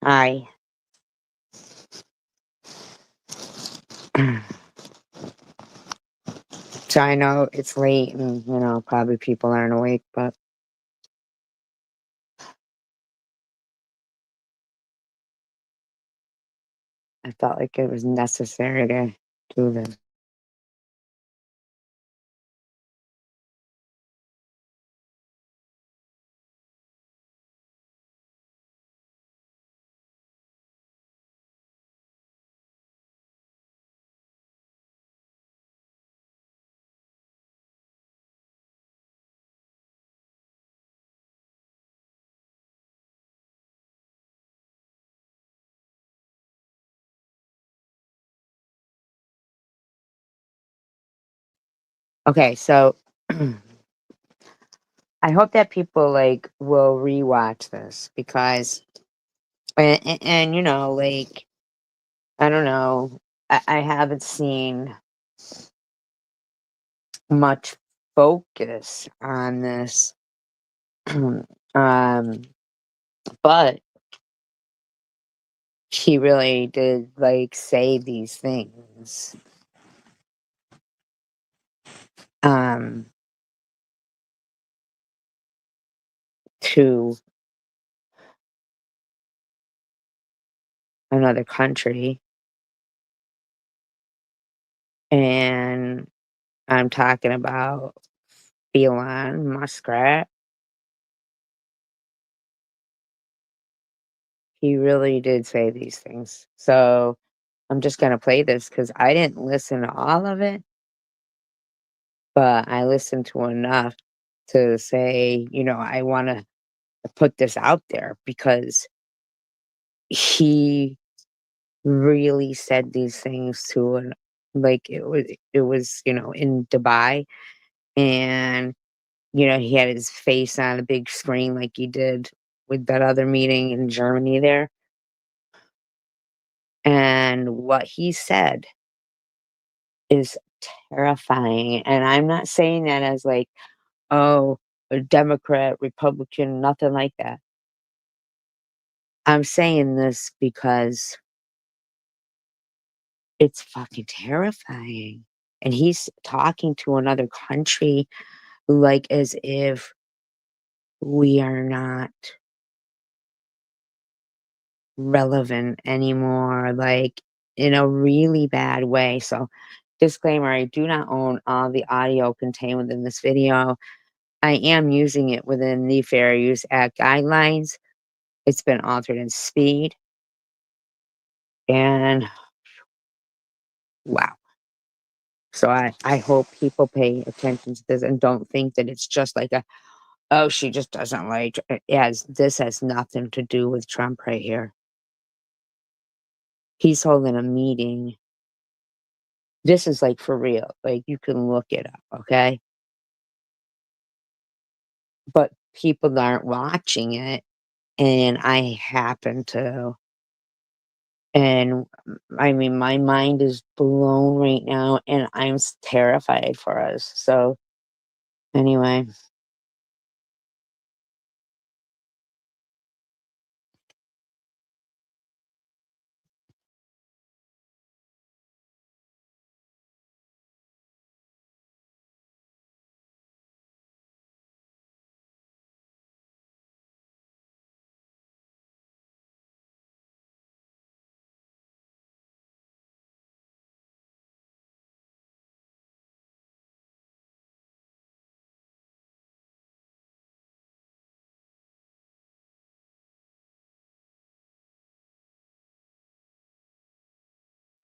Hi. So I know it's late and, probably people aren't awake, but I felt like it was necessary to do this. Okay, so I hope that people will rewatch this because and I don't know, I haven't seen much focus on this. um but he really did say these things um to another country, and I'm talking about Elon Muskrat. He really did say these things. So I'm just gonna play this because I didn't listen to all of it, but I listened to enough to say, I wanna put this out there because he really said these things to an it was, in Dubai, and he had his face on a big screen like he did with that other meeting in Germany there. And what he said is terrifying. And I'm not saying that as oh, a Democrat, Republican, nothing like that. I'm saying this because it's fucking terrifying. And he's talking to another country as if we are not relevant anymore, in a really bad way. So, disclaimer, I do not own all the audio contained within this video. I am using it within the Fair Use Act guidelines. It's been altered in speed, and wow. So I hope people pay attention to this and don't think that it's just oh, she just doesn't like, this has nothing to do with Trump right here. He's holding a meeting. This is for real. You can look it up, okay? But people aren't watching it, and I happen to. And, I mean, my mind is blown right now, and terrified for us. So, anyway,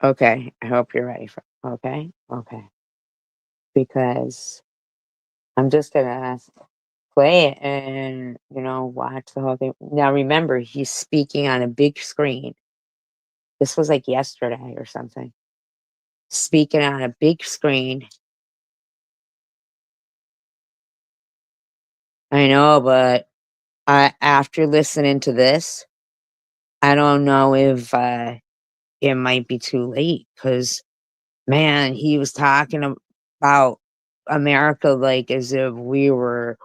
okay, I hope you're ready for, okay? Okay. Because I'm just gonna play it and, watch the whole thing. Now remember, he's speaking on a big screen. This was yesterday or something. Speaking on a big screen. I know, but after listening to this, I don't know if it might be too late because, man, he was talking about America as if we were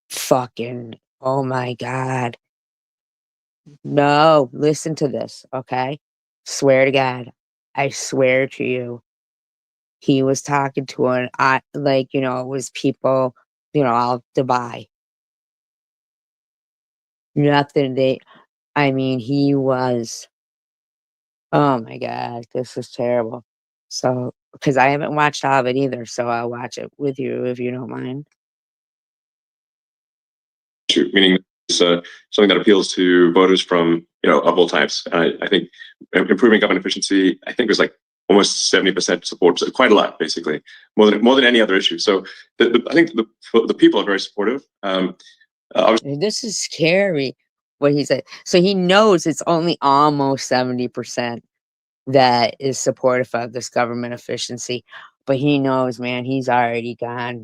fucking, oh my God. No, listen to this, okay? Swear to God. I swear to you. He was talking to an like, it was people, all Dubai. Nothing I mean, he was oh my god, this is terrible. So, because I haven't watched all of it either, so I'll watch it with you if you don't mind. Meaning it's something that appeals to voters from of all types. I think improving government efficiency, I think, was like almost 70% support, so quite a lot, basically, more than any other issue. So I think the people are very supportive. This is scary what he said. So he knows it's only almost 70% that is supportive of this government efficiency, but he knows, man, he's already gone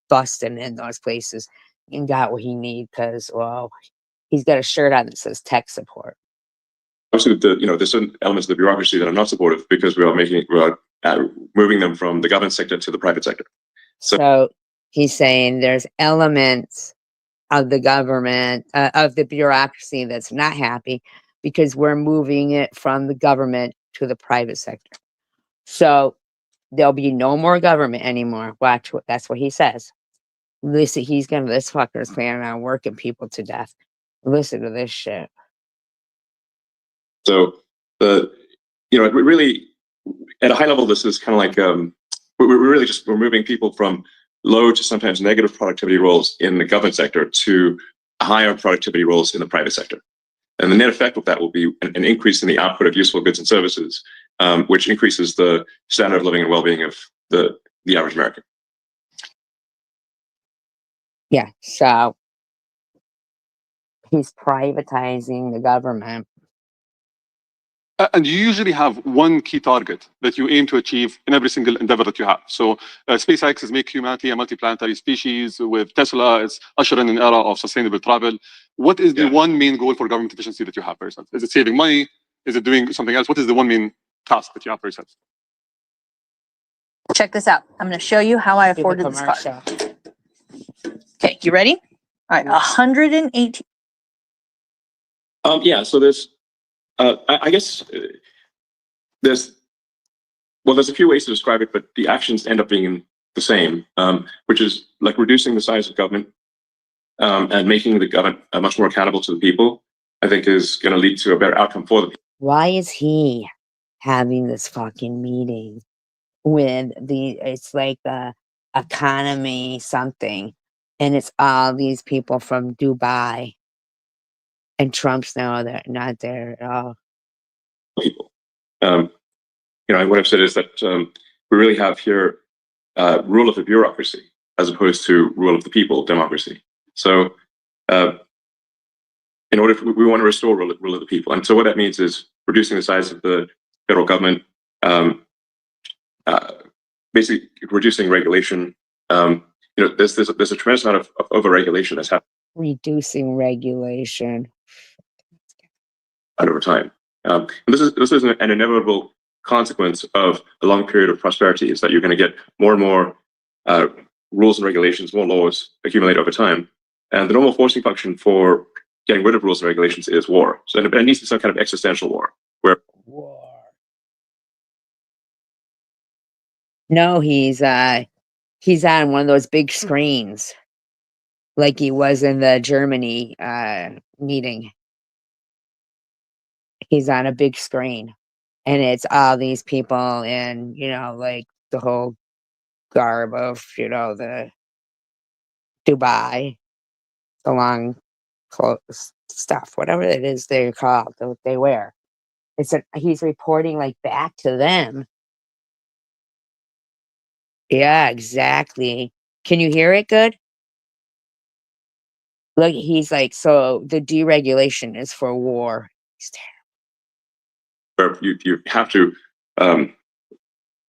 busting in those places and got what he need because, well, he's got a shirt on that says tech support. Obviously, there's certain elements of the bureaucracy that are not supportive because we are moving them from the government sector to the private sector. So he's saying there's elements of the government, of the bureaucracy that's not happy because we're moving it from the government to the private sector. So there'll be no more government anymore. Watch what that's what he says. Listen, this fucker's planning on working people to death. Listen to this shit. So really, at a high level, this is kind of like we're moving people from low to sometimes negative productivity roles in the government sector to higher productivity roles in the private sector. And the net effect of that will be an increase in the output of useful goods and services, which increases the standard of living and well-being of the average American. Yeah, so he's privatizing the government. And you usually have one key target that you aim to achieve in every single endeavor that you have. So SpaceX is make humanity a multiplanetary species. With Tesla, it's ushering an era of sustainable travel. What is the one main goal for government efficiency that you have for yourself? Is it saving money? Is it doing something else? What is the one main task that you have for yourself? Check this out. I'm going to show you how I afforded this car. Okay, you ready? All right, 118. Yeah. So there's, I guess, there's a few ways to describe it, but the actions end up being the same, which is like reducing the size of government and making the government much more accountable to the people. I think is going to lead to a better outcome for the people. Why is he having this fucking meeting with it's like the economy something, and it's all these people from Dubai, and Trump's now not there at all. People, what I've said is that we really have here rule of the bureaucracy as opposed to rule of the people, democracy. So in order we want to restore rule of the people, and so what that means is reducing the size of the federal government, basically reducing regulation. There's a tremendous amount of over-regulation that's happening. Reducing regulation Over time. And this is an inevitable consequence of a long period of prosperity, is that you're going to get more and more rules and regulations, more laws accumulate over time. And the normal forcing function for getting rid of rules and regulations is war. So it needs to be some kind of existential war. War. No, he's on one of those big screens, like he was in the Germany meeting. He's on a big screen, and it's all these people in, like the whole garb of, the Dubai, the long clothes stuff, whatever it is they're called, that they wear. He's reporting like back to them. Yeah, exactly. Can you hear it good? Look, he's like, so the deregulation is for war. You have to do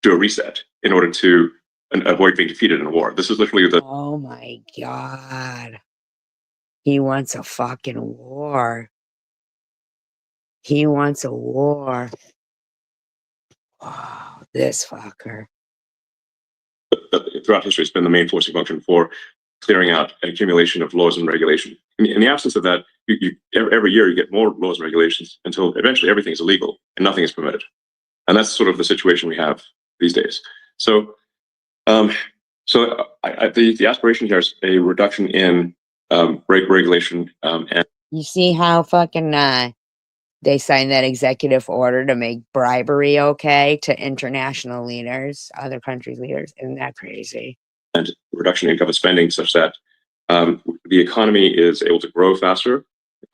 a reset in order to avoid being defeated in a war. This is literally the. Oh my God. He wants a fucking war. He wants a war. Wow, this fucker. Throughout history, it's been the main forcing function for clearing out an accumulation of laws and regulation. In the absence of that, every year you get more laws and regulations until eventually everything is illegal and nothing is permitted. And that's sort of the situation we have these days. So, the aspiration here is a reduction in regulation and You see how fucking they signed that executive order to make bribery okay to international leaders, other countries' leaders. Isn't that crazy? and reduction in government spending such that the economy is able to grow faster.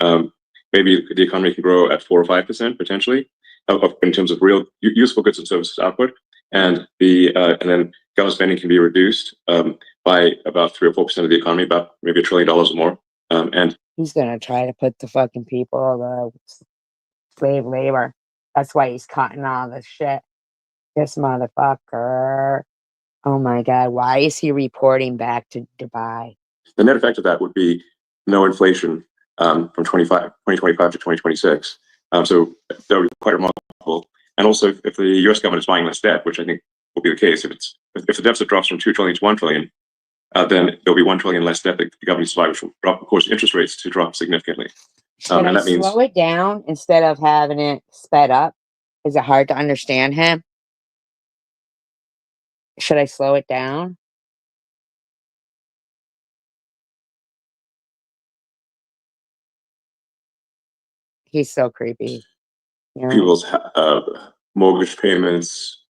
Maybe the economy can grow at 4 or 5% potentially in terms of real useful goods and services output, and then government spending can be reduced by about 3 or 4% of the economy, about maybe $1 trillion or more. And he's gonna try to put the fucking people, the slave labor. That's why he's cutting all the shit. This motherfucker. Oh my God, why is he reporting back to Dubai? the net effect of that would be no inflation from 2025 to 2026. So that would be quite remarkable. And also, if the U.S. government is buying less debt, which I think will be the case, if the deficit drops from 2 trillion to 1 trillion, then there'll be 1 trillion less debt that the government needs to buy, which will drop, of course, interest rates to drop significantly. Should I slow it down instead of having it sped up? Is it hard to understand him? Should I slow it down? He's so creepy. You know? People's mortgage payments,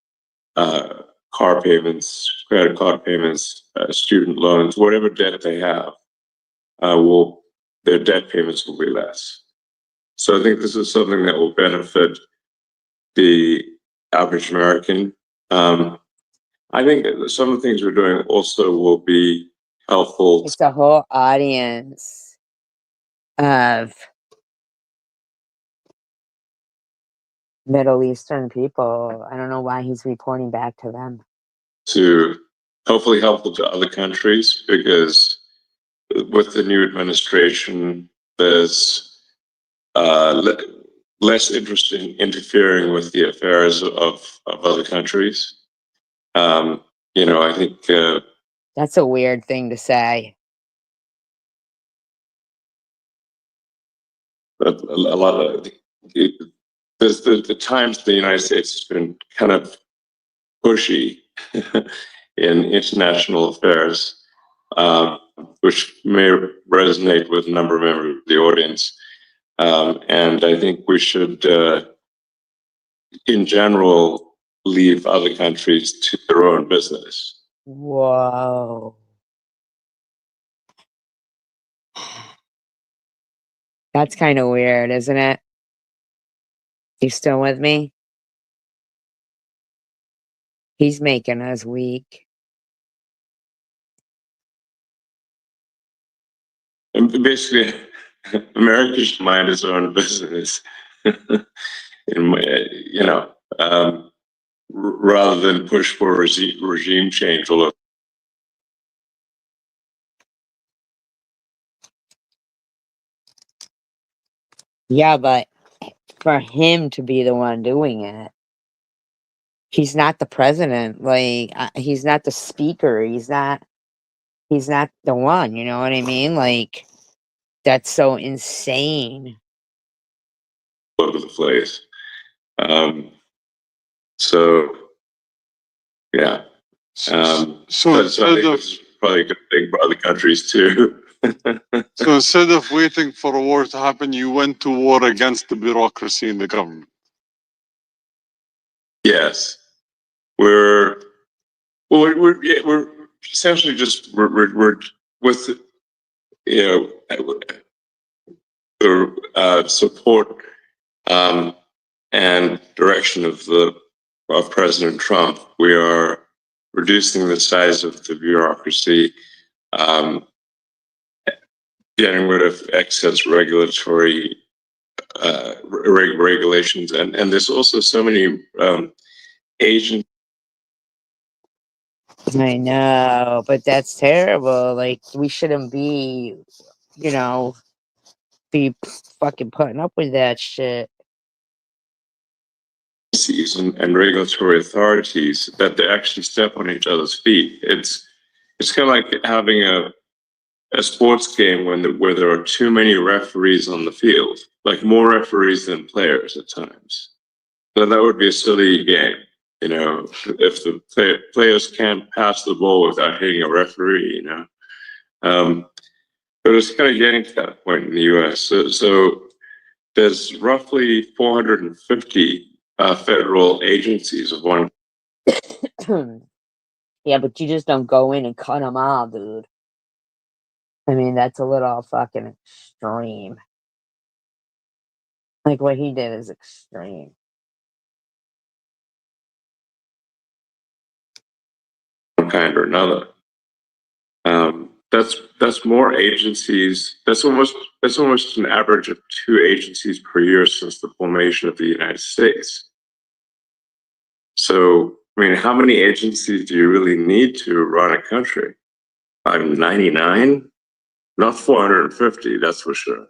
car payments, credit card payments, student loans, whatever debt they have, their debt payments will be less. So I think this is something that will benefit the average American. I think some of the things we're doing also will be helpful. It's a whole audience of Middle Eastern people. I don't know why he's reporting back to them. To hopefully helpful to other countries, because with the new administration, there's less interest in interfering with the affairs of other countries. I think that's a weird thing to say. A lot of the times the United States has been kind of pushy in international affairs, which may resonate with a number of members of the audience. And I think we should, in general, leave other countries to their own business. Whoa. That's kind of weird, isn't it? You still with me? He's making us weak. And basically, America should mind its own business, rather than push for regime change. Yeah, but for him to be the one doing it, he's not the president. Like, he's not the speaker. He's not the one. You know what I mean? Like, that's so insane. All over the place. So, yeah. So it's probably a good thing for other countries too. So instead of waiting for a war to happen, you went to war against the bureaucracy in the government. Yes, we're essentially just we're with the support and direction of President Trump. We are reducing the size of the bureaucracy, getting rid of excess regulatory regulations, and there's also so many agents. I know, but that's terrible. Like, we shouldn't be, be fucking putting up with that shit. And regulatory authorities that they actually step on each other's feet. It's kind of like having a sports game where there are too many referees on the field, like more referees than players at times. So that would be a silly game. You know, if the players can't pass the ball without hitting a referee, you know. But it's kind of getting to that point in the U.S. So there's roughly 450 federal agencies of one. Yeah, but you just don't go in and cut them all, dude. I mean, that's a little fucking extreme. Like what he did is extreme. One kind or another. That's more agencies. That's almost an average of 2 agencies per year since the formation of the United States. So, I mean, how many agencies do you really need to run a country? I'm 99, not 450. That's for sure.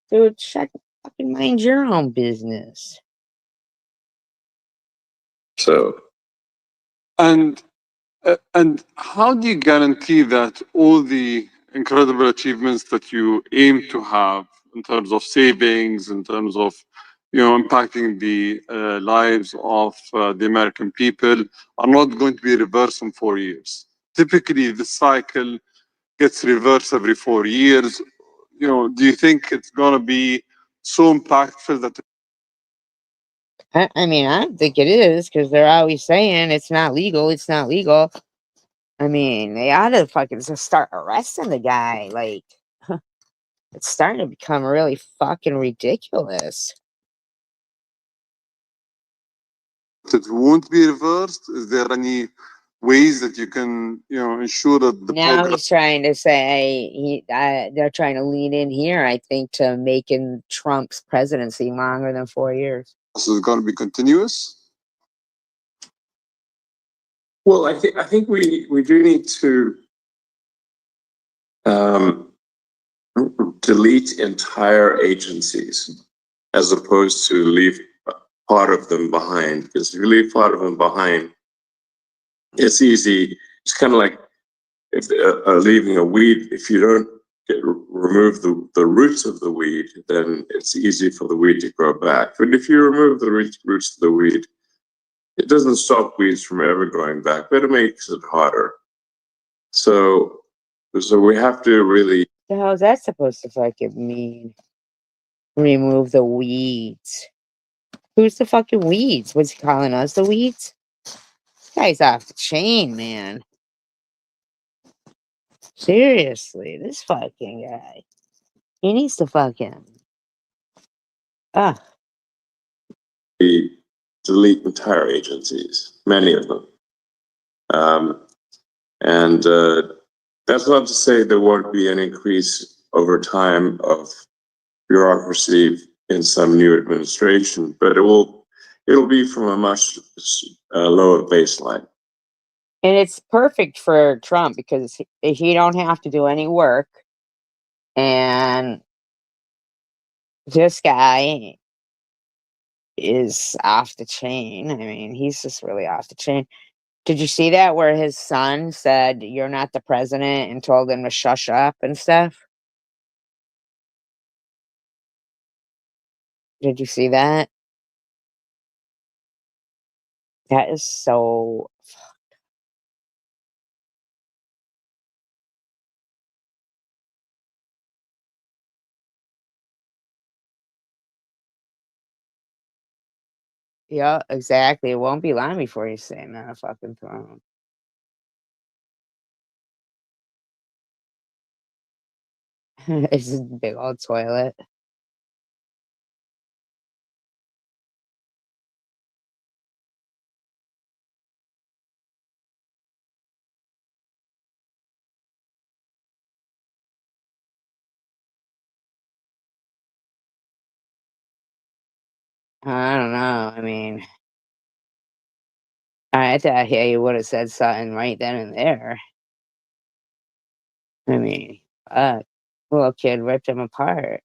Dude, fucking mind your own business. So, And how do you guarantee that all the incredible achievements that you aim to have in terms of savings, in terms of impacting the lives of the American people, are not going to be reversed in 4 years? Typically, the cycle gets reversed every 4 years. Do you think it's going to be so impactful that I mean, I don't think it is because they're always saying it's not legal. It's not legal. I mean, they ought to fucking just start arresting the guy. Like, it's starting to become really fucking ridiculous. it won't be reversed? Is there any ways that you can, ensure that the Now program he's trying to say they're trying to lean in here, I think, to making Trump's presidency longer than 4 years. is going to be continuous? well, I think we do need to um, delete entire agencies as opposed to leave part of them behind. Because if you leave part of them behind, it's easy. It's kind of like if leaving a weed. If you don't remove the roots of the weed, then it's easy for the weed to grow back. But if you remove the roots of the weed, it doesn't stop weeds from ever growing back, but it makes it harder. So we have to really. The hell is that supposed to fucking mean? Remove the weeds. Who's the fucking weeds? What's he calling us the weeds? This guy's off the chain, man. Seriously, this fucking guy. He needs to fucking. Ah, Delete entire agencies, many of them. And that's not to say there won't be an increase over time of bureaucracy in some new administration, but it'll be from a much lower baseline. and it's perfect for Trump because he don't have to do any work, and this guy is off the chain. I mean, he's just really off the chain. Did you see that where his son said, "You're not the president," and told him to shush up and stuff? Did you see that? That is so. Yeah, exactly. It won't be long before he's sitting on a fucking throne. It's a big old toilet. I don't know. I mean, I thought he would have said something right then and there. I mean, little kid ripped him apart.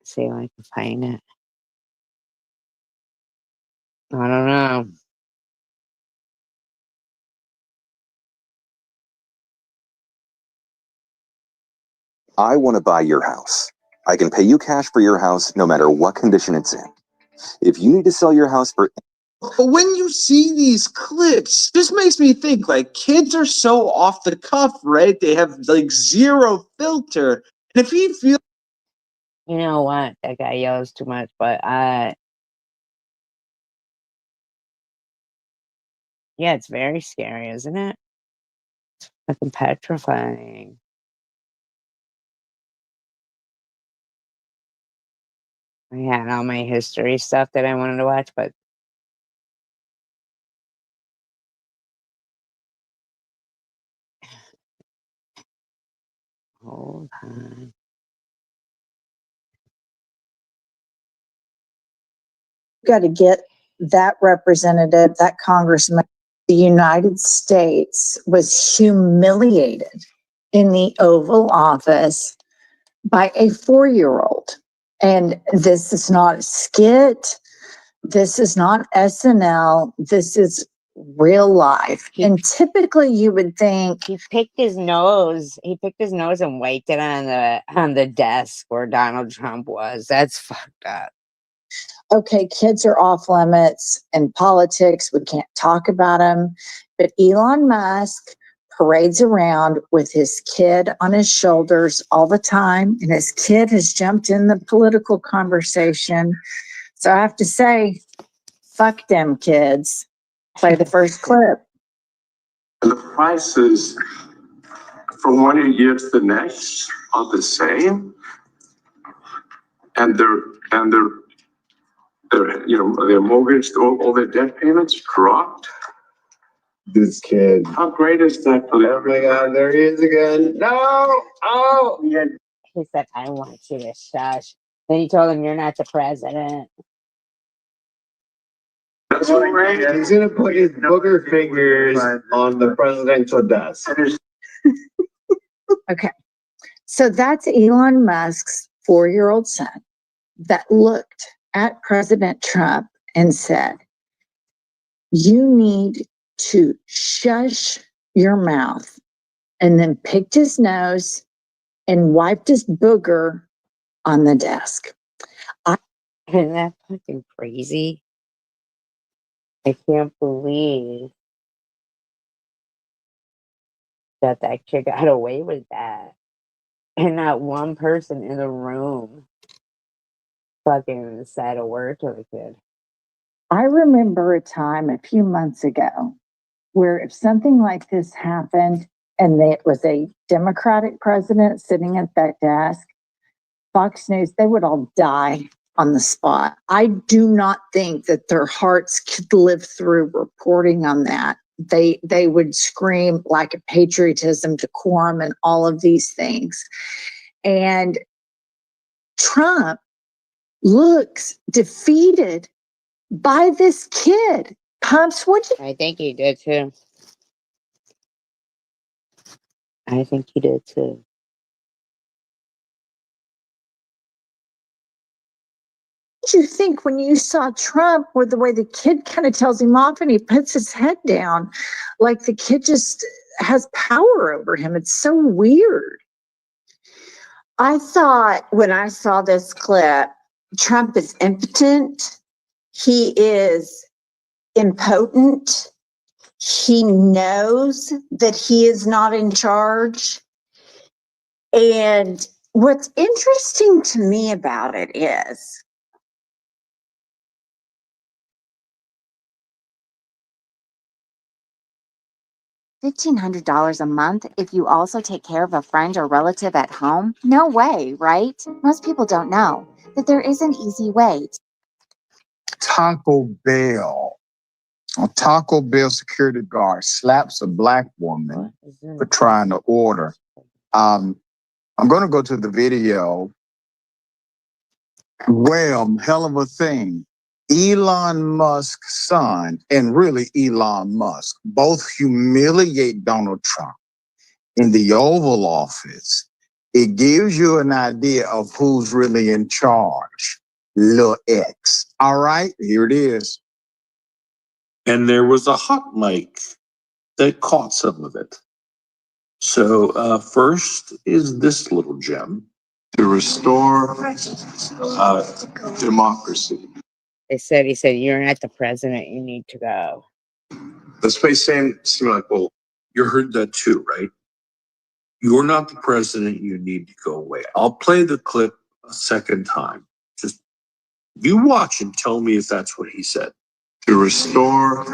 See if I can find it. I don't know. I want to buy your house. I can pay you cash for your house no matter what condition it's in. If you need to sell your house for... But when you see these clips, this makes me think like kids are so off the cuff, right? They have like zero filter. And if he feels You know what? That guy yells too much, but yeah, it's very scary, isn't it? Fucking petrifying. I had all my history stuff that I wanted to watch, but hold on. Got to get that representative, that congressman. The United States was humiliated in the Oval Office by a 4-year-old. And this is not a skit. This is not SNL. This is real life. And typically you would think He picked his nose. He picked his nose and wiped it on the desk where Donald Trump was. That's fucked up. okay, kids are off limits in politics. We can't talk about them. But Elon Musk parades around with his kid on his shoulders all the time. And his kid has jumped in the political conversation. So I have to say, fuck them kids. Play the first clip. And the prices from one year to the next are the same. And their mortgage, all their debt payments dropped. This kid. How great is that? Oh my God, there he is again. No! Oh! Yeah. He said, I want you to shush. Then he told him, you're not the president. That's right. He's gonna put his booger fingers on the presidential desk. Okay. So that's Elon Musk's 4-year-old son that looked at President Trump and said, you need to shush your mouth, and then picked his nose and wiped his booger on the desk. Isn't that fucking crazy? I can't believe that kid got away with that. And not one person in the room fucking said a word to the kid. I remember a time a few months ago where if something like this happened and it was a Democratic president sitting at that desk, Fox News, they would all die on the spot. I do not think that their hearts could live through reporting on that. They would scream like a patriotism, decorum, and all of these things. And Trump looks defeated by this kid. Pumps, I think he did too. I think he did too. What did you think when you saw Trump, with the way the kid kind of tells him off and he puts his head down, like the kid just has power over him? It's so weird. I thought when I saw this clip, Trump is impotent. He is impotent. He knows that he is not in charge. And what's interesting to me about it is $1,500 a month if you also take care of a friend or relative at home? No way, right? Most people don't know that there is an easy way. Taco Bell. A Taco Bell security guard slaps a black woman for trying to order. I'm going to go to the video. Well, hell of a thing. Elon Musk's son and really Elon Musk both humiliate Donald Trump in the Oval Office It gives you an idea of who's really in charge. Lil X. All right, here it is. And there was a hot mic that caught some of it. So first is this little gem. To restore democracy. He said, you're not the president, you need to go. This may seem like, well, You heard that too, right? You're not the president, you need to go away. I'll play the clip a second time. Just you watch and tell me if that's what he said. to restore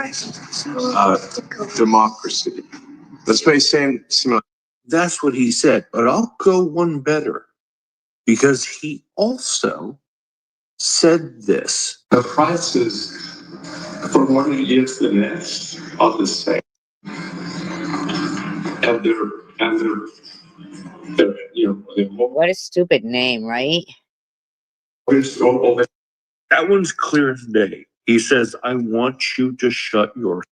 democracy. This may seem like, That's what he said, but I'll go one better because he also said this. the prices from one year to the next are the same. And they're What a stupid name, right? That one's clear as day. He says, I want you to shut your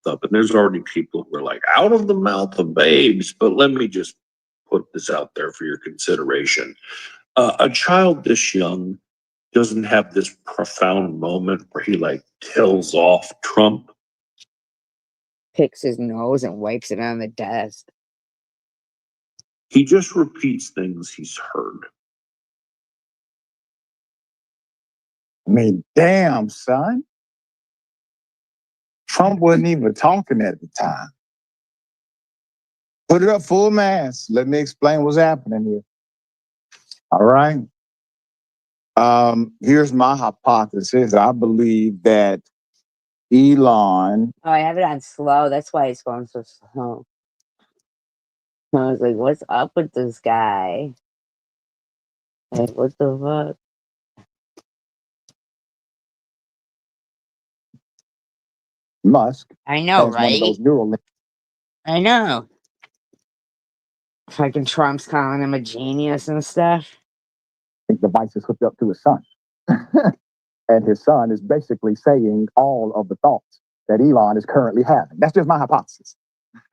up. And there's already people who are like, out of the mouth of babes. But let me just put this out there for your consideration. A child this young doesn't have this profound moment where he like tells off Trump. Picks his nose and wipes it on the desk. He just repeats things he's heard. I mean, damn, son. Trump wasn't even talking at the time. Put it up full mass. Let me explain what's happening here. All right. Here's my hypothesis. I believe that Elon. Oh, I have it on slow. That's why it's going so slow. I was like, what's up with this guy? Like, what the fuck? Musk. I know, has one right? of those neural links. I know. Fucking Trump's calling him a genius and stuff. Device is hooked up to his son. And his son is basically saying all of the thoughts that Elon is currently having. That's just my hypothesis.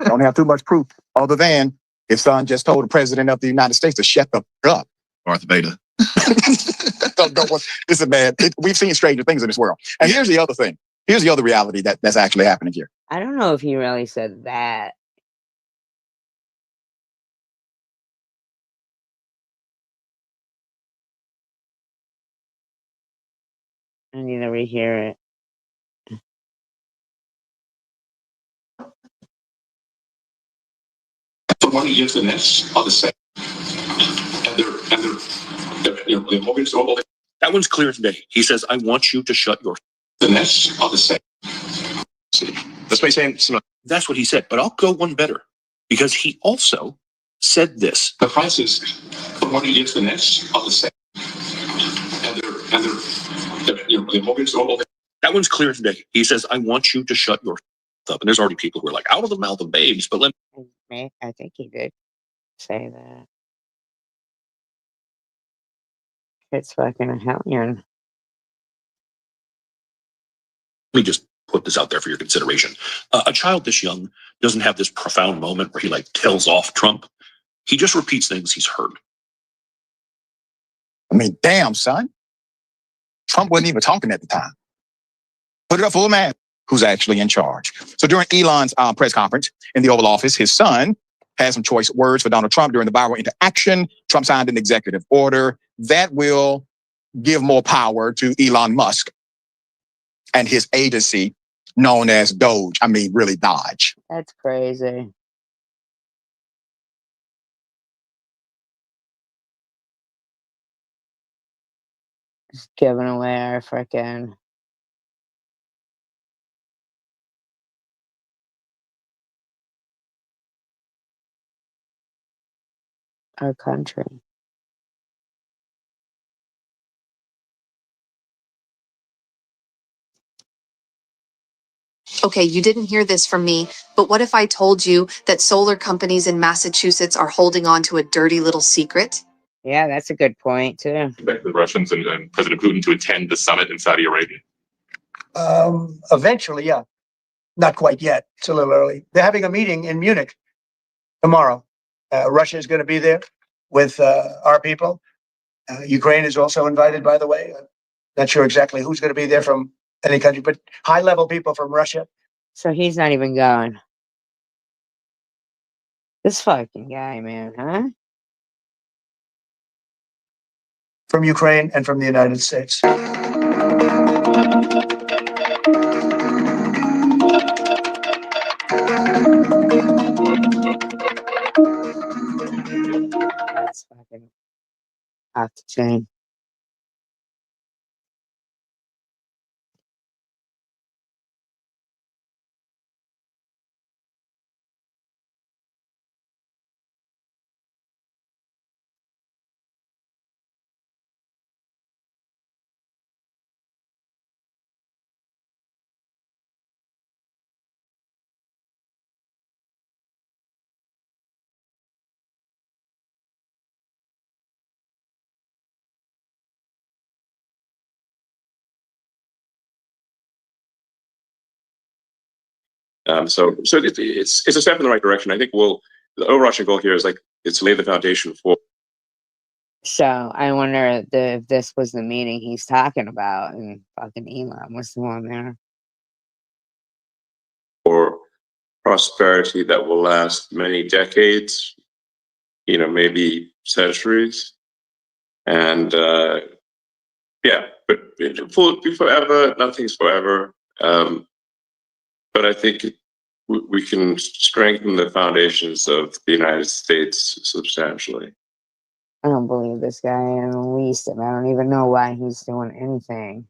Don't have too much proof other than his son just told the president of the United States to shut the fuck up. Darth Vader. This is bad. We've seen stranger things in this world. And here's the other thing. Here's the other reality that's actually happening here. I don't know if he really said that. I need to rehear it. from one year to the next are the same. And they're mortgage all That one's clear as day. He says, I want you to shut your the next are the same. This may seem like, that's what he said, but I'll go one better because he also said this. the prices from one year to the next are the same. And they're mortgage all That one's clear as day. He says, I want you to shut your up. And there's already people who are like, out of the mouth of babes. But let me, I think he did say that. It's fucking a hellion. me just put this out there for your consideration. A child this young doesn't have this profound moment where he like tells off Trump. He just repeats things he's heard. I mean, damn, son. Trump wasn't even talking at the time. Put it up full man. Who's actually in charge? So during Elon's press conference in the Oval Office, his son had some choice words for Donald Trump during the viral interaction. Trump signed an executive order that will give more power to Elon Musk and his agency known as Doge. I mean, really Dodge. That's crazy. Just giving away our frickin' our country. Okay, you didn't hear this from me, but what if I told you that solar companies in Massachusetts are holding on to a dirty little secret? Yeah, that's a good point too. Expect the Russians and President Putin to attend the summit in Saudi Arabia? Eventually, yeah. Not quite yet. It's a little early. They're having a meeting in Munich tomorrow. Russia is going to be there. with our people. Ukraine is also invited, by the way. Not sure exactly who's going to be there from any country, but high-level people from Russia. So he's not even going. This fucking guy, man, huh? From Ukraine and from the United States. That's fucking off the chain. So it's a step in the right direction. I think the overarching goal here is it's lay the foundation for. So I wonder if this was the meeting he's talking about, and fucking Elon was the one there. For prosperity that will last many decades, maybe centuries, and yeah, but it will be forever. Nothing's forever. But I think we can strengthen the foundations of the United States substantially. I don't believe this guy in the least, and I don't even know why he's doing anything.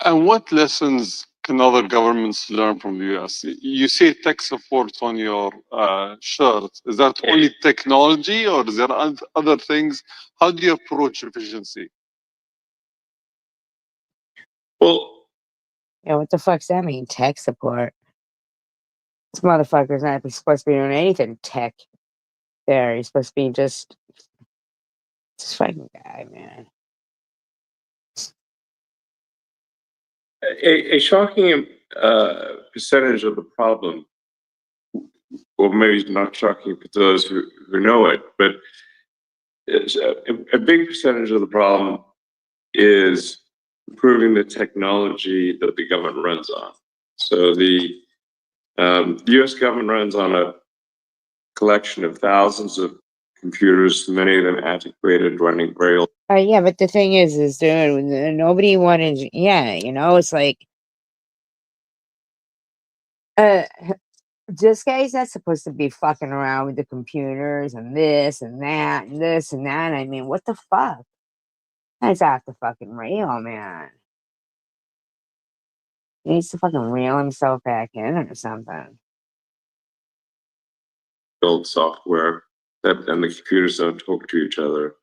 And what lessons can other governments learn from the US? You say tech support on your shirt. Is that only technology, or is there other things? How do you approach efficiency? Well, yeah, what the fuck's that mean? Tech support? This motherfucker's not supposed to be doing anything tech there. He's supposed to be just this fucking guy, man. A shocking percentage of the problem, or maybe not shocking to those who know it, but a big percentage of the problem is improving the technology that the government runs on. So the U.S. government runs on a collection of thousands of computers, many of them antiquated, running Braille. Yeah, but the thing is, dude, nobody wanted. Yeah, it's like, this guy's not supposed to be fucking around with the computers and this and that and this and that. I mean, what the fuck? That's off the fucking rail, man. He needs to fucking reel himself back in or something. Build software and the computers don't talk to each other.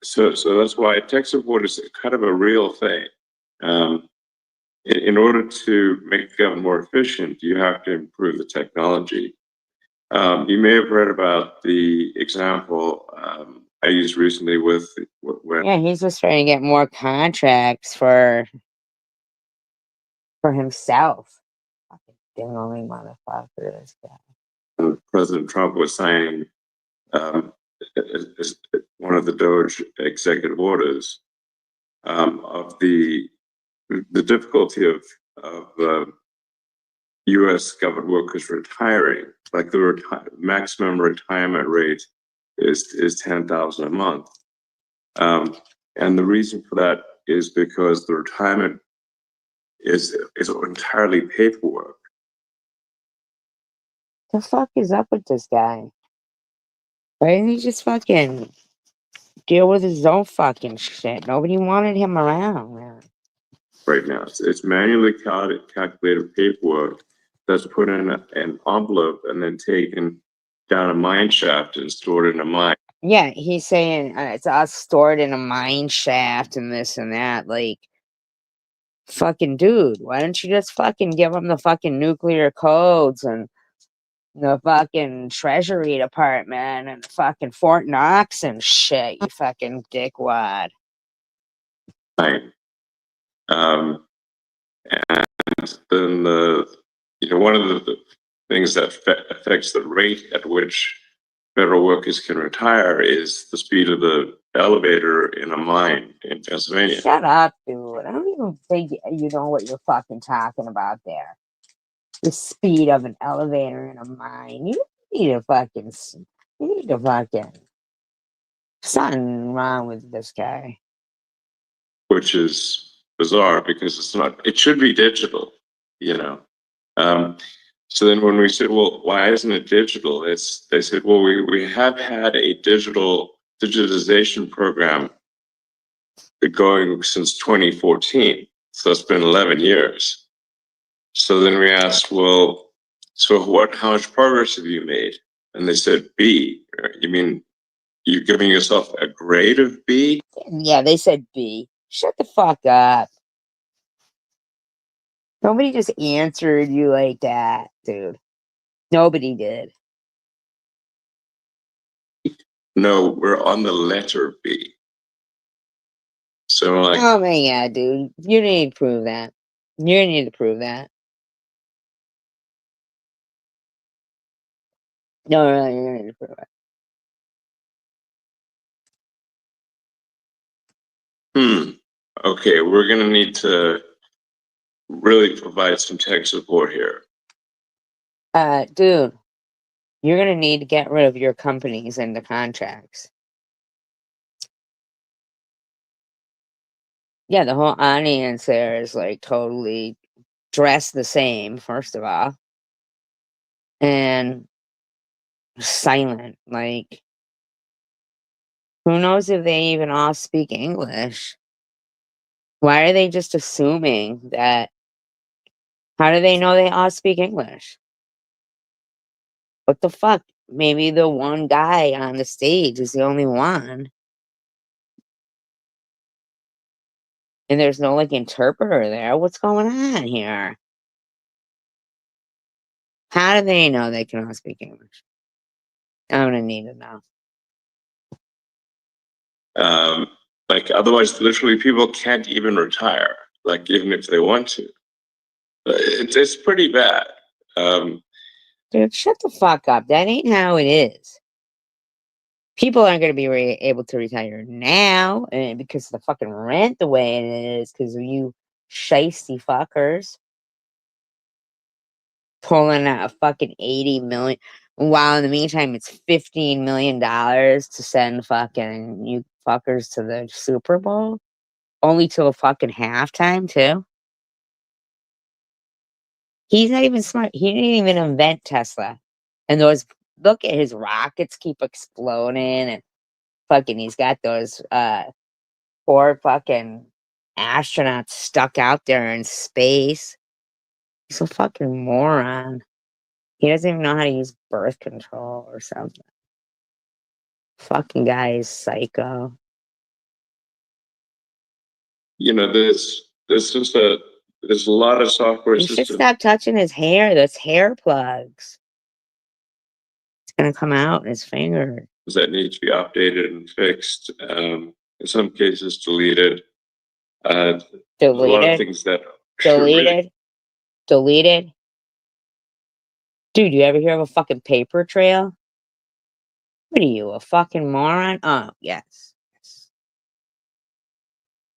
So that's why tech support is kind of a real thing. In order to make the government more efficient, you have to improve the technology. You may have read about the example I used recently with Yeah, he's just trying to get more contracts for himself. Fucking dingling motherfucker, this guy. President Trump was signing one of the DOGE executive orders of the difficulty of U.S. government workers retiring. Like the maximum retirement rate is $10,000 a month, and the reason for that is because the retirement is entirely paperwork. The fuck is up with this guy? Why didn't he just fucking deal with his own fucking shit? Nobody wanted him around, man. Right now, it's manually calculated paperwork that's put in an envelope and then taken down a mine shaft and stored in a mine. Yeah, he's saying it's all stored in a mine shaft and this and that. Like, fucking dude, why don't you just fucking give him the fucking nuclear codes and the fucking Treasury Department and fucking Fort Knox and shit, you fucking dickwad. Right. And then one of the things that affects the rate at which federal workers can retire is the speed of the elevator in a mine in Pennsylvania. Shut up, dude. I don't even think you know what you're fucking talking about there. The speed of an elevator in a mine. You need to fucking. Something wrong with this guy. Which is bizarre because it's not. It should be digital, you know. So then when we said, well, why isn't it digital? They said, well, we have had a digitization program going since 2014. So it's been 11 years. So then we asked, well, so how much progress have you made? And they said B. You mean you're giving yourself a grade of B? Yeah, they said B. Shut the fuck up. Nobody just answered you like that, dude. Nobody did. No, we're on the letter B. So like, Oh my god, dude. You need to prove that. You need to prove that. No, you need to prove it. Okay, we're gonna need to really provide some tech support here. Dude, you're gonna need to get rid of your companies and the contracts. Yeah, the whole audience there is like totally dressed the same, first of all. And silent. Like, who knows if they even all speak English? Why are they just assuming that? How do they know they all speak English? What the fuck? Maybe the one guy on the stage is the only one. And there's no like interpreter there. What's going on here? How do they know they can all speak English? I'm gonna need to know. Like otherwise, literally, people can't even retire. Like even if they want to, it's pretty bad. Dude, shut the fuck up. That ain't how it is. People aren't going to be able to retire now because of the fucking rent the way it is because of you shiesty fuckers pulling out a fucking 80 million. While in the meantime, it's $15 million to send fucking you fuckers to the Super Bowl. Only till fucking halftime, too. He's not even smart. He didn't even invent Tesla. And look at his rockets keep exploding and fucking, he's got those, poor fucking astronauts stuck out there in space. He's a fucking moron. He doesn't even know how to use birth control or something. Fucking guy is psycho. You know, there's a lot of software He should systems stop touching his hair. Those hair plugs. It's gonna come out in his finger. that need to be updated and fixed. In some cases, deleted. A lot of things that should really Deleted. Dude, you ever hear of a fucking paper trail? What are you, a fucking moron? Oh, yes.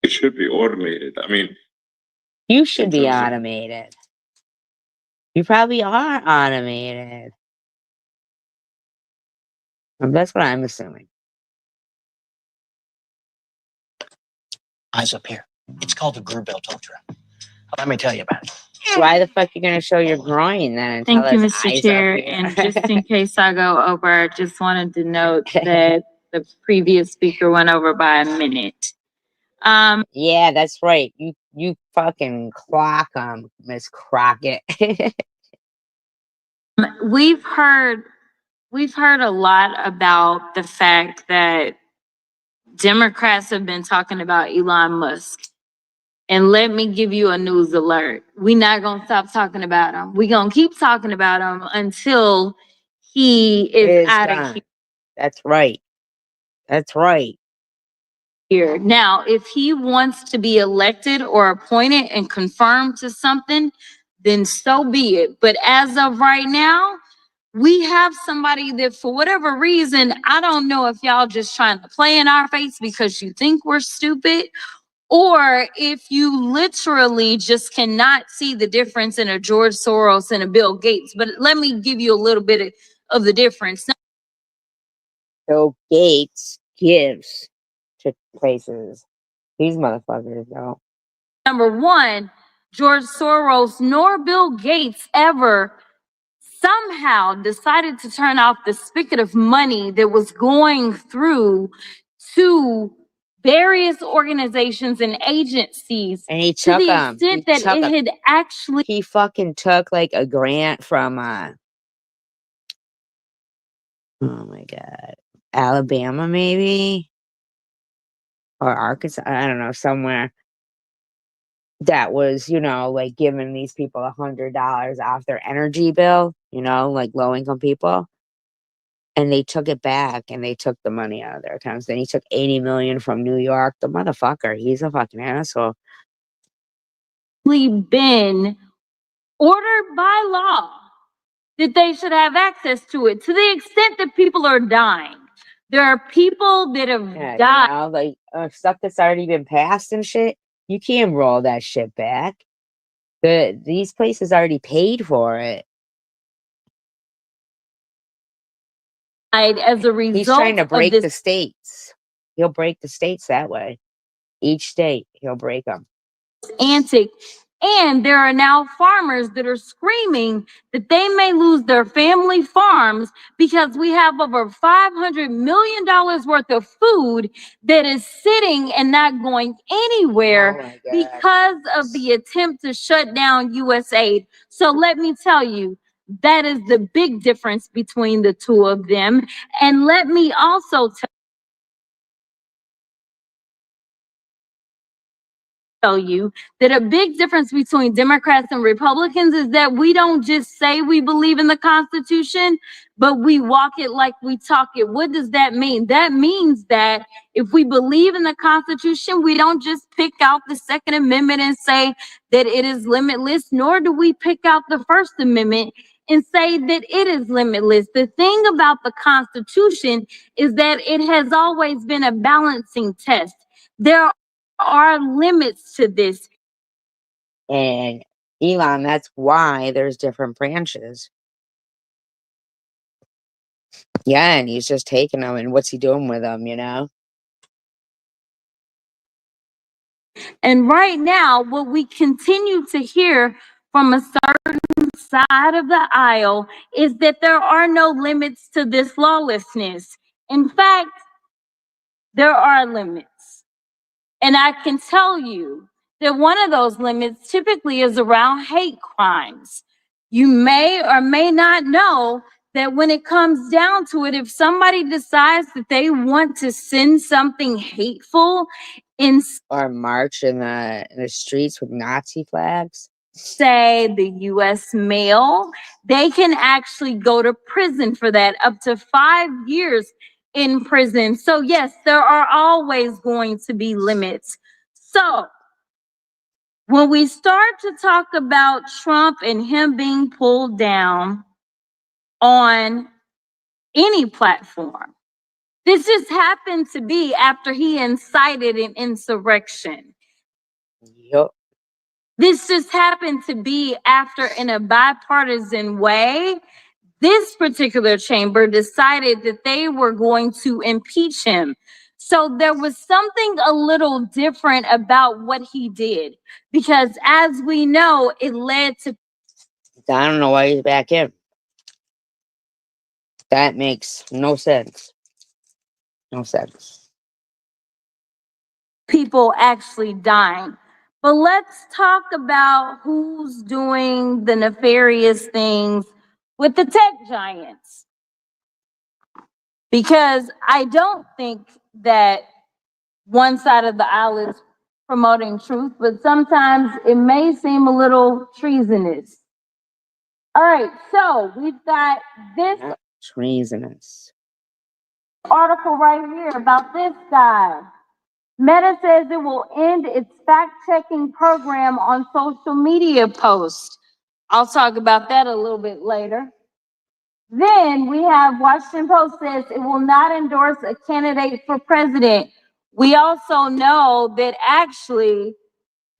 it should be automated. I mean, You should be terms of- automated. You probably are automated. That's what I'm assuming. Eyes up here. It's called the Grubelt Ultra. Let me tell you about it. Why the fuck you gonna show your groin then? And Thank tell you, us Mr. eyes Chair. up here? And just in case I go over, I just wanted to note that the previous speaker went over by a minute. Yeah, that's right. You fucking clock 'em, Miss Crockett. We've heard a lot about the fact that Democrats have been talking about Elon Musk. And let me give you a news alert. We're not going to stop talking about him. We're going to keep talking about him until he is out of here. That's right. That's right. Now, if he wants to be elected or appointed and confirmed to something, then so be it. But as of right now, we have somebody that for whatever reason, I don't know if y'all just trying to play in our face because you think we're stupid, or if you literally just cannot see the difference in a George Soros and a Bill Gates. But let me give you a little bit of the difference. Bill Gates gives to places. These motherfuckers don't. Number one, George Soros nor Bill Gates ever somehow decided to turn off the spigot of money that was going through to various organizations and agencies, And he to took the them. extent that it had actually, He fucking took like a grant from oh my god, Alabama maybe, or Arkansas. I don't know, somewhere that was, you know, like giving these people $100 off their energy bill, you know, like low income people. And they took it back and they took the money out of their accounts. Then he took 80 million from New York. The motherfucker, he's a fucking asshole. been ordered by law that they should have access to it, to the extent that people are dying. There are people that have died. You know, like stuff that's already been passed and shit. You can't roll that shit back. These places already paid for it. As a result, he's trying to break of the states. He'll break the states that way. Each state, he'll break them. Antic. And there are now farmers that are screaming that they may lose their family farms because we have over $500 million worth of food that is sitting and not going anywhere because of the attempt to shut down USAID. So let me tell you, that is the big difference between the two of them. And let me also tell you that a big difference between Democrats and Republicans is that we don't just say we believe in the Constitution, but we walk it like we talk it. What does that mean? That means that if we believe in the Constitution, we don't just pick out the Second Amendment and say that it is limitless, nor do we pick out the First Amendment and say that it is limitless. The thing about the Constitution is that it has always been a balancing test. There are limits to this. And Elon, that's why there's different branches. Yeah, and he's just taking them, and what's he doing with them, you know? And right now, what we continue to hear from a certain side of the aisle is that there are no limits to this lawlessness. In fact, there are limits. And I can tell you that one of those limits typically is around hate crimes. You may or may not know that when it comes down to it, if somebody decides that they want to send something hateful or march in the streets with Nazi flags, say the US mail, they can actually go to prison for that, up to 5 years in prison. So yes, there are always going to be limits. So when we start to talk about Trump and him being pulled down on any platform, this just happened to be after he incited an insurrection. Yep. This just happened to be after, in a bipartisan way, this particular chamber decided that they were going to impeach him. So there was something a little different about what he did, because as we know, it led to. I don't know why he's back in. That makes no sense. No sense. People actually dying. But let's talk about who's doing the nefarious things with the tech giants. Because I don't think that one side of the aisle is promoting truth, but sometimes it may seem a little treasonous. All right, so we've got this treasonous article right here about this guy. Meta says it will end its fact-checking program on social media posts. I'll talk about that a little bit later. Then we have Washington Post says it will not endorse a candidate for president. We also know that actually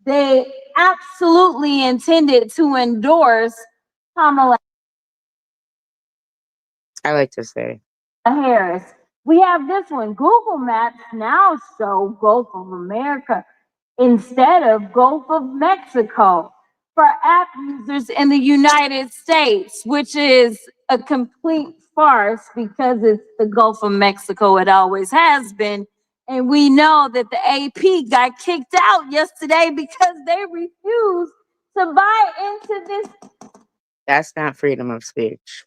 they absolutely intended to endorse Kamala I like to say. Harris. We have this one. Google Maps now show Gulf of America instead of Gulf of Mexico for app users in the United States, which is a complete farce because it's the Gulf of Mexico. It always has been. And we know that the AP got kicked out yesterday because they refused to buy into this That's not freedom of speech.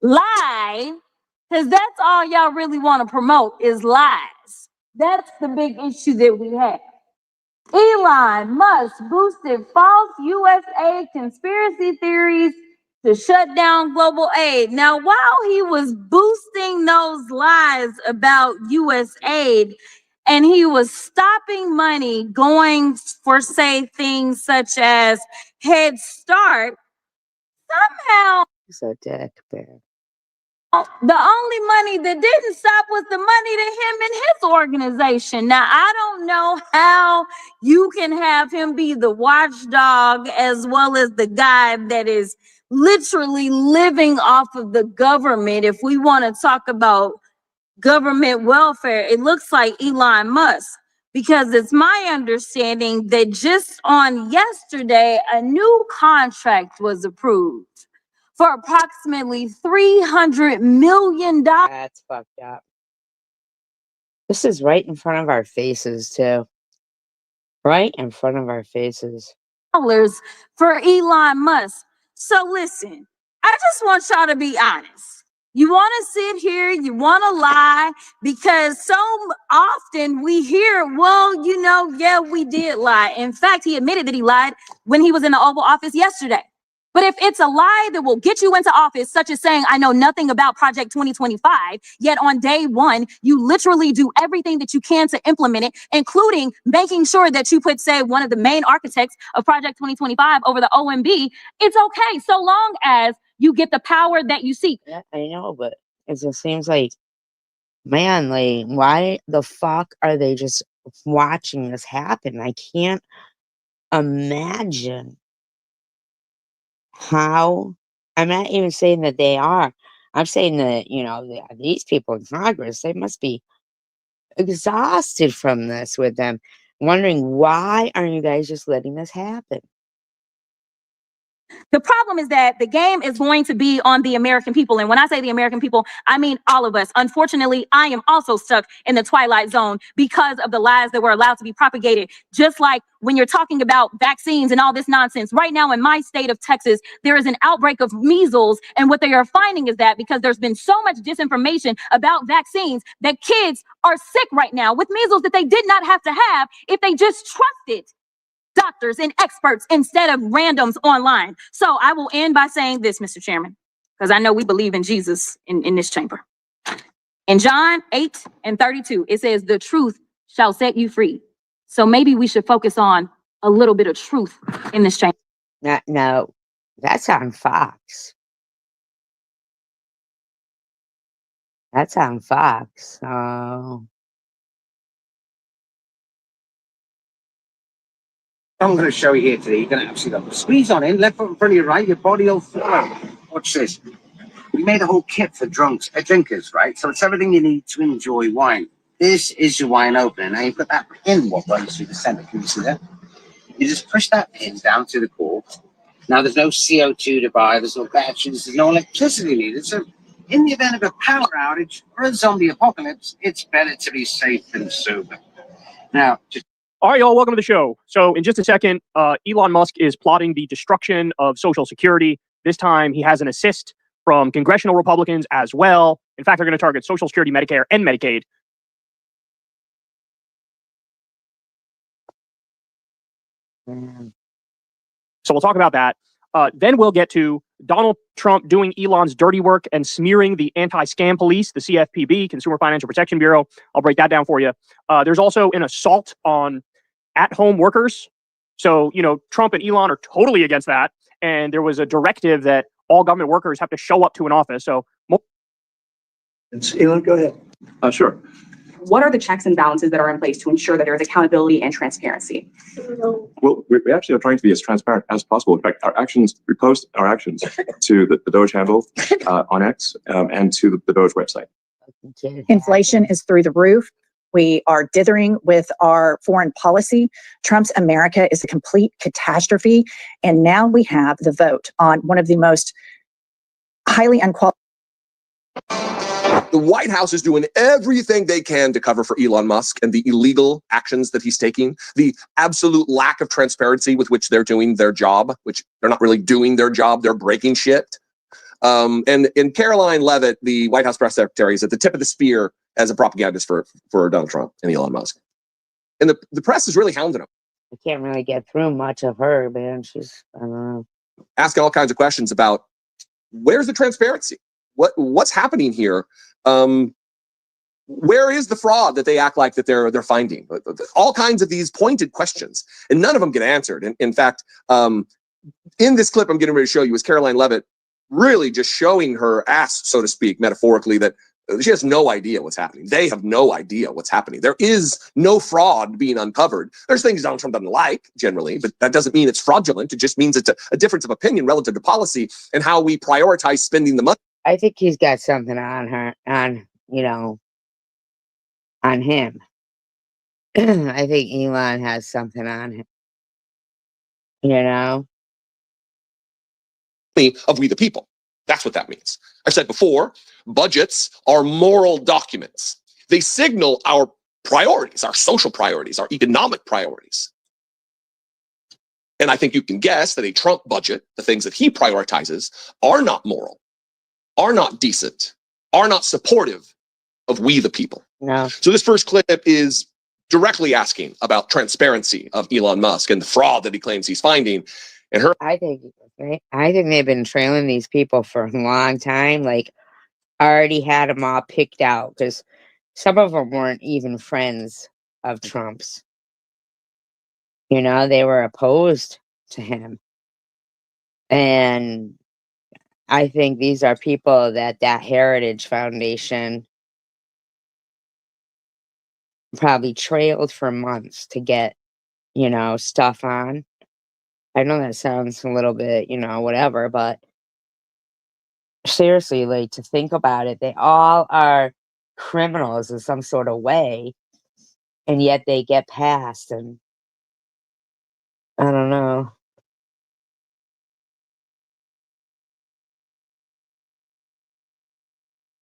lie, because that's all y'all really want to promote is lies. That's the big issue that we have. Elon Musk boosted false USA conspiracy theories to shut down global aid. Now, while he was boosting those lies about US aid, and he was stopping money going for, say, things such as Head Start, somehow He's a dick, man. the only money that didn't stop was the money to him and his organization. Now, I don't know how you can have him be the watchdog as well as the guy that is literally living off of the government. If we want to talk about government welfare, it looks like Elon Musk, because it's my understanding that just on yesterday, a new contract was approved for approximately $300 million. That's fucked up. This is right in front of our faces, too. Right in front of our faces. For Elon Musk. So listen, I just want y'all to be honest. You want to sit here, you want to lie, because so often we hear, well, you know, yeah, we did lie. In fact, he admitted that he lied when he was in the Oval Office yesterday. But if it's a lie that will get you into office, such as saying, I know nothing about Project 2025, yet on day one, you literally do everything that you can to implement it, including making sure that you put, say, one of the main architects of Project 2025 over the OMB, it's okay, so long as you get the power that you seek. Yeah, I know, but it just seems like, man, like, why the fuck are they just watching this happen? I can't imagine how. I'm not even saying that they are. I'm saying that, you know, these people in Congress, they must be exhausted from this with them, wondering why aren't you guys just letting this happen? The problem is that the game is going to be on the American people. And when I say the American people, I mean all of us. Unfortunately, I am also stuck in the twilight zone because of the lies that were allowed to be propagated. Just like when you're talking about vaccines and all this nonsense. Right now in my state of Texas, there is an outbreak of measles. And what they are finding is that because there's been so much disinformation about vaccines, that kids are sick right now with measles that they did not have to have if they just trusted doctors and experts instead of randoms online. So I will end by saying this, Mr. Chairman, because I know we believe in Jesus in this chamber. In John 8:32, it says, the truth shall set you free. So maybe we should focus on a little bit of truth in this chamber. No, that's on Fox. That's on Fox. I'm going to show you here today. You're going to actually go squeeze on in, left foot in front of your right, your body will follow. Watch this. We made a whole kit for drinkers, right? So it's everything you need to enjoy wine. This is your wine opener. Now you've got that pin what runs through the center. Can you see that? You just push that pin down to the core. Now there's no CO2 to buy, there's no batteries, there's no electricity needed. So in the event of a power outage or a zombie apocalypse, it's better to be safe than sober. Now, just all right, y'all, welcome to the show. So in just a second, Elon Musk is plotting the destruction of Social Security. This time he has an assist from congressional Republicans as well. In fact, they're going to target Social Security, Medicare, and Medicaid. So we'll talk about that. Then we'll get to Donald Trump doing Elon's dirty work and smearing the anti-scam police, the CFPB, Consumer Financial Protection Bureau. I'll break that down for you. There's also an assault on at-home workers. So, you know, Trump and Elon are totally against that. and there was a directive that all government workers have to show up to an office. So, Elon, go ahead. Sure. What are the checks and balances that are in place to ensure that there is accountability and transparency? Well, we actually are trying to be as transparent as possible. In fact, we post our actions to the Doge handle on X and to the Doge website. Inflation is through the roof. We are dithering with our foreign policy. Trump's America is a complete catastrophe. And now we have the vote on one of the most highly unqualified. The White House is doing everything they can to cover for Elon Musk and the illegal actions that he's taking, the absolute lack of transparency with which they're doing their job, which they're not really doing their job, they're breaking shit. And Caroline Leavitt, the White House press secretary, is at the tip of the spear as a propagandist for Donald Trump and Elon Musk. And the press is really hounding him. I can't really get through much of her, man. She's, I don't know. Asking all kinds of questions about where's the transparency? What's happening here? Where is the fraud that they act like that they're finding? All kinds of these pointed questions, and none of them get answered. And in fact, in this clip I'm getting ready to show you is Caroline Leavitt really just showing her ass, so to speak, metaphorically, that she has no idea what's happening. They have no idea what's happening. There is no fraud being uncovered. There's things Donald Trump doesn't like generally, but that doesn't mean it's fraudulent. It just means it's a difference of opinion relative to policy and how we prioritize spending the money. I think he's got something on her, on him. I think Elon has something on him. Of we the people. That's what that means. I've said before, budgets are moral documents. They signal our priorities, our social priorities, our economic priorities. And I think you can guess that a Trump budget, the things that he prioritizes, are not moral, are not decent, are not supportive of we the people. No. So this first clip is directly asking about transparency of Elon Musk and the fraud that he claims he's finding. And I think they've been trailing these people for a long time. Like, already had them all picked out because some of them weren't even friends of Trump's. They were opposed to him. And I think these are people that Heritage Foundation probably trailed for months to get, stuff on. I know that sounds a little bit, whatever, but seriously, like, to think about it, they all are criminals in some sort of way, and yet they get passed, and I don't know.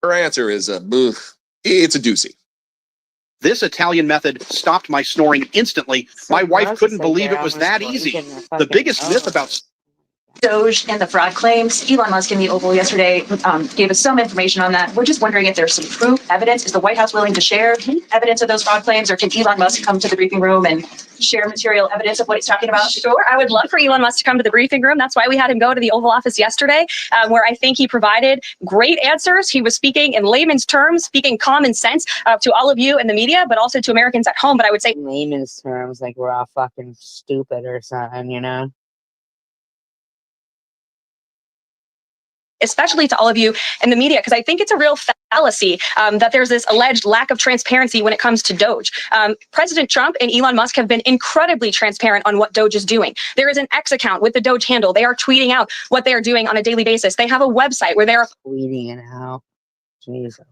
her answer is it's a doozy. This Italian method stopped my snoring instantly. My wife couldn't believe it was that easy. The biggest myth about Doge and the fraud claims. Elon Musk in the Oval yesterday gave us some information on that. We're just wondering if there's some proof, evidence. Is the White House willing to share evidence of those fraud claims, or can Elon Musk come to the briefing room and share material evidence of what he's talking about? Sure, I would love for Elon Musk to come to the briefing room. That's why we had him go to the Oval Office yesterday, where I think he provided great answers. He was speaking in layman's terms, speaking common sense to all of you in the media, but also to Americans at home. But I would say layman's terms, like we're all fucking stupid or something, especially to all of you in the media, because I think it's a real fallacy that there's this alleged lack of transparency when it comes to Doge. President Trump and Elon Musk have been incredibly transparent on what Doge is doing. There is an X account with the Doge handle. They are tweeting out what they are doing on a daily basis. They have a website where they are tweeting it out. Jesus.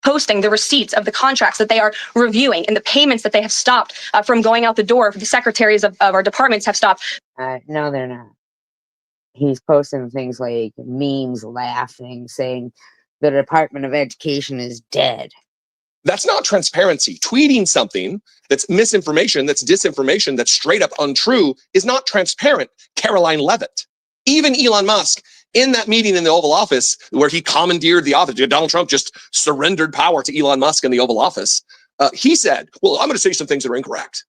posting the receipts of the contracts that they are reviewing and the payments that they have stopped from going out the door. The secretaries of our departments have stopped. No, they're not. He's posting things like memes, laughing, saying the Department of Education is dead. That's not transparency. Tweeting something that's misinformation, that's disinformation, that's straight up untrue is not transparent, Caroline Leavitt. Even Elon Musk, in that meeting in the Oval Office where he commandeered the office, Donald Trump just surrendered power to Elon Musk in the Oval Office. He said, well, I'm going to say some things that are incorrect.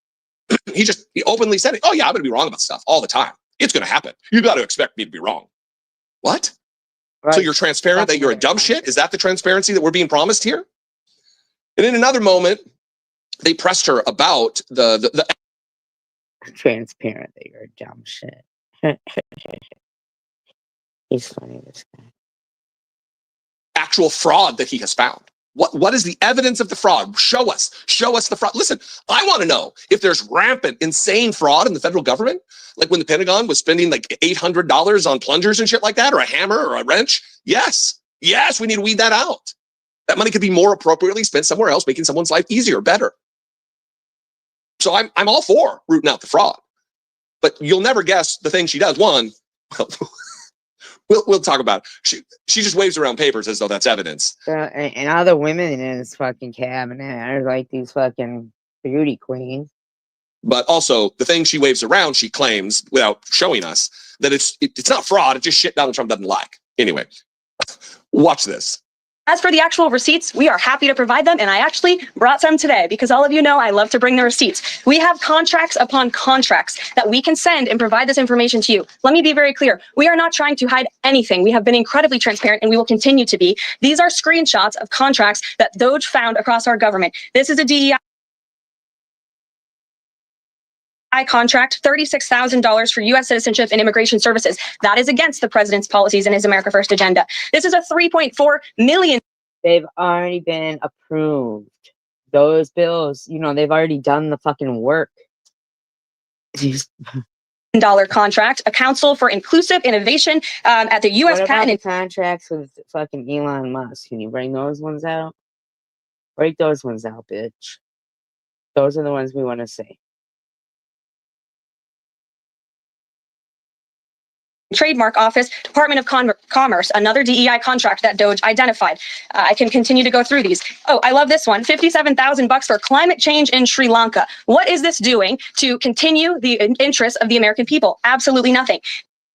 He openly said it. Oh yeah, I'm going to be wrong about stuff all the time. It's going to happen. You got to expect me to be wrong. What? Right. So you're transparent that you're a dumb shit? Is that the transparency that we're being promised here? And in another moment, they pressed her about the transparent that you're a dumb shit. He's funny, this guy. Actual fraud that he has found. What is the evidence of the fraud? Show us the fraud. Listen, I want to know if there's rampant, insane fraud in the federal government, like when the Pentagon was spending like $800 on plungers and shit like that, or a hammer or a wrench. Yes, we need to weed that out. That money could be more appropriately spent somewhere else, making someone's life easier, better. So I'm all for rooting out the fraud, but you'll never guess the thing she does. One, we'll talk about it. She just waves around papers as though that's evidence. And all the women in his fucking cabinet are like these fucking beauty queens. But also the thing she waves around, she claims without showing us that it's not fraud. It's just shit Donald Trump doesn't like. Anyway, watch this. As for the actual receipts, we are happy to provide them, and I actually brought some today because all of you know I love to bring the receipts. We have contracts upon contracts that we can send and provide this information to you. Let me be very clear. We are not trying to hide anything. We have been incredibly transparent, and we will continue to be. These are screenshots of contracts that DOJ found across our government. This is a DEI contract, $36,000 for U.S. citizenship and immigration services. That is against the president's policies and his America First agenda. This is a $3.4 million. They've already been approved. Those bills, you know, they've already done the fucking work. Dollar contract, a council for inclusive innovation at the U.S. What about Patent. the contracts with fucking Elon Musk? Can you bring those ones out? Break those ones out, bitch. Those are the ones we want to see. Trademark Office, Department of Commerce, another DEI contract that DOJ identified. I can continue to go through these. Oh, I love this one. $57,000 for climate change in Sri Lanka. What is this doing to continue the interests of the American people? Absolutely nothing.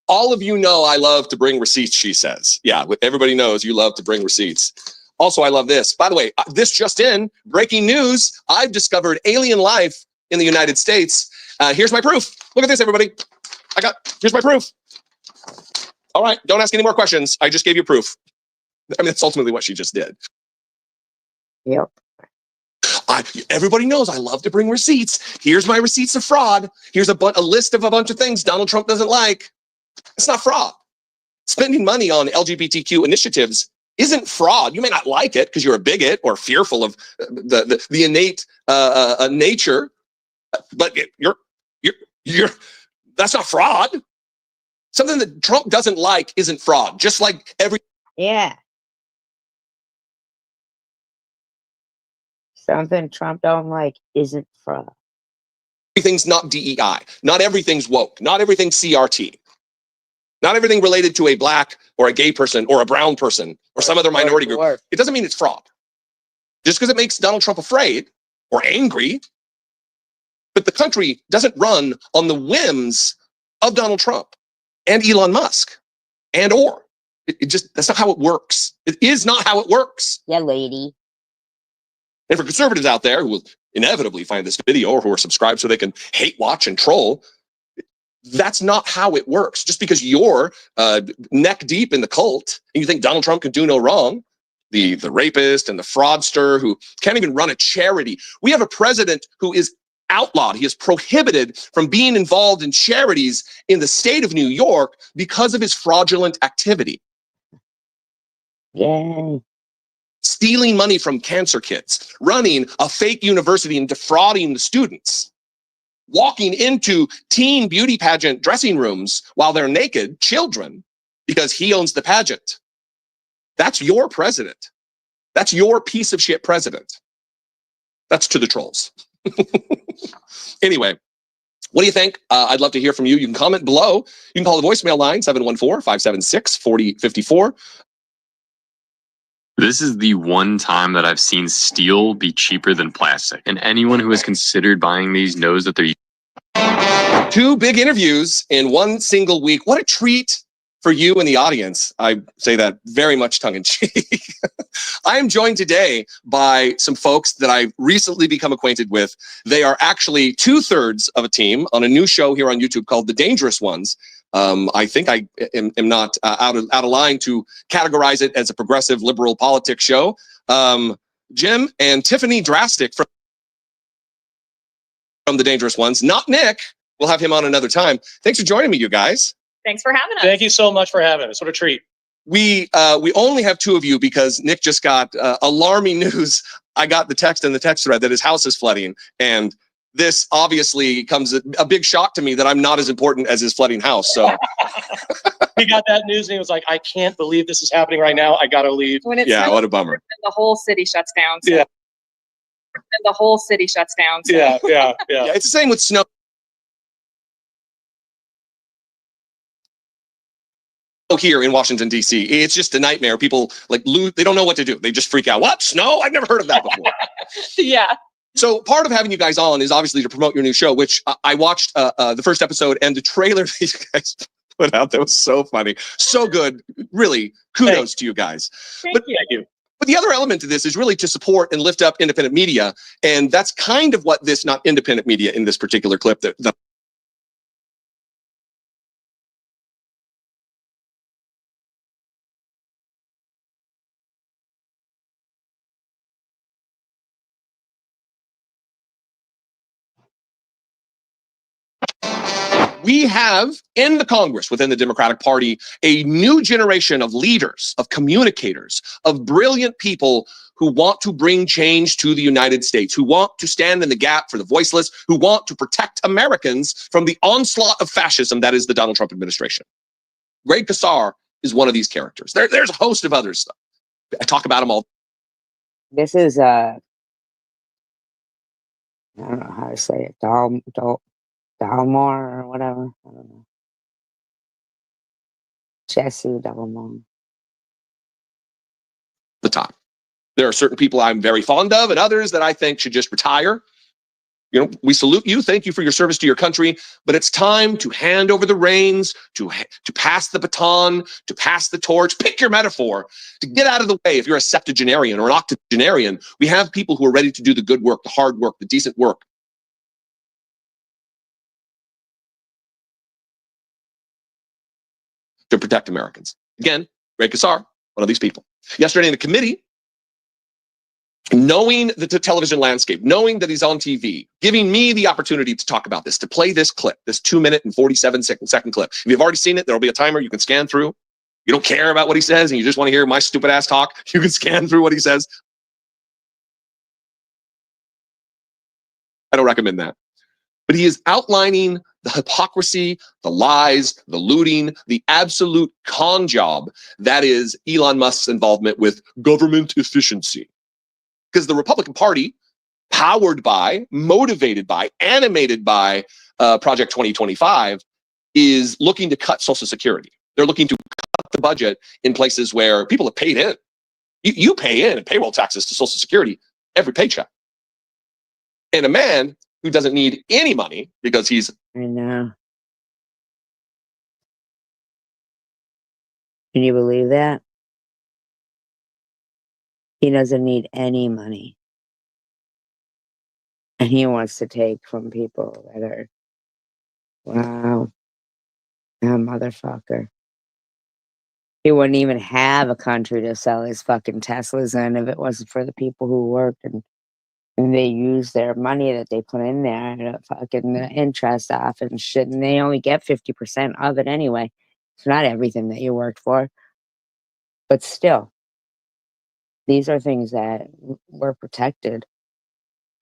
All of you know I love to bring receipts, she says. Yeah, everybody knows you love to bring receipts. Also, I love this. By the way, this just in, breaking news, I've discovered alien life in the United States. Here's my proof. Look at this, everybody. Here's my proof. All right, don't ask any more questions. I just gave you proof. I mean, that's ultimately what she just did. Yep. Everybody knows I love to bring receipts. Here's my receipts of fraud. Here's a list of a bunch of things Donald Trump doesn't like. It's not fraud. Spending money on LGBTQ initiatives isn't fraud. You may not like it because you're a bigot or fearful of the innate nature, but that's not fraud. Something that Trump doesn't like isn't fraud, just like every... Yeah. Something Trump don't like isn't fraud. Everything's not DEI. Not everything's woke. Not everything's CRT. Not everything related to a black or a gay person or a brown person or some other minority group. It doesn't mean it's fraud. Just because it makes Donald Trump afraid or angry, but the country doesn't run on the whims of Donald Trump and Elon Musk that's not how it works. It is not how it works. Yeah, lady. And for conservatives out there who will inevitably find this video or who are subscribed so they can hate watch and troll, that's not how it works. Just because you're neck deep in the cult and you think Donald Trump can do no wrong, the rapist and the fraudster who can't even run a charity. We have a president who is outlawed. He is prohibited from being involved in charities in the state of New York because of his fraudulent activity. Yay. Stealing money from cancer kids, running a fake university and defrauding the students, walking into teen beauty pageant dressing rooms while they're naked children because he owns the pageant. That's your president. That's your piece of shit president. That's to the trolls. Anyway, what do you think? I'd love to hear from you. You can comment below. You can call the voicemail line 714-576-4054. This is the one time that I've seen steel be cheaper than plastic. And anyone who has considered buying these knows that they're... 2 big interviews in one single week. What a treat for you and the audience. I say that very much tongue-in-cheek. I am joined today by some folks that I've recently become acquainted with. They are actually 2/3 of a team on a new show here on YouTube called The Dangerous Ones. I think I am not out of line to categorize it as a progressive liberal politics show. Jim and Tiffany Drastic from The Dangerous Ones, not Nick, We'll have him on another time. Thanks for joining me, you guys. Thanks for having us. Thank you so much for having us. What a treat. We only have two of you because Nick just got alarming news. I got the text in the text thread that his house is flooding, and this obviously comes a big shock to me that I'm not as important as his flooding house. So he got that news and he was like, I can't believe this is happening right now. I gotta leave. When it's yeah, what a bummer. the whole city shuts down. So. Yeah. And the whole city shuts down. So. Yeah. Yeah, it's the same with snow. Here in Washington, D.C. It's just a nightmare. People like lose, they don't know what to do. They just freak out. What? Snow? I've never heard of that before. Yeah. So part of having you guys on is obviously to promote your new show, which I watched the first episode and the trailer that you guys put out. That was so funny. So good. Really, kudos to you guys. Thank you. But the other element to this is really to support and lift up independent media. And that's kind of what this, not independent media in this particular clip, the we have in the Congress, within the Democratic Party, a new generation of leaders, of communicators, of brilliant people who want to bring change to the United States, who want to stand in the gap for the voiceless, who want to protect Americans from the onslaught of fascism that is the Donald Trump administration. Greg Casar is one of these characters. There's a host of others. I talk about them all. This is I don't know how to say it. Dalmore or whatever. I don't know. Jesse Dalmore. The top. There are certain people I'm very fond of and others that I think should just retire. You know, we salute you. Thank you for your service to your country. But it's time to hand over the reins, to pass the baton, to pass the torch. Pick your metaphor, to get out of the way. If you're a septuagenarian or an octogenarian, we have people who are ready to do the good work, the hard work, the decent work. To protect Americans. Again, Greg Casar, one of these people. Yesterday in the committee, knowing the television landscape, knowing that he's on TV, giving me the opportunity to talk about this, to play this clip, this 2-minute and 47-second clip. If you've already seen it, there'll be a timer you can scan through. You don't care about what he says and you just want to hear my stupid ass talk, you can scan through what he says. I don't recommend that. But he is outlining the hypocrisy, the lies, the looting, the absolute con job that is Elon Musk's involvement with government efficiency. Because the Republican Party, powered by, motivated by, animated by Project 2025, is looking to cut Social Security. They're looking to cut the budget in places where people have paid in. You pay in payroll taxes to Social Security every paycheck. And a man who doesn't need any money because he's... I know. Can you believe that? He doesn't need any money. And he wants to take from people that are... Wow. A motherfucker. He wouldn't even have a country to sell his fucking Teslas in if it wasn't for the people who worked and they use their money that they put in there to fucking interest off and shit. And they only get 50% of it anyway. It's not everything that you worked for. But still, these are things that were protected.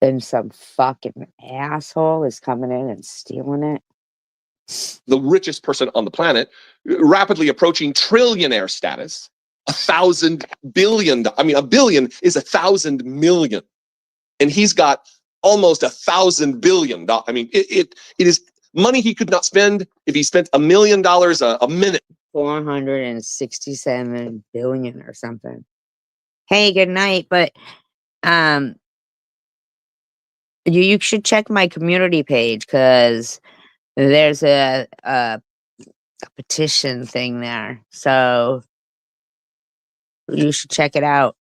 And some fucking asshole is coming in and stealing it. The richest person on the planet, rapidly approaching trillionaire status. 1,000 billion. I mean, a billion is 1,000 million. And he's got almost 1,000 billion. I mean, it is money he could not spend if he spent $1 million a minute. 467 billion or something. Hey, good night. But you should check my community page because there's a petition thing there. So you should check it out.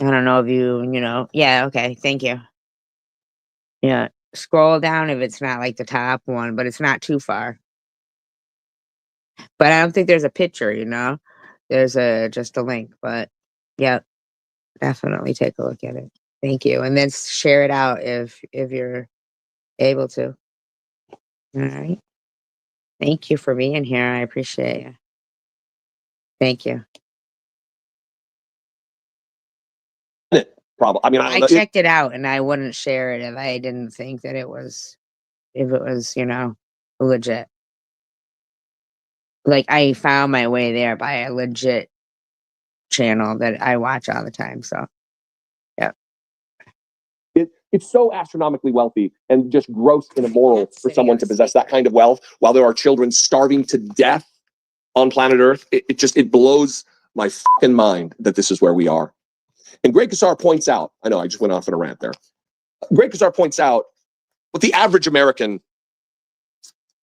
I don't know if you know. Yeah, okay. Thank you. Yeah. Scroll down if it's not like the top one, but it's not too far. But I don't think there's a picture, There's just a link, but yeah, definitely take a look at it. Thank you. And then share it out if you're able to. All right. Thank you for being here. I appreciate you. Thank you. Problem. I mean, I checked it out and I wouldn't share it if I didn't think that it was, you know, legit. Like I found my way there by a legit channel that I watch all the time. So, yeah. It's so astronomically wealthy and just gross and immoral for someone to possess that kind of wealth while there are children starving to death on planet Earth. It blows my fucking mind that this is where we are. And Greg Casar points out, I know I just went off on a rant there. Greg Casar points out what the average American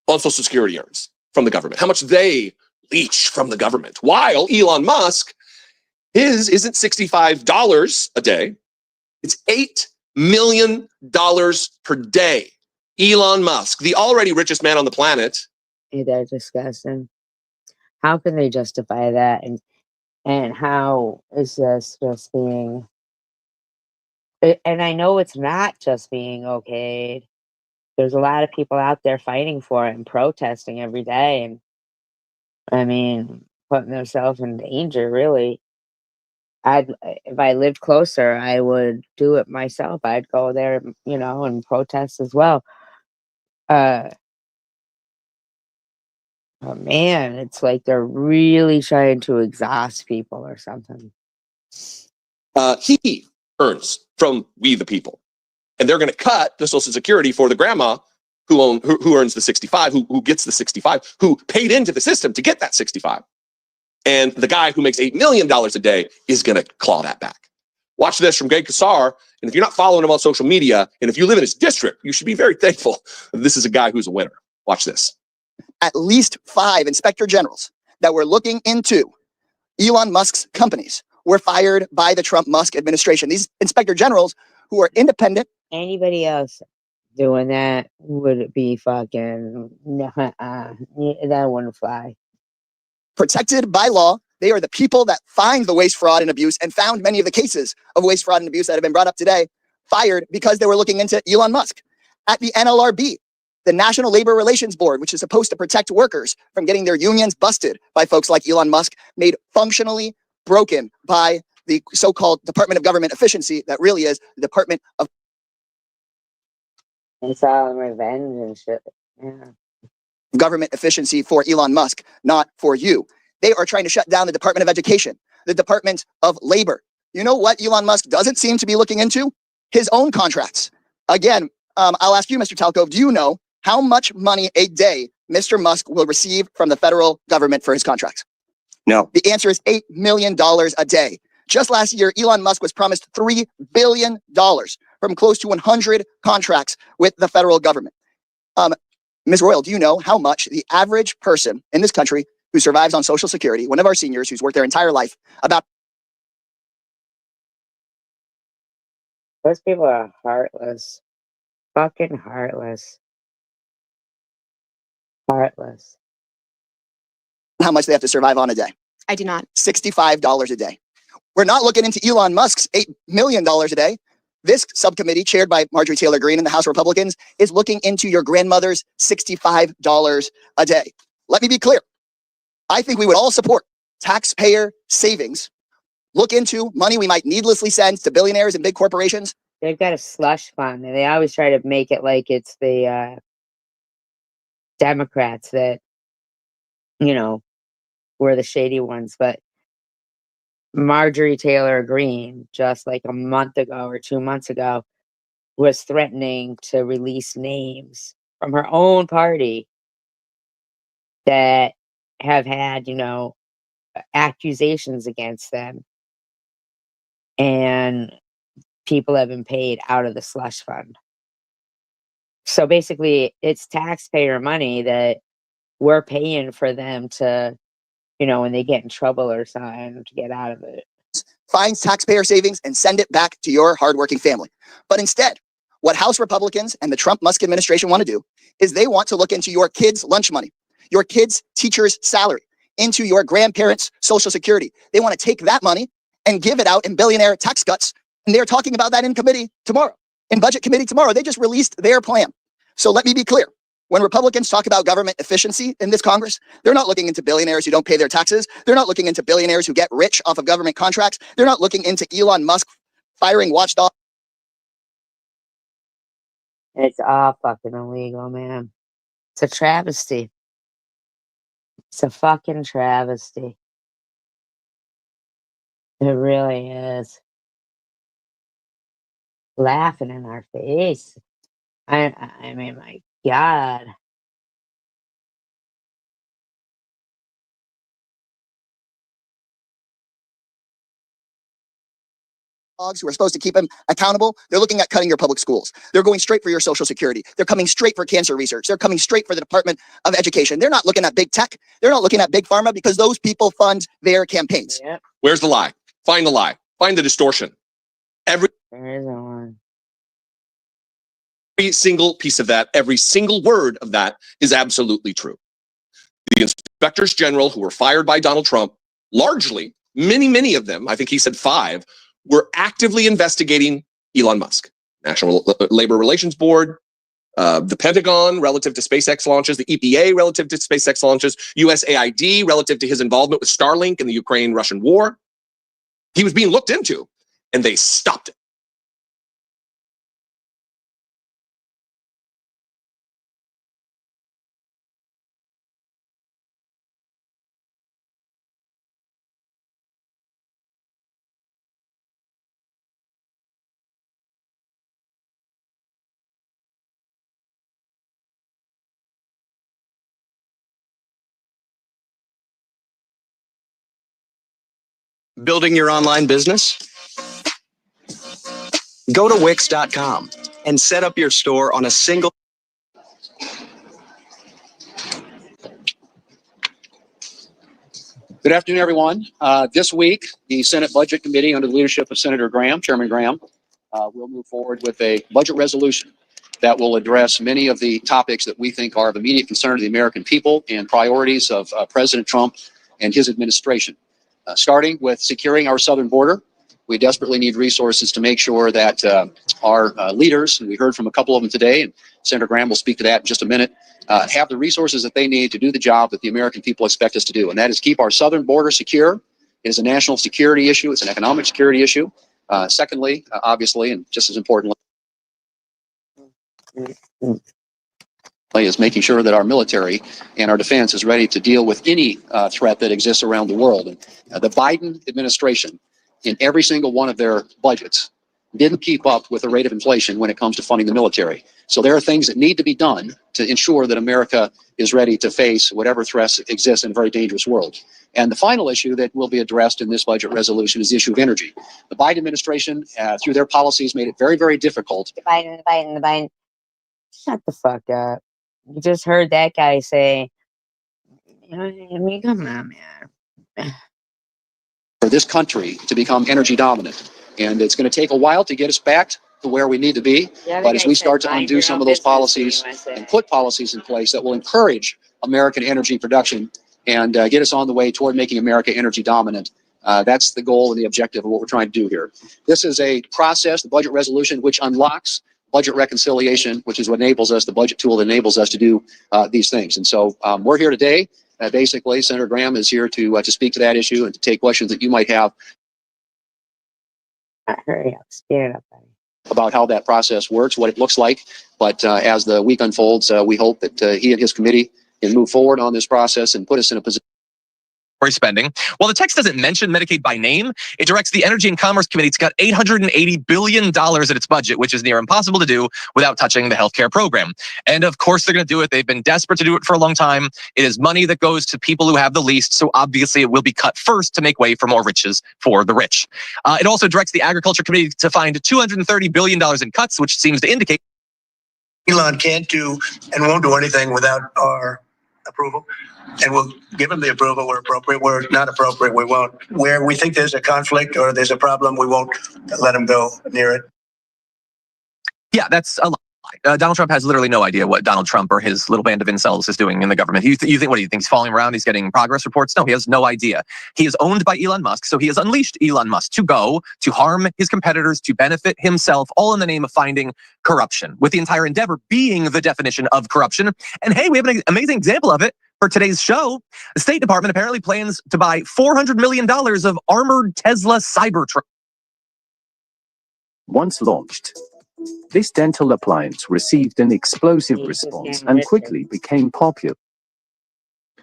on Social Security earns from the government, how much they leech from the government. While Elon Musk, his isn't $65 a day, it's $8 million per day. Elon Musk, the already richest man on the planet. They're disgusting. How can they justify that? And how is this just being, and I know it's not just being okayed. There's a lot of people out there fighting for it and protesting every day. And I mean, putting themselves in danger, really. If I lived closer, I would do it myself. I'd go there, you know, and protest as well. Oh man, it's like they're really trying to exhaust people or something. He earns from we the people. And they're going to cut the Social Security for the grandma who earns the 65, who gets the 65, who paid into the system to get that 65. And the guy who makes $8 million a day is going to claw that back. Watch this from Greg Casar. And if you're not following him on social media, and if you live in his district, you should be very thankful that this is a guy who's a winner. Watch this. At least 5 inspector generals that were looking into Elon Musk's companies were fired by the Trump-Musk administration. These inspector generals who are independent. Anybody else doing that would be fucking, that wouldn't fly. Protected by law. They are the people that find the waste, fraud, and abuse and found many of the cases of waste, fraud, and abuse that have been brought up today, fired because they were looking into Elon Musk. At the NLRB, the National Labor Relations Board, which is supposed to protect workers from getting their unions busted by folks like Elon Musk, made functionally broken by the so-called Department of Government Efficiency that really is the Department of It's all revenge and shit. Yeah. Government Efficiency for Elon Musk, not for you. They are trying to shut down the Department of Education, the Department of Labor. You know what Elon Musk doesn't seem to be looking into? His own contracts. Again, I'll ask you, Mr. Talcove, do you know how much money a day Mr. Musk will receive from the federal government for his contracts? No. The answer is $8 million a day. Just last year, Elon Musk was promised $3 billion from close to 100 contracts with the federal government. Ms. Royal, do you know how much the average person in this country who survives on Social Security, one of our seniors who's worked their entire life, about... Those people are heartless. Fucking heartless. Heartless. how much they have to survive on a day? I do not. $65 a day. We're not looking into Elon Musk's $8 million a day. This subcommittee, chaired by Marjorie Taylor Greene and the House Republicans, is looking into your grandmother's $65 a day. Let me be clear. I think we would all support taxpayer savings. Look into money we might needlessly send to billionaires and big corporations. They've got a slush fund, and they always try to make it like it's the Democrats that, you know, were the shady ones. But Marjorie Taylor Greene, just like a month ago or 2 months ago, was threatening to release names from her own party that have had, you know, accusations against them. And people have been paid out of the slush fund. So basically, it's taxpayer money that we're paying for them to, you know, when they get in trouble or something, to get out of it. Find taxpayer savings and send it back to your hardworking family. But instead, what House Republicans and the Trump-Musk administration want to do is they want to look into your kids' lunch money, your kids' teacher's salary, into your grandparents' Social Security. They want to take that money and give it out in billionaire tax cuts And they're talking about that in committee tomorrow, in budget committee tomorrow. They just released their plan. So let me be clear. When Republicans talk about government efficiency in this Congress, they're not looking into billionaires who don't pay their taxes. They're not looking into billionaires who get rich off of government contracts. They're not looking into Elon Musk firing watchdogs. It's all fucking illegal, man. It's a travesty. It's a fucking travesty. It really is. Laughing in our face. I mean, my God. Who are supposed to keep them accountable, they're looking at cutting your public schools. They're going straight for your Social Security. They're coming straight for cancer research. They're coming straight for the Department of Education. They're not looking at big tech. They're not looking at big pharma because those people fund their campaigns. Yep. Where's the lie? Find the lie. Find the distortion. Every There isn't one. single piece of that, every single word of that is absolutely true. The inspectors general who were fired by Donald Trump, largely, many of them, I think he said 5, were actively investigating Elon Musk. National Labor Relations Board, the Pentagon relative to SpaceX launches, the EPA relative to SpaceX launches, USAID relative to his involvement with Starlink in the Ukraine-Russian war. He was being looked into, and they stopped it. Building your online business? Go to Wix.com and set up your store on a single. Good afternoon, everyone. This week, the Senate Budget Committee, under the leadership of Senator Graham, Chairman Graham, will move forward with a budget resolution that will address many of the topics that we think are of immediate concern to the American people and priorities of President Trump and his administration. Starting with securing our southern border, we desperately need resources to make sure that our leaders, and we heard from a couple of them today, and Senator Graham will speak to that in just a minute, have the resources that they need to do the job that the American people expect us to do, and that is keep our southern border secure. It is a national security issue. It's an economic security issue. Secondly, obviously, and just as importantly, is making sure that our military and our defense is ready to deal with any threat that exists around the world. And the Biden administration, in every single one of their budgets, didn't keep up with the rate of inflation when it comes to funding the military. So there are things that need to be done to ensure that America is ready to face whatever threats exist in a very dangerous world. And the final issue that will be addressed in this budget resolution is the issue of energy. The Biden administration, through their policies, made it very, very difficult. The Biden. Shut the fuck up. You just heard that guy say, I mean, come on, man. For this country to become energy dominant. And it's going to take a while to get us back to where we need to be. But as we start to undo some of those policies and put policies in place that will encourage American energy production and get us on the way toward making America energy dominant, that's the goal and the objective of what we're trying to do here. This is a process, the budget resolution, which unlocks budget reconciliation, which is what enables us, the budget tool that enables us to do these things. And so we're here today. Basically, Senator Graham is here to speak to that issue and to take questions that you might have. Hurry up, speed it up, buddy. About how that process works, what it looks like. But as the week unfolds, we hope that he and his committee can move forward on this process and put us in a position. Spending. While the text doesn't mention Medicaid by name, it directs the Energy and Commerce Committee to cut $880 billion at its budget, which is near impossible to do without touching the healthcare program. And of course, they're going to do it. They've been desperate to do it for a long time. It is money that goes to people who have the least, so obviously it will be cut first to make way for more riches for the rich. It also directs the Agriculture Committee to find $230 billion in cuts, which seems to indicate Elon can't do and won't do anything without our approval. And we'll give them the approval where appropriate. Where not appropriate, we won't. Where we think there's a conflict or there's a problem, we won't let them go near it. Yeah, that's a lot. Donald Trump has literally no idea what Donald Trump or his little band of incels is doing in the government. You think, what do you think? He's falling around? He's getting progress reports? No, he has no idea. He is owned by Elon Musk, so he has unleashed Elon Musk to go, to harm his competitors, to benefit himself, all in the name of finding corruption, with the entire endeavor being the definition of corruption. And hey, we have an amazing example of it for today's show. The State Department apparently plans to buy $400 million of armored Tesla Cybertruck. Once launched, this dental appliance received an explosive response and quickly became popular.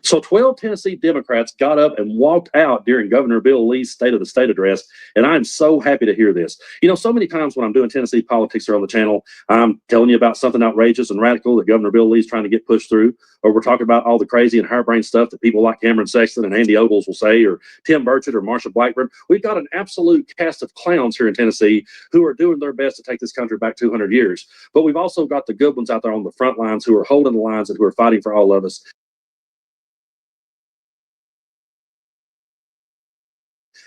So 12 Tennessee Democrats got up and walked out during Governor Bill Lee's State of the State address, and I'm so happy to hear this. You know, so many times when I'm doing Tennessee politics here on the channel, I'm telling you about something outrageous and radical that Governor Bill Lee's trying to get pushed through, or we're talking about all the crazy and harebrained stuff that people like Cameron Sexton and Andy Ogles will say, or Tim Burchett or Marsha Blackburn. We've got an absolute cast of clowns here in Tennessee who are doing their best to take this country back 200 years. But we've also got the good ones out there on the front lines who are holding the lines and who are fighting for all of us.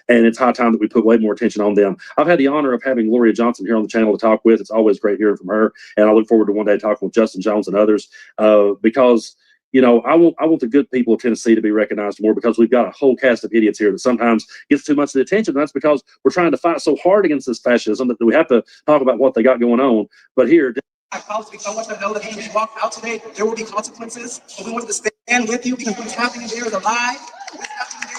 And it's high time that we put way more attention on them. I've had the honor of having Gloria Johnson here on the channel to talk with. It's always great hearing from her. And I look forward to one day talking with Justin Jones and others because, you know, I want the good people of Tennessee to be recognized more, because we've got a whole cast of idiots here that sometimes gets too much of the attention. And that's because we're trying to fight so hard against this fascism that we have to talk about what they got going on. But here, I want them to know that if you walk out today, there will be consequences. So we want to stand with you because what's happening there is a lie. What's happening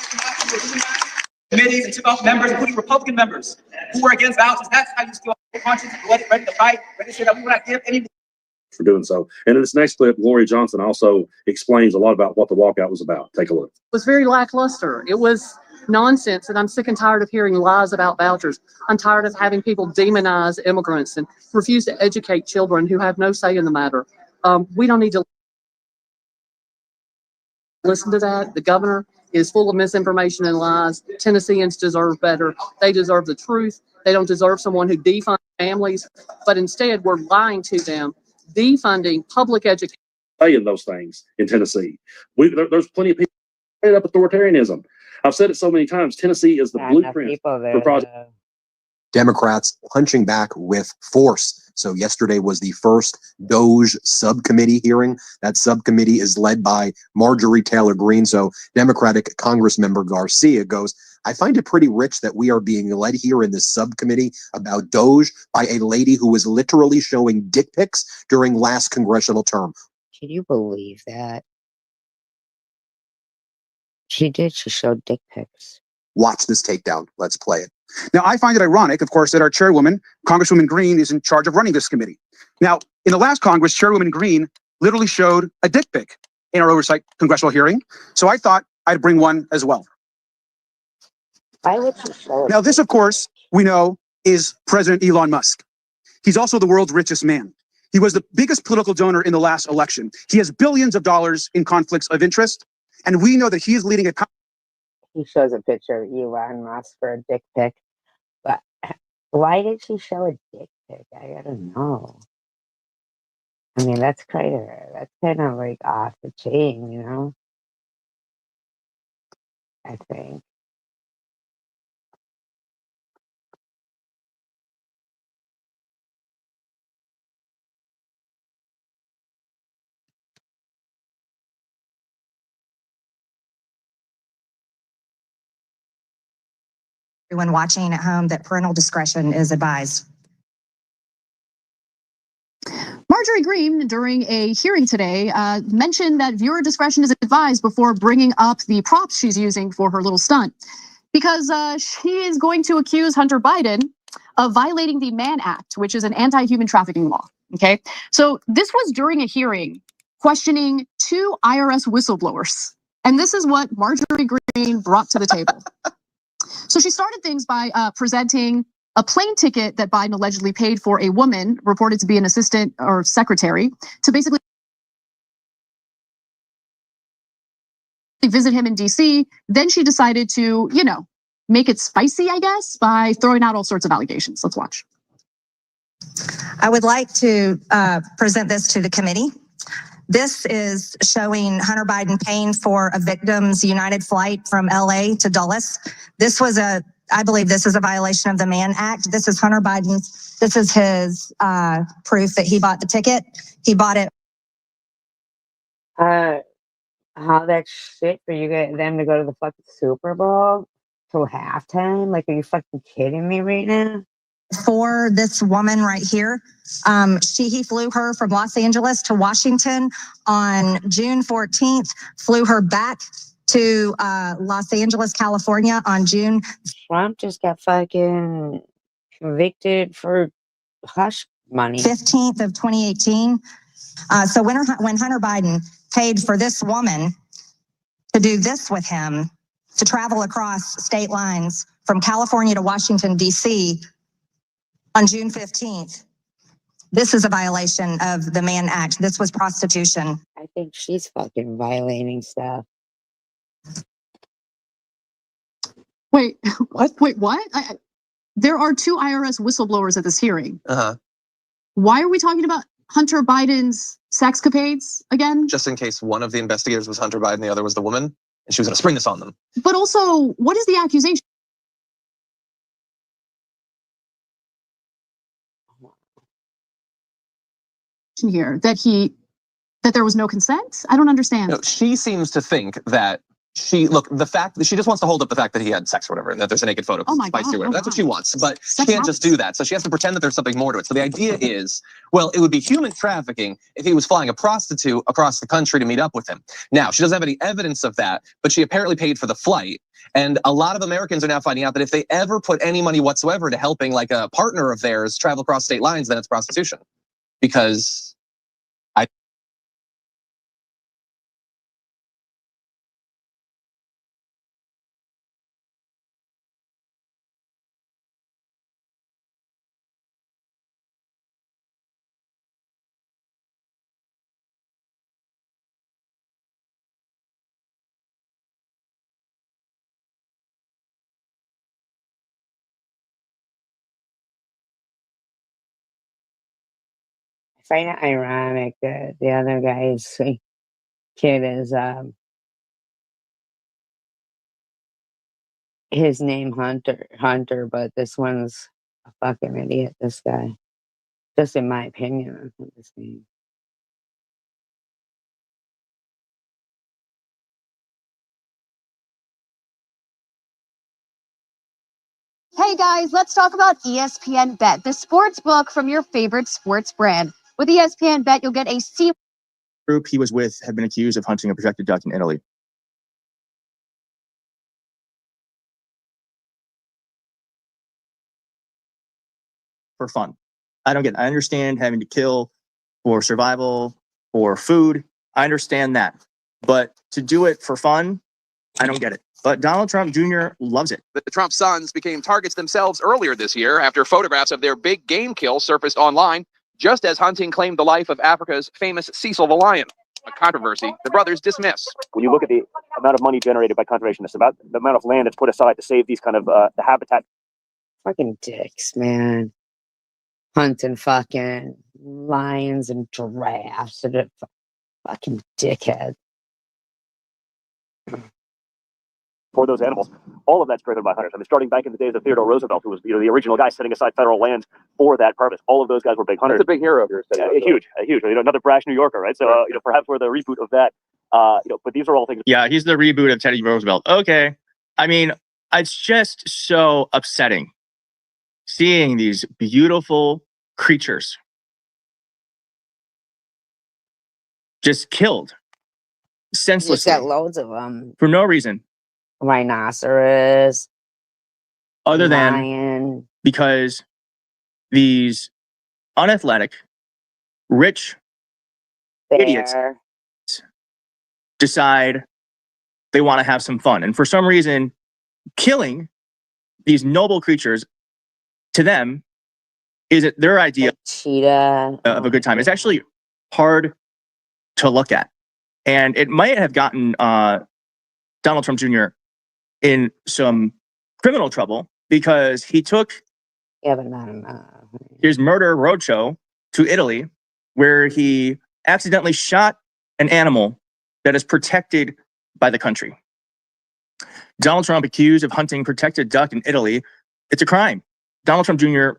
there is happening. Committees and took off members, including Republican members, who were against vouchers. That's how you still have conscience, ready to fight, ready to say that we will not give any. For doing so. And in this next clip, Gloria Johnson also explains a lot about what the walkout was about. Take a look. It was very lackluster. It was nonsense, and I'm sick and tired of hearing lies about vouchers. I'm tired of having people demonize immigrants and refuse to educate children who have no say in the matter. We don't need to listen to that. The governor is full of misinformation and lies. Tennesseans deserve better. They deserve the truth. They don't deserve someone who defunds families, but instead we're lying to them, defunding public education. Saying those things in Tennessee. There's plenty of people straight up authoritarianism. I've said it so many times. Tennessee is the blueprint for project. Democrats punching back with force. So yesterday was the first DOJ subcommittee hearing. That subcommittee is led by Marjorie Taylor Greene. So Democratic Congressmember Garcia goes, I find it pretty rich that we are being led here in this subcommittee about DOJ by a lady who was literally showing dick pics during last congressional term. Can you believe that? She did. She showed dick pics. Watch this takedown. Let's play it. Now, I find it ironic, of course, that our chairwoman, Congresswoman Greene, is in charge of running this committee. Now, in the last Congress, Chairwoman Greene literally showed a dick pic in our oversight congressional hearing. So I thought I'd bring one as well. Why would she show it? Now, this, of course, we know is President Elon Musk. He's also the world's richest man. He was the biggest political donor in the last election. He has billions of dollars in conflicts of interest. And we know that he is leading a... He shows a picture of Elon Musk for a dick pic. But why did she show a dick pic? I gotta know. I mean, that's kind of like off the chain, you know? I think. Everyone watching at home that parental discretion is advised. Marjorie Greene, during a hearing today, mentioned that viewer discretion is advised before bringing up the props she's using for her little stunt, because she is going to accuse Hunter Biden of violating the Mann Act, which is an anti-human trafficking law. Okay, so this was during a hearing questioning two IRS whistleblowers, and this is what Marjorie Greene brought to the table. So she started things by presenting a plane ticket that Biden allegedly paid for a woman reported to be an assistant or secretary to basically visit him in DC. Then she decided to, you know, make it spicy, I guess, by throwing out all sorts of allegations. Let's watch. I would like to present this to the committee. This is showing Hunter Biden paying for a victim's United flight from LA to Dulles. This was a I believe this is a violation of the Mann Act. This is Hunter Biden's, this is his proof that he bought the ticket. He bought it. How that shit for you get them to go to the fucking Super Bowl till halftime? Like, are you fucking kidding me right now? For this woman right here. He flew her from Los Angeles to Washington on June 14th, flew her back to Los Angeles, California on June. Trump just got fucking convicted for hush money. 15th of 2018. So when Hunter Biden paid for this woman to do this with him, to travel across state lines from California to Washington, D.C. on June 15th, this is a violation of the Mann Act. This was prostitution. I think she's fucking violating stuff. Wait, what? Wait, what? There are 2 IRS whistleblowers at this hearing. Why are we talking about Hunter Biden's sexcapades again? Just in case one of the investigators was Hunter Biden, the other was the woman, and she was going to spring this on them. But also, what is the accusation here? That there was no consent? I don't understand. No, she seems to think that the fact that she just wants to hold up the fact that he had sex or whatever, and that there's a naked photo. Oh my spicy God, or whatever. oh That's what God. she wants, but she Sex can't just do that. So she has to pretend that there's something more to it. So the idea is, well, it would be human trafficking if he was flying a prostitute across the country to meet up with him. Now, she doesn't have any evidence of that, but she apparently paid for the flight. And a lot of Americans are now finding out that if they ever put any money whatsoever into helping like a partner of theirs travel across state lines, then it's prostitution. Because I find it ironic that the other guy's kid is his name Hunter, but this one's a fucking idiot, this guy. Just in my opinion, I think this name. Hey guys, let's talk about ESPN Bet, the sports book from your favorite sports brand. With ESPN Bet, you'll get a group he was with had been accused of hunting a projected duck in Italy. For fun. I understand having to kill for survival, for food. I understand that. But to do it for fun, I don't get it. But Donald Trump Jr. loves it. The Trump sons became targets themselves earlier this year after photographs of their big game kill surfaced online, just as hunting claimed the life of Africa's famous Cecil the lion, a controversy the brothers dismiss. When you look at the amount of money generated by conservationists, about the amount of land that's put aside to save these kind of the habitat. Fucking dicks, man. Hunting fucking lions and giraffes and fucking dickhead. For those animals, all of that's driven by hunters. I mean, starting back in the days of Theodore Roosevelt, who was the original guy setting aside federal lands for that purpose. All of those guys were big hunters. That's a big hero of yours. Huge. Another brash New Yorker, right? So perhaps we're the reboot of that. But these are all things. Yeah, he's the reboot of Teddy Roosevelt. Okay. I mean, it's just so upsetting seeing these beautiful creatures just killed senselessly. He's got loads of them. For no reason. Rhinoceros. Other than lion. Because these unathletic, rich idiots decide they want to have some fun. And for some reason, killing these noble creatures to them is their idea of a good time. It's actually hard to look at. And it might have gotten Donald Trump Jr. in some criminal trouble because he took his murder roadshow to Italy, where he accidentally shot an animal that is protected by the country. Donald Trump accused of hunting protected duck in Italy. It's a crime. Donald Trump Jr.,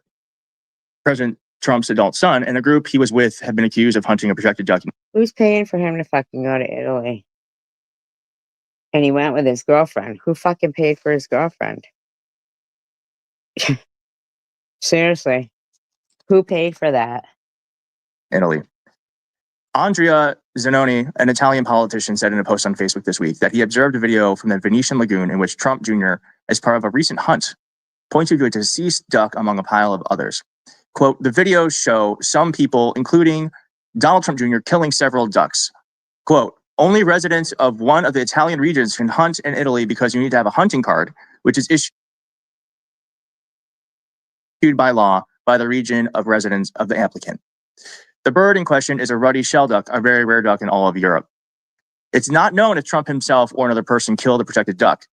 President Trump's adult son, and the group he was with have been accused of hunting a protected duck. Who's paying for him to fucking go to Italy? And he went with his girlfriend. Who fucking paid for his girlfriend? Seriously. Who paid for that? Italy. Andrea Zanoni, an Italian politician, said in a post on Facebook this week that he observed a video from the Venetian Lagoon in which Trump Jr., as part of a recent hunt, pointed to a deceased duck among a pile of others. Quote, the videos show some people, including Donald Trump Jr., killing several ducks. Quote, only residents of one of the Italian regions can hunt in Italy because you need to have a hunting card, which is issued by law by the region of residence of the applicant. The bird in question is a ruddy shelduck, a very rare duck in all of Europe. It's not known if Trump himself or another person killed the protected duck.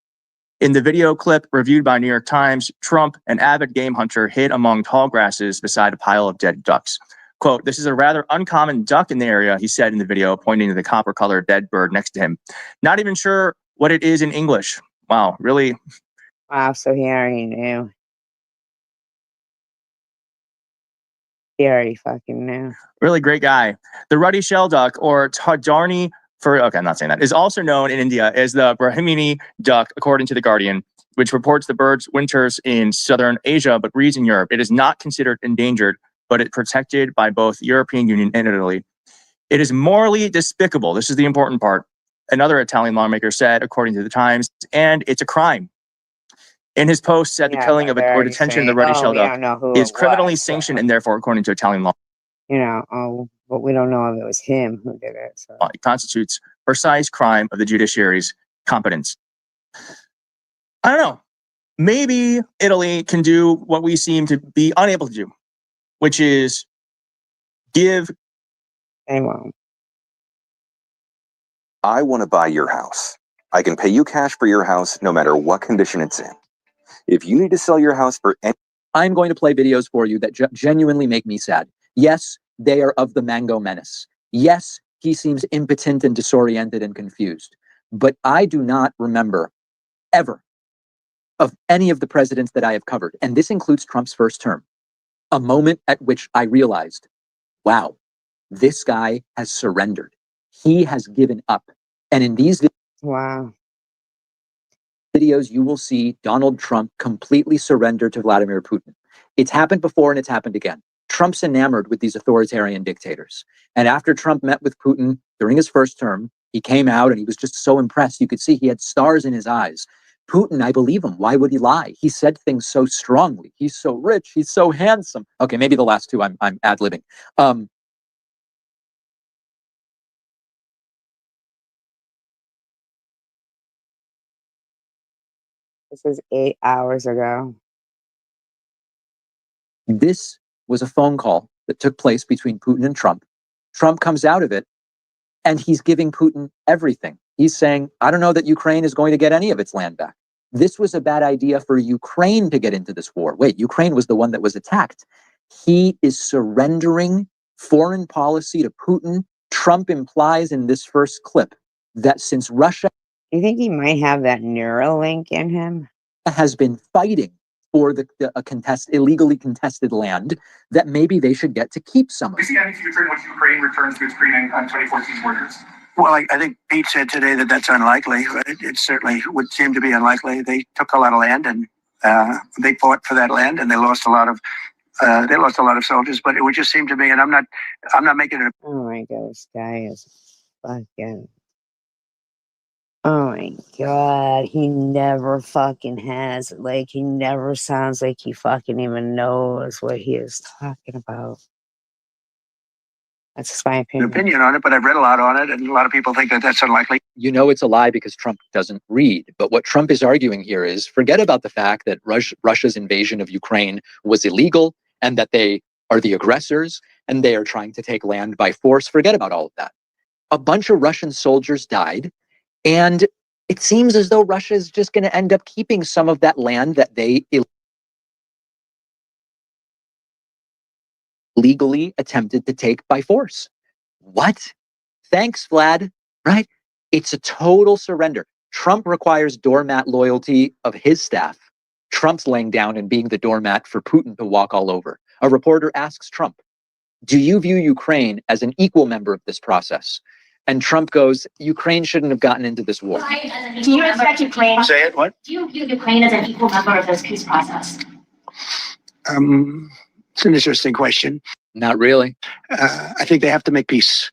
In the video clip reviewed by New York Times, Trump, an avid game hunter, hid among tall grasses beside a pile of dead ducks. Quote, this is a rather uncommon duck in the area, he said in the video, pointing to the copper-colored dead bird next to him. Not even sure what it is in English. Wow, really? Wow, so he already knew. He already fucking knew. Really great guy. The ruddy shelduck, or Tadarni okay, I'm not saying that, is also known in India as the Brahmini duck, according to The Guardian, which reports the bird's winters in southern Asia but breeds in Europe. It is not considered endangered, but it's protected by both the European Union and Italy. It is morally despicable. This is the important part. Another Italian lawmaker said, according to the Times, and it's a crime. In his post, said the killing of or detention of the ruddy shelduck is criminally sanctioned and therefore, according to Italian law, but we don't know if it was him who did it. So. It constitutes precise crime of the judiciary's competence. I don't know. Maybe Italy can do what we seem to be unable to do, which is give. They won't. I want to buy your house. I can pay you cash for your house no matter what condition it's in. If you need to sell your house for any... I'm going to play videos for you that genuinely make me sad. Yes, they are of the Mango Menace. Yes, he seems impotent and disoriented and confused. But I do not remember ever of any of the presidents that I have covered, and this includes Trump's first term, a moment at which I realized, wow, this guy has surrendered. He has given up. And in these videos, you will see Donald Trump completely surrender to Vladimir Putin. It's happened before and it's happened again. Trump's enamored with these authoritarian dictators. And after Trump met with Putin during his first term, he came out and he was just so impressed. You could see he had stars in his eyes. Putin, I believe him. Why would he lie? He said things so strongly. He's so rich. He's so handsome. Okay, maybe the last two I'm ad-libbing. This is 8 hours ago. This was a phone call that took place between Putin and Trump. Trump comes out of it and he's giving Putin everything. He's saying, I don't know that Ukraine is going to get any of its land back. This was a bad idea for Ukraine to get into this war. Wait, Ukraine was the one that was attacked. He is surrendering foreign policy to Putin. Trump implies in this first clip that since Russia... You think he might have that Neuralink in him? ...has been fighting for illegally contested land, that maybe they should get to keep some of it. Do you see any future in which Ukraine returns to its pre-2014 borders? Well, I think Pete said today that that's unlikely. It certainly would seem to be unlikely. They took a lot of land and they fought for that land and they lost a lot of soldiers. But it would just seem to me, and I'm not making it. Oh my God, this guy is fucking. Oh my God, he never fucking has, he never sounds like he fucking even knows what he is talking about. That's just my opinion on it, but I've read a lot on it, and a lot of people think that that's unlikely. You know it's a lie because Trump doesn't read. But what Trump is arguing here is, forget about the fact that Russia's invasion of Ukraine was illegal and that they are the aggressors and they are trying to take land by force. Forget about all of that. A bunch of Russian soldiers died. And it seems as though Russia is just going to end up keeping some of that land that they illegally attempted to take by force. What? Thanks, Vlad. Right? It's a total surrender. Trump requires doormat loyalty of his staff. Trump's laying down and being the doormat for Putin to walk all over. A reporter asks Trump, do you view Ukraine as an equal member of this process? And Trump goes, Ukraine shouldn't have gotten into this war. Do you expect Ukraine? Say it, what? Do you view Ukraine as an equal member of this peace process? It's an interesting question. Not really. I think they have to make peace.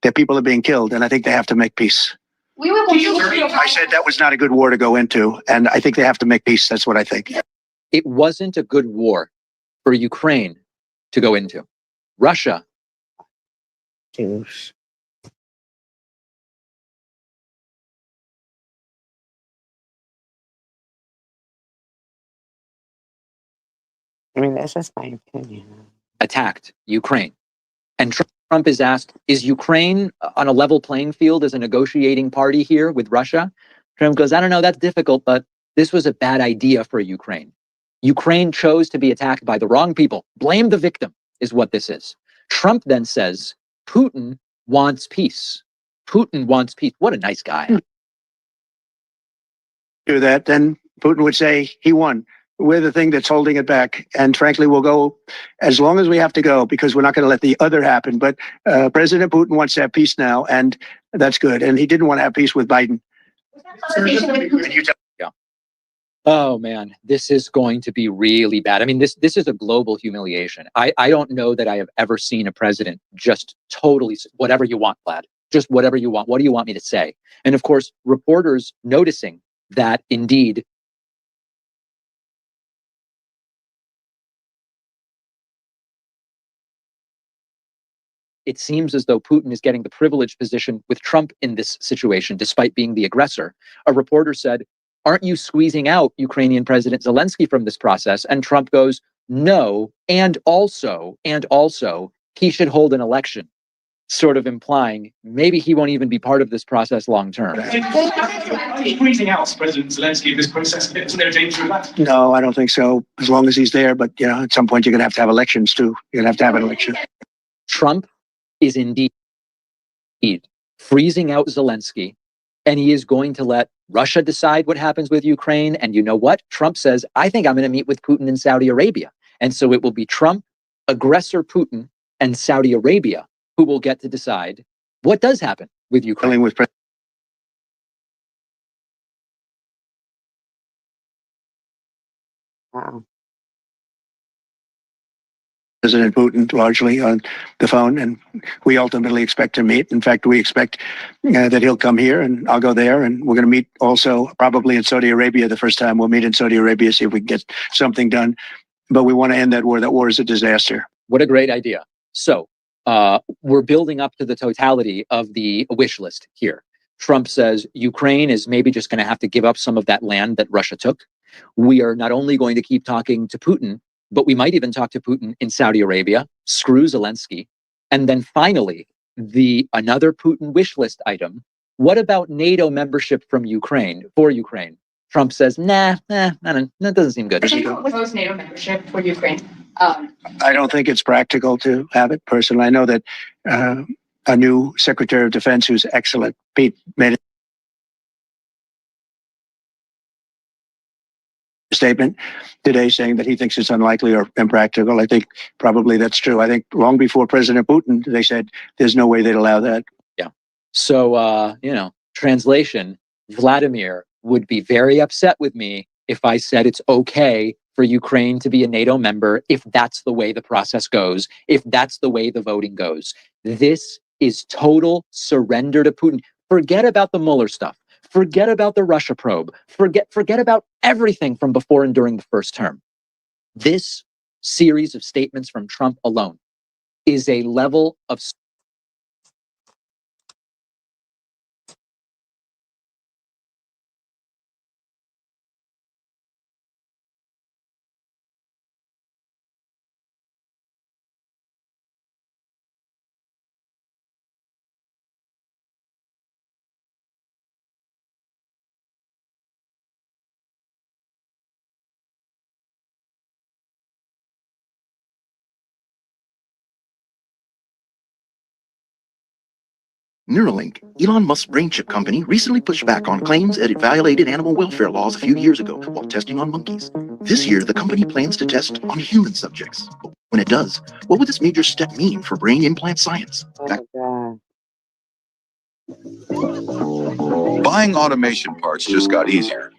Their people are being killed, and I think they have to make peace. I said that was not a good war to go into, and I think they have to make peace. That's what I think. It wasn't a good war for Ukraine to go into. Russia. Douche. I mean, that's just my opinion. Attacked Ukraine. And Trump is asked, is Ukraine on a level playing field as a negotiating party here with Russia? Trump goes, I don't know, that's difficult, but this was a bad idea for Ukraine. Ukraine chose to be attacked by the wrong people. Blame the victim is what this is. Trump then says, Putin wants peace. Putin wants peace. What a nice guy. Do that, then Putin would say he won. We're the thing that's holding it back. And frankly, we'll go as long as we have to go because we're not going to let the other happen. But President Putin wants to have peace now, and that's good. And he didn't want to have peace with Biden. Yeah. Oh, man, this is going to be really bad. I mean, this is a global humiliation. I don't know that I have ever seen a president just totally, whatever you want, Vlad, just whatever you want. What do you want me to say? And of course, reporters noticing that indeed it seems as though Putin is getting the privileged position with Trump in this situation, despite being the aggressor. A reporter said, aren't you squeezing out Ukrainian President Zelensky from this process? And Trump goes, no, and also, he should hold an election, sort of implying maybe he won't even be part of this process long term. Squeezing out President Zelensky in this process, isn't there a danger of that? No, I don't think so, as long as he's there. But, you know, at some point, you're going to have elections, too. You're going to have an election. Trump is indeed freezing out Zelensky, and he is going to let Russia decide what happens with Ukraine. And you know what? Trump says, I think I'm going to meet with Putin in Saudi Arabia. And so it will be Trump, aggressor Putin, and Saudi Arabia who will get to decide what does happen with Ukraine. Wow. President Putin largely on the phone, and we ultimately expect to meet. In fact, we expect that he'll come here and I'll go there, and we're going to meet also probably in Saudi Arabia the first time. We'll meet in Saudi Arabia, see if we can get something done. But we want to end that war. That war is a disaster. What a great idea. So we're building up to the totality of the wish list here. Trump says Ukraine is maybe just going to have to give up some of that land that Russia took. We are not only going to keep talking to Putin, but we might even talk to Putin in Saudi Arabia, screw Zelensky. And then finally, another Putin wish list item. What about NATO membership for Ukraine? Trump says, nah, that doesn't seem good. Propose NATO membership for Ukraine. I don't think it's practical to have it personally. I know that a new Secretary of Defense who's excellent, Pete, made a statement today saying that he thinks it's unlikely or impractical. I think probably that's true. I think long before President Putin, they said there's no way they'd allow that. Yeah. So, translation, Vladimir would be very upset with me if I said it's okay for Ukraine to be a NATO member if that's the way the process goes, if that's the way the voting goes. This is total surrender to Putin. Forget about the Mueller stuff. Forget about the Russia probe. Forget about everything from before and during the first term. This series of statements from Trump alone is a level of Neuralink, Elon Musk's brain chip company, recently pushed back on claims that it violated animal welfare laws a few years ago while testing on monkeys. This year, the company plans to test on human subjects. But when it does, what would this major step mean for brain implant science? Buying automation parts just got easier.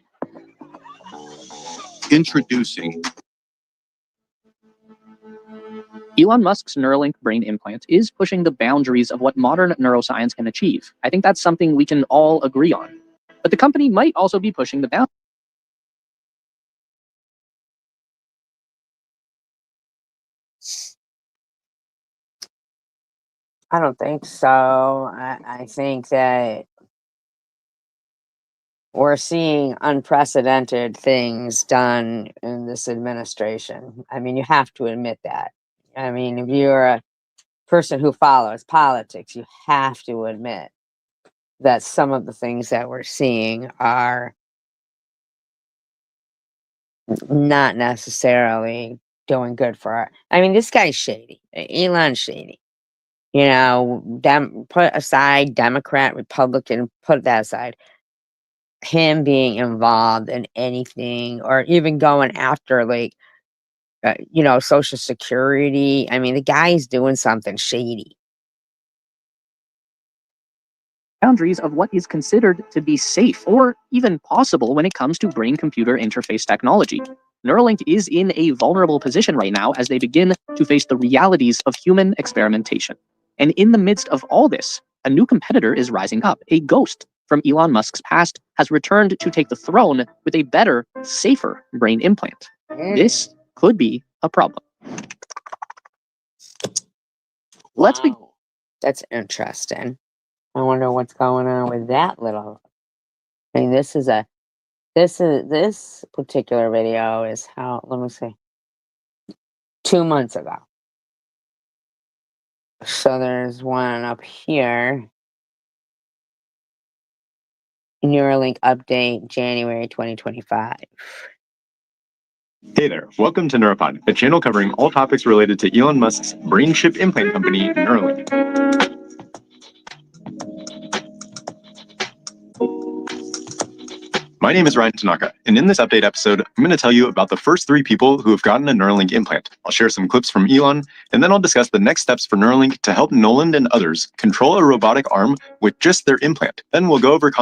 Introducing Elon Musk's Neuralink brain implant is pushing the boundaries of what modern neuroscience can achieve. I think that's something we can all agree on. But the company might also be pushing the boundaries. I don't think so. I think that we're seeing unprecedented things done in this administration. I mean, you have to admit that. I mean, if you're a person who follows politics, you have to admit that some of the things that we're seeing are not necessarily doing good for our. I mean, this guy's shady. Elon's shady. You know, put aside Democrat, Republican, put that aside. Him being involved in anything or even going after, like, you know, Social Security. I mean, the guy's doing something shady. Boundaries of what is considered to be safe or even possible when it comes to brain-computer interface technology. Neuralink is in a vulnerable position right now as they begin to face the realities of human experimentation. And in the midst of all this, a new competitor is rising up. A ghost from Elon Musk's past has returned to take the throne with a better, safer brain implant. This could be a problem. Let's be. That's interesting. I wonder what's going on with that little. I mean, this particular video is how, let me see, 2 months ago. So there's one up here. Neuralink update, January 2025. Hey there, welcome to Neuropod, a channel covering all topics related to Elon Musk's brain chip implant company, Neuralink. My name is Ryan Tanaka, and in this update episode, I'm going to tell you about the first 3 people who have gotten a Neuralink implant. I'll share some clips from Elon, and then I'll discuss the next steps for Neuralink to help Nolan and others control a robotic arm with just their implant. Then we'll go over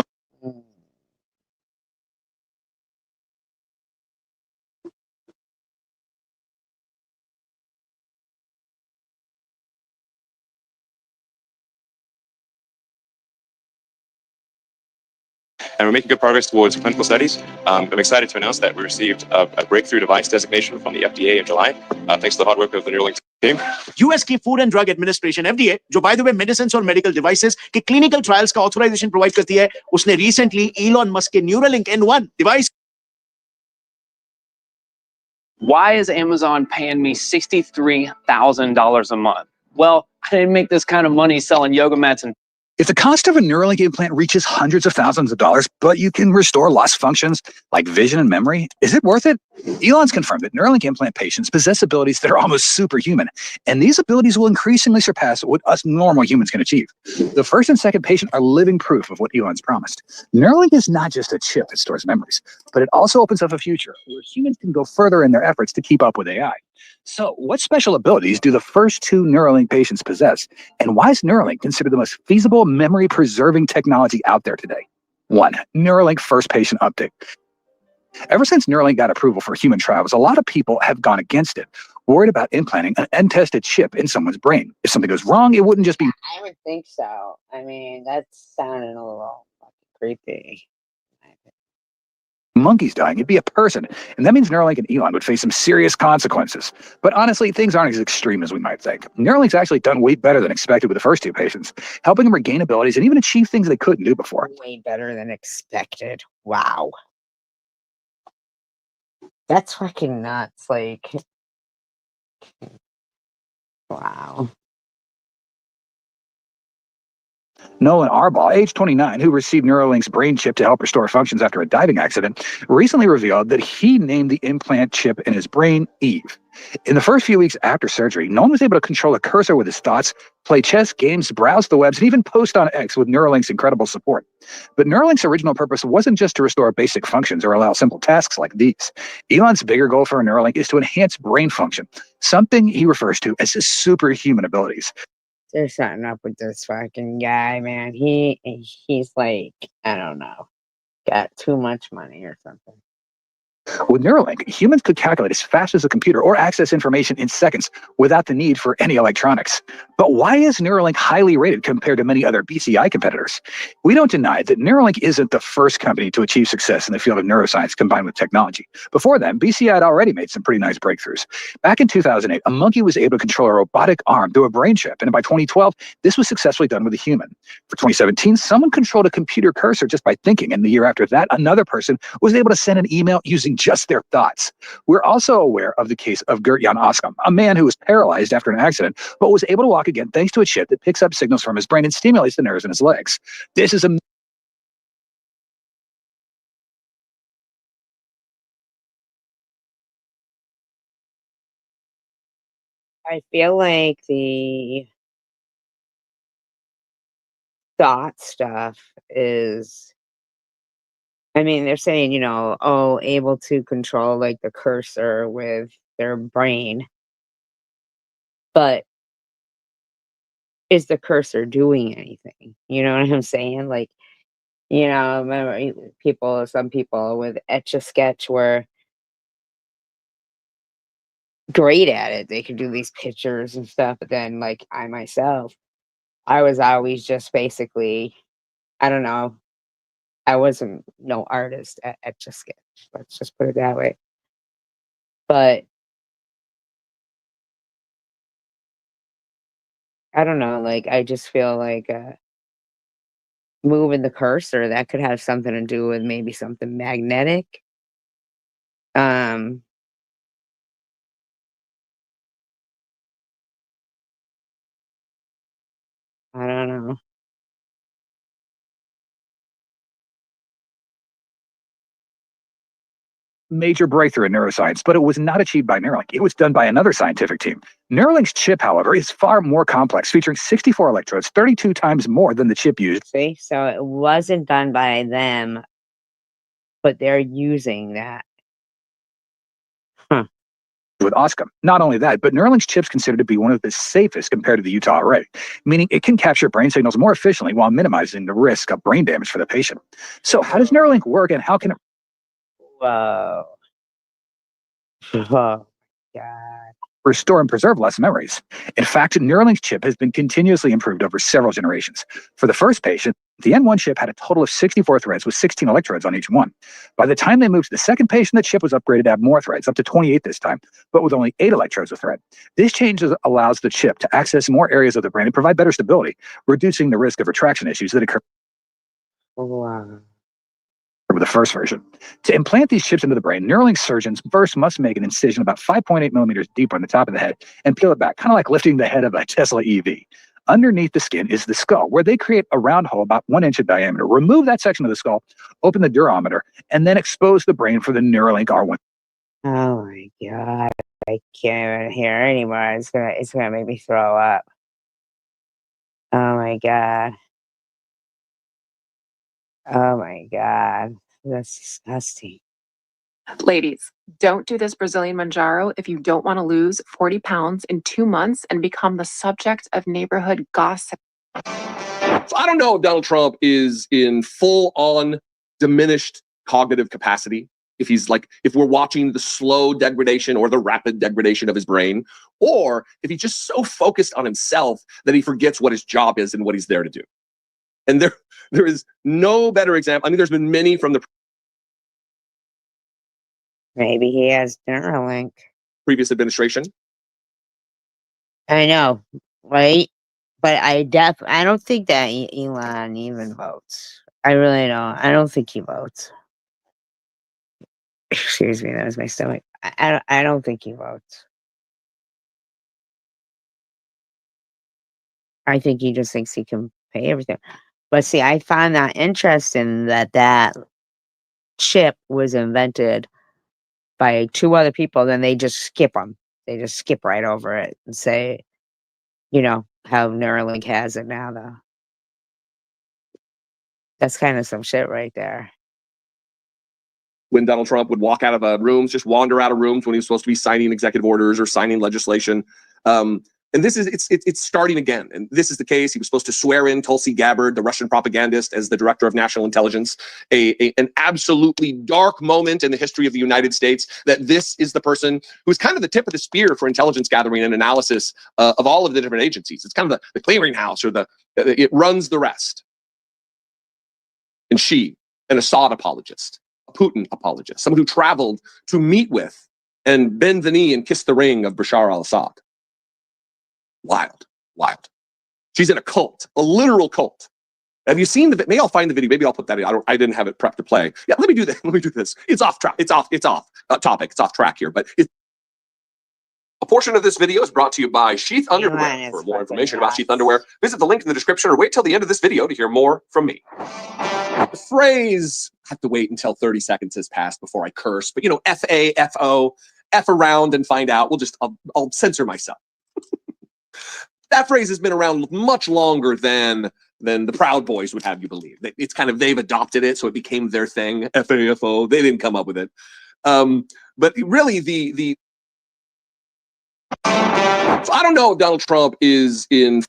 and we're making good progress towards clinical studies. I'm excited to announce that we received a breakthrough device designation from the FDA in July, thanks to the hard work of the Neuralink team. US की food and drug administration FDA जो by the way medicine और medical devices के clinical trials का authorization provide करती है, उसने recently Elon Musk के Neuralink N1 device. Why is Amazon paying me $63,000 a month? Well, I didn't make this kind of money selling yoga mats and. If the cost of a Neuralink implant reaches hundreds of thousands of dollars, but you can restore lost functions like vision and memory, is it worth it? Elon's confirmed that Neuralink implant patients possess abilities that are almost superhuman, and these abilities will increasingly surpass what us normal humans can achieve. The first and second patient are living proof of what Elon's promised. Neuralink is not just a chip that stores memories, but it also opens up a future where humans can go further in their efforts to keep up with AI. So what special abilities do the first 2 Neuralink patients possess? And why is Neuralink considered the most feasible memory-preserving technology out there today? 1. Neuralink first patient update. Ever since Neuralink got approval for human trials, a lot of people have gone against it, worried about implanting an untested chip in someone's brain. If something goes wrong, it wouldn't just be... I would think so. I mean, that's sounding a little fucking creepy. monkeys dying, it'd be a person. And that means Neuralink and Elon would face some serious consequences. But honestly, things aren't as extreme as we might think. Neuralink's actually done way better than expected with the first 2 patients, helping them regain abilities and even achieve things they couldn't do before. Way better than expected. Wow. That's fucking nuts. Like, wow. Nolan Arbaugh, age 29, who received Neuralink's brain chip to help restore functions after a diving accident, recently revealed that he named the implant chip in his brain Eve. In the first few weeks after surgery, Nolan was able to control a cursor with his thoughts, play chess, games, browse the webs, and even post on X with Neuralink's incredible support. But Neuralink's original purpose wasn't just to restore basic functions or allow simple tasks like these. Elon's bigger goal for Neuralink is to enhance brain function, something he refers to as his superhuman abilities. There's something up with this fucking guy, man. He's like, I don't know, got too much money or something. With Neuralink, humans could calculate as fast as a computer or access information in seconds without the need for any electronics. But why is Neuralink highly rated compared to many other BCI competitors? We don't deny that Neuralink isn't the first company to achieve success in the field of neuroscience combined with technology. Before then, BCI had already made some pretty nice breakthroughs. Back in 2008, a monkey was able to control a robotic arm through a brain chip, and by 2012, this was successfully done with a human. For 2017, someone controlled a computer cursor just by thinking, and the year after that, another person was able to send an email using just their thoughts. We're also aware of the case of Gert-Jan Oskam, a man who was paralyzed after an accident, but was able to walk again thanks to a chip that picks up signals from his brain and stimulates the nerves in his legs. This is a I feel like the thought stuff is, I mean, they're saying, able to control like the cursor with their brain. But is the cursor doing anything? You know what I'm saying? Like, remember some people with Etch-a-Sketch were great at it. They could do these pictures and stuff, but then like I myself, I was always just basically, I don't know, I wasn't no artist at Etch-a-Sketch. Let's just put it that way. But I don't know, like I just feel like moving the cursor, that could have something to do with maybe something magnetic. Um I don't know. major breakthrough in neuroscience, but it was not achieved by Neuralink. It was done by another scientific team. Neuralink's chip, however, is far more complex, featuring 64 electrodes, 32 times more than the chip used. See, so it wasn't done by them, but they're using that. With Oskam. Not only that, but Neuralink's chip's considered to be one of the safest compared to the Utah array, meaning it can capture brain signals more efficiently while minimizing the risk of brain damage for the patient. So how does Neuralink work, and how can it Whoa. Oh, God. restore and preserve less memories? In fact, Neuralink's chip has been continuously improved over several generations. For the first patient, the N1 chip had a total of 64 threads with 16 electrodes on each one. By the time they moved to the second patient, the chip was upgraded to have more threads, up to 28 this time, but with only 8 electrodes a thread. This change allows the chip to access more areas of the brain and provide better stability, reducing the risk of retraction issues that occur Wow. with the first version. To implant these chips into the brain, Neuralink surgeons first must make an incision about 5.8 millimeters deep on the top of the head and peel it back, kind of like lifting the head of a Tesla EV. Underneath the skin is the skull, where they create a round hole about 1 inch in diameter. Remove that section of the skull, open the durometer, and then expose the brain for the Neuralink R1. Oh my God. I can't even hear anymore. It's gonna make me throw up. Oh my God. Oh my God. That's disgusting. Ladies, don't do this Brazilian Manjaro if you don't want to lose 40 pounds in 2 months and become the subject of neighborhood gossip. So I don't know if Donald Trump is in full on diminished cognitive capacity. If we're watching the slow degradation or the rapid degradation of his brain, or if he's just so focused on himself that he forgets what his job is and what he's there to do. And there is no better example. I mean, there's been many from the Maybe he has Neuralink. previous administration. I know, right? But I don't think that Elon even votes. I really don't. I don't think he votes. Excuse me, that was my stomach. I don't think he votes. I think he just thinks he can pay everything. But see, I find that interesting that chip was invented by 2 other people, then they just skip them. They just skip right over it and say, you know, how Neuralink has it now, though. That's kind of some shit right there. When Donald Trump would walk out of rooms, just wander out of rooms when he was supposed to be signing executive orders or signing legislation. And this is it's starting again. And this is the case. He was supposed to swear in Tulsi Gabbard, the Russian propagandist, as the director of national intelligence. An absolutely dark moment in the history of the United States. That this is the person who's kind of the tip of the spear for intelligence gathering and analysis of all of the different agencies. It's kind of the clearinghouse, or it runs the rest. And she, an Assad apologist, a Putin apologist, someone who traveled to meet with and bend the knee and kiss the ring of Bashar al-Assad. Wild, wild. She's in a cult, a literal cult. Have you seen the? Maybe I'll find the video. Maybe I'll put that in. I didn't have it prepped to play. Yeah, let me do this. Let me do this. It's off track. It's off topic. It's off track here. But a portion of this video is brought to you by Sheath Underwear. For more information about Sheath Underwear, visit the link in the description or wait till the end of this video to hear more from me. The phrase, I have to wait until 30 seconds has passed before I curse, but you know, F-A, F-O, F around and find out. I'll censor myself. That phrase has been around much longer than the Proud Boys would have you believe. It's kind of, they've adopted it, so it became their thing. F-A-F-O, they didn't come up with it. But really so I don't know if Donald Trump is in.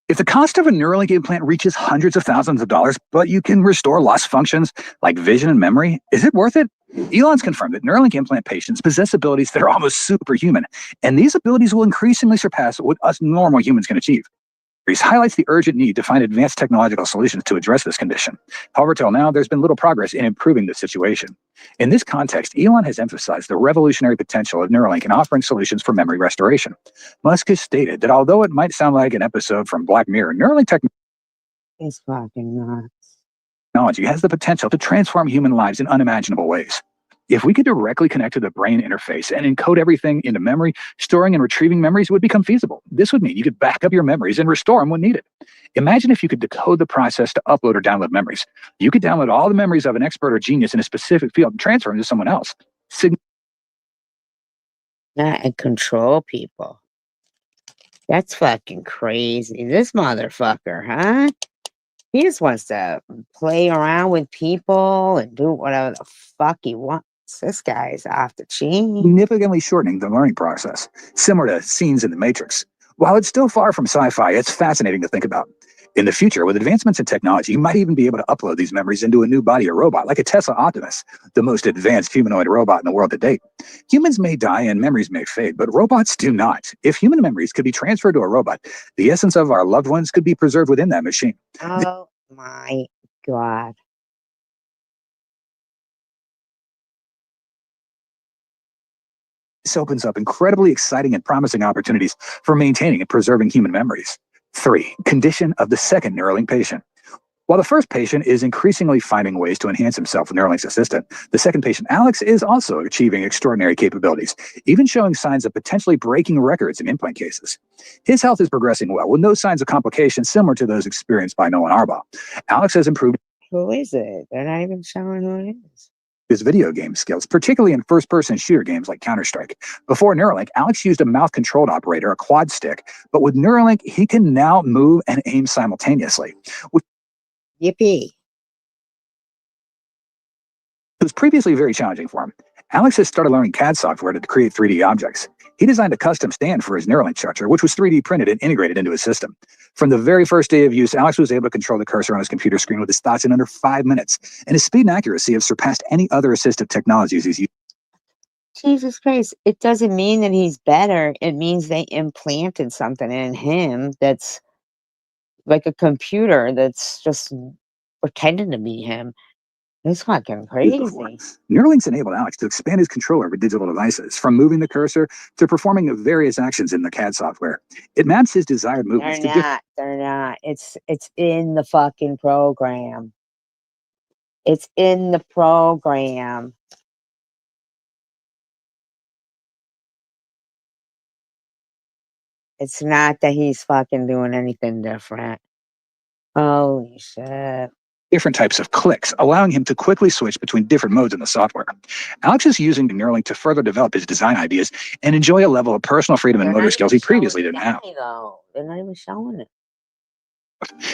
If the cost of a Neuralink implant reaches hundreds of thousands of dollars, but you can restore lost functions like vision and memory, is it worth it? Elon's confirmed that Neuralink implant patients possess abilities that are almost superhuman, and these abilities will increasingly surpass what us normal humans can achieve. He highlights the urgent need to find advanced technological solutions to address this condition. However, till now, there's been little progress in improving the situation. In this context, Elon has emphasized the revolutionary potential of Neuralink in offering solutions for memory restoration. Musk has stated that although it might sound like an episode from Black Mirror, Neuralink technology has the potential to transform human lives in unimaginable ways. If we could directly connect to the brain interface and encode everything into memory, storing and retrieving memories would become feasible. This would mean you could back up your memories and restore them when needed. Imagine if you could decode the process to upload or download memories. You could download all the memories of an expert or genius in a specific field and transfer them to someone else. And control people. That's fucking crazy. This motherfucker, huh? He just wants to play around with people and do whatever the fuck he wants. This guy's off the chain. Significantly shortening the learning process, similar to scenes in The Matrix. While it's still far from sci-fi, it's fascinating to think about. In the future, with advancements in technology, you might even be able to upload these memories into a new body or robot, like a Tesla Optimus, the most advanced humanoid robot in the world to date. Humans may die and memories may fade, but robots do not. If human memories could be transferred to a robot, the essence of our loved ones could be preserved within that machine. Oh my God. This opens up incredibly exciting and promising opportunities for maintaining and preserving human memories. 3. Condition of the second Neuralink patient. While the first patient is increasingly finding ways to enhance himself with Neuralink's assistant, the second patient, Alex, is also achieving extraordinary capabilities, even showing signs of potentially breaking records in implant cases. His health is progressing well, with no signs of complications similar to those experienced by Nolan Arbaugh. Alex has improved. Who is it? They're not even showing who it is. His video game skills, particularly in first-person shooter games like Counter-Strike. Before Neuralink, Alex used a mouth-controlled operator, a quad stick, but with Neuralink, he can now move and aim simultaneously. Yippee. It was previously very challenging for him. Alex has started learning CAD software to create 3D objects. He designed a custom stand for his Neuralink charger, which was 3D printed and integrated into his system. From the very first day of use, Alex was able to control the cursor on his computer screen with his thoughts in under 5 minutes, and his speed and accuracy have surpassed any other assistive technologies he's used. Jesus Christ. It doesn't mean that he's better. It means they implanted something in him that's like a computer that's just pretending to be him. It's fucking crazy. Neuralink's enabled Alex to expand his control over digital devices, from moving the cursor to performing various actions in the CAD software. It maps his desired movements to different. They're not. It's in the fucking program. It's in the program. It's not that he's fucking doing anything different. Holy shit. different types of clicks, allowing him to quickly switch between different modes in the software. Alex is using Neuralink to further develop his design ideas and enjoy a level of personal freedom and motor skills he previously didn't have. Though. They're not even showing it.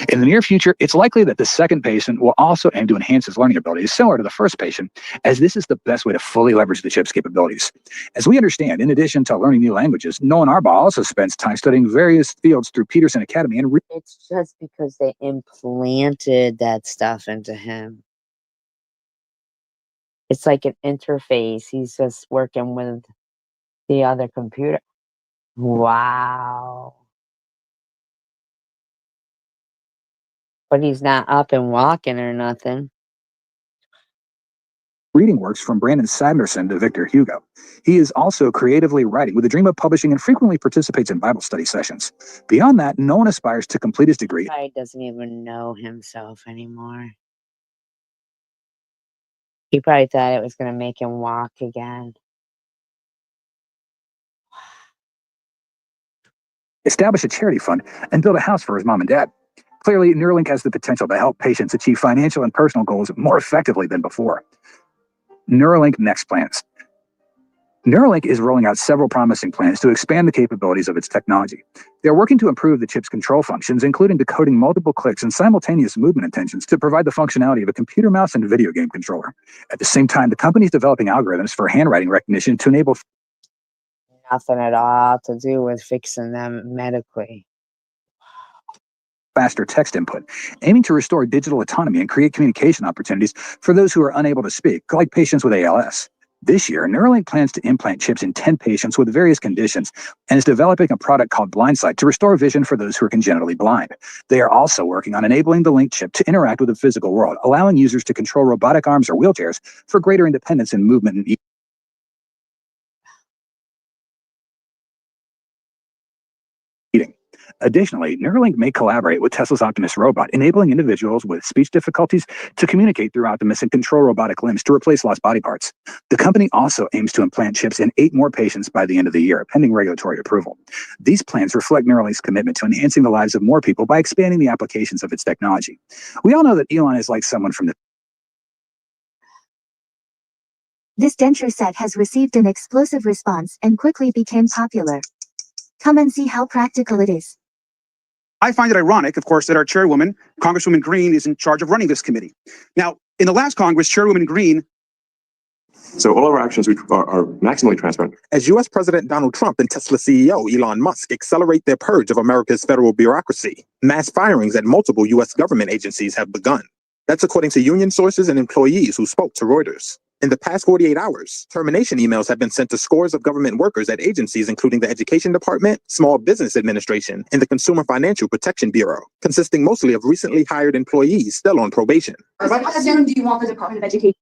In the near future, it's likely that the second patient will also aim to enhance his learning abilities, similar to the first patient, as this is the best way to fully leverage the chip's capabilities. As we understand, in addition to learning new languages, Nolan Arbaugh also spends time studying various fields through Peterson Academy and it's just because they implanted that stuff into him. It's like an interface. He's just working with the other computer. Wow. But he's not up and walking or nothing. reading works from Brandon Sanderson to Victor Hugo. He is also creatively writing with a dream of publishing and frequently participates in Bible study sessions. Beyond that, Nolan aspires to complete his degree. He doesn't even know himself anymore. He probably thought it was going to make him walk again. Establish a charity fund, and build a house for his mom and dad. Clearly, Neuralink has the potential to help patients achieve financial and personal goals more effectively than before. Neuralink next plans. Neuralink is rolling out several promising plans to expand the capabilities of its technology. They're working to improve the chip's control functions, including decoding multiple clicks and simultaneous movement intentions to provide the functionality of a computer mouse and video game controller. At the same time, the company is developing algorithms for handwriting recognition to enable nothing at all to do with fixing them medically. Faster text input, aiming to restore digital autonomy and create communication opportunities for those who are unable to speak, like patients with ALS. This year, Neuralink plans to implant chips in 10 patients with various conditions and is developing a product called Blindsight to restore vision for those who are congenitally blind. They are also working on enabling the Link chip to interact with the physical world, allowing users to control robotic arms or wheelchairs for greater independence in movement and eating. Additionally, Neuralink may collaborate with Tesla's Optimus robot, enabling individuals with speech difficulties to communicate through Optimus and control robotic limbs to replace lost body parts. The company also aims to implant chips in 8 more patients by the end of the year, pending regulatory approval. These plans reflect Neuralink's commitment to enhancing the lives of more people by expanding the applications of its technology. We all know that Elon is like someone from the This denture set has received an explosive response and quickly became popular. Come and see how practical it is. I find it ironic, of course, that our chairwoman, Congresswoman Green, is in charge of running this committee. Now, in the last Congress, Chairwoman Green. So all of our actions are maximally transparent. As U.S. President Donald Trump and Tesla CEO Elon Musk accelerate their purge of America's federal bureaucracy, mass firings at multiple U.S. government agencies have begun. That's according to union sources and employees who spoke to Reuters. In the past 48 hours, termination emails have been sent to scores of government workers at agencies including the Education Department, Small Business Administration, and the Consumer Financial Protection Bureau, consisting mostly of recently hired employees still on probation. How soon do you want the Department of Education?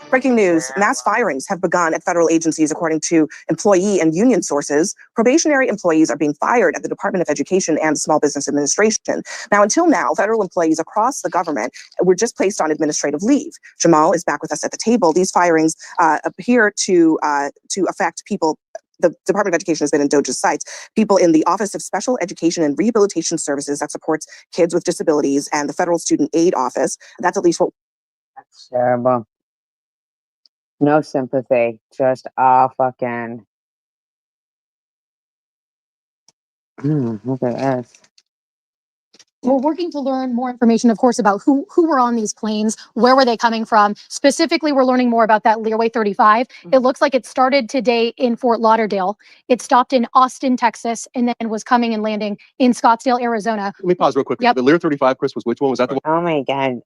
Breaking news, mass firings have begun at federal agencies according to employee and union sources. Probationary employees are being fired at the Department of Education and the Small Business Administration. Now, until now, federal employees across the government were just placed on administrative leave. Jamal is back with us at the table. These firings appear to affect people. The Department of Education has been in DOJ's sights. People in the Office of Special Education and Rehabilitation Services that supports kids with disabilities and the Federal Student Aid Office. That's at least what. That's terrible. No sympathy, just all fucking. Look at this. We're working to learn more information, of course, about who were on these planes, where were they coming from. Specifically, we're learning more about that Learway 35. It looks like it started today in Fort Lauderdale. It stopped in Austin, Texas, and then was coming and landing in Scottsdale, Arizona. Let me pause real quick. Yep. The Lear 35, Chris, was which one? Was that the one? Oh my God.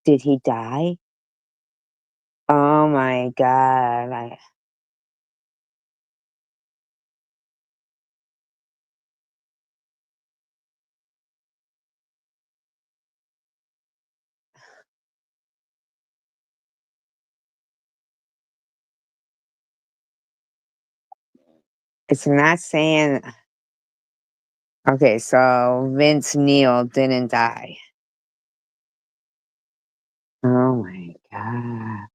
Did he die? Oh my God. It's not saying. Okay, so Vince Neil didn't die. Oh my God.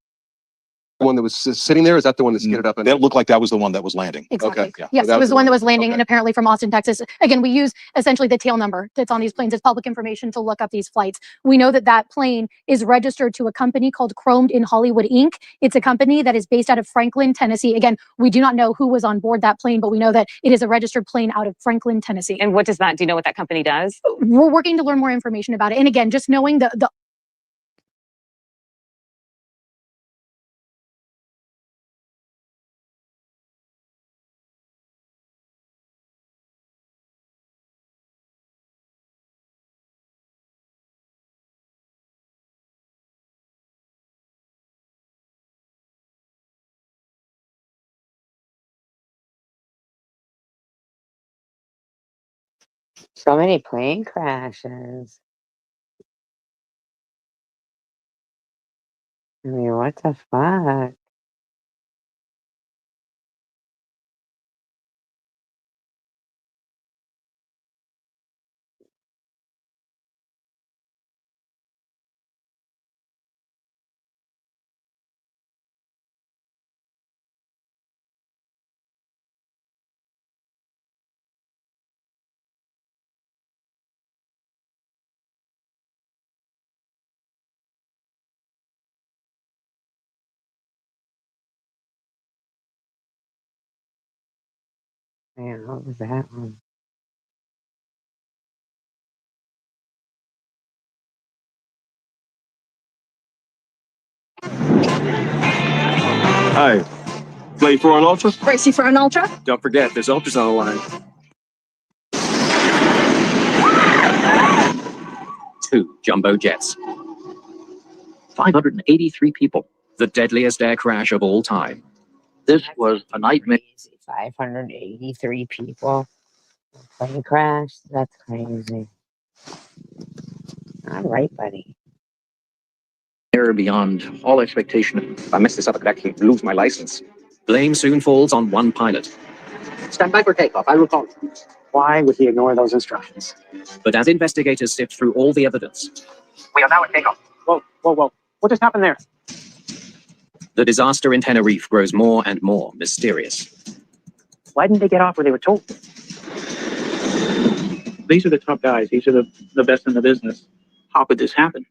The one that was sitting there, is that the one that skidded up? That looked like that was the one that was landing. Exactly. Okay. Yes, That it was the one that was landing, okay. and apparently from Austin, Texas. Again, we use essentially the tail number that's on these planes as public information to look up these flights. We know that that plane is registered to a company called Chromed in Hollywood, Inc. It's a company that is based out of Franklin, Tennessee. Again, we do not know who was on board that plane, but we know that it is a registered plane out of Franklin, Tennessee. And what does that, do you know what that company does? We're working to learn more information about it. And again, just knowing the So many plane crashes. I mean, what the fuck? Man, what was that one? Hi. Play for an ultra? Racing for an ultra? Don't forget, there's ultras on the line. 2 jumbo jets. 583 people. The deadliest air crash of all time. This was a nightmare. 583 people. Plane crash? That's crazy. All right, buddy. Error beyond all expectation. If I mess this up, I could actually lose my license. Blame soon falls on one pilot. Stand by for takeoff. I will call you. Why would he ignore those instructions? But as investigators sift through all the evidence, We are now at takeoff. Whoa, whoa, whoa. What just happened there? the disaster in Tenerife grows more and more mysterious. Why didn't they get off where they were told? These are the top guys. These are the best in the business. How could this happen?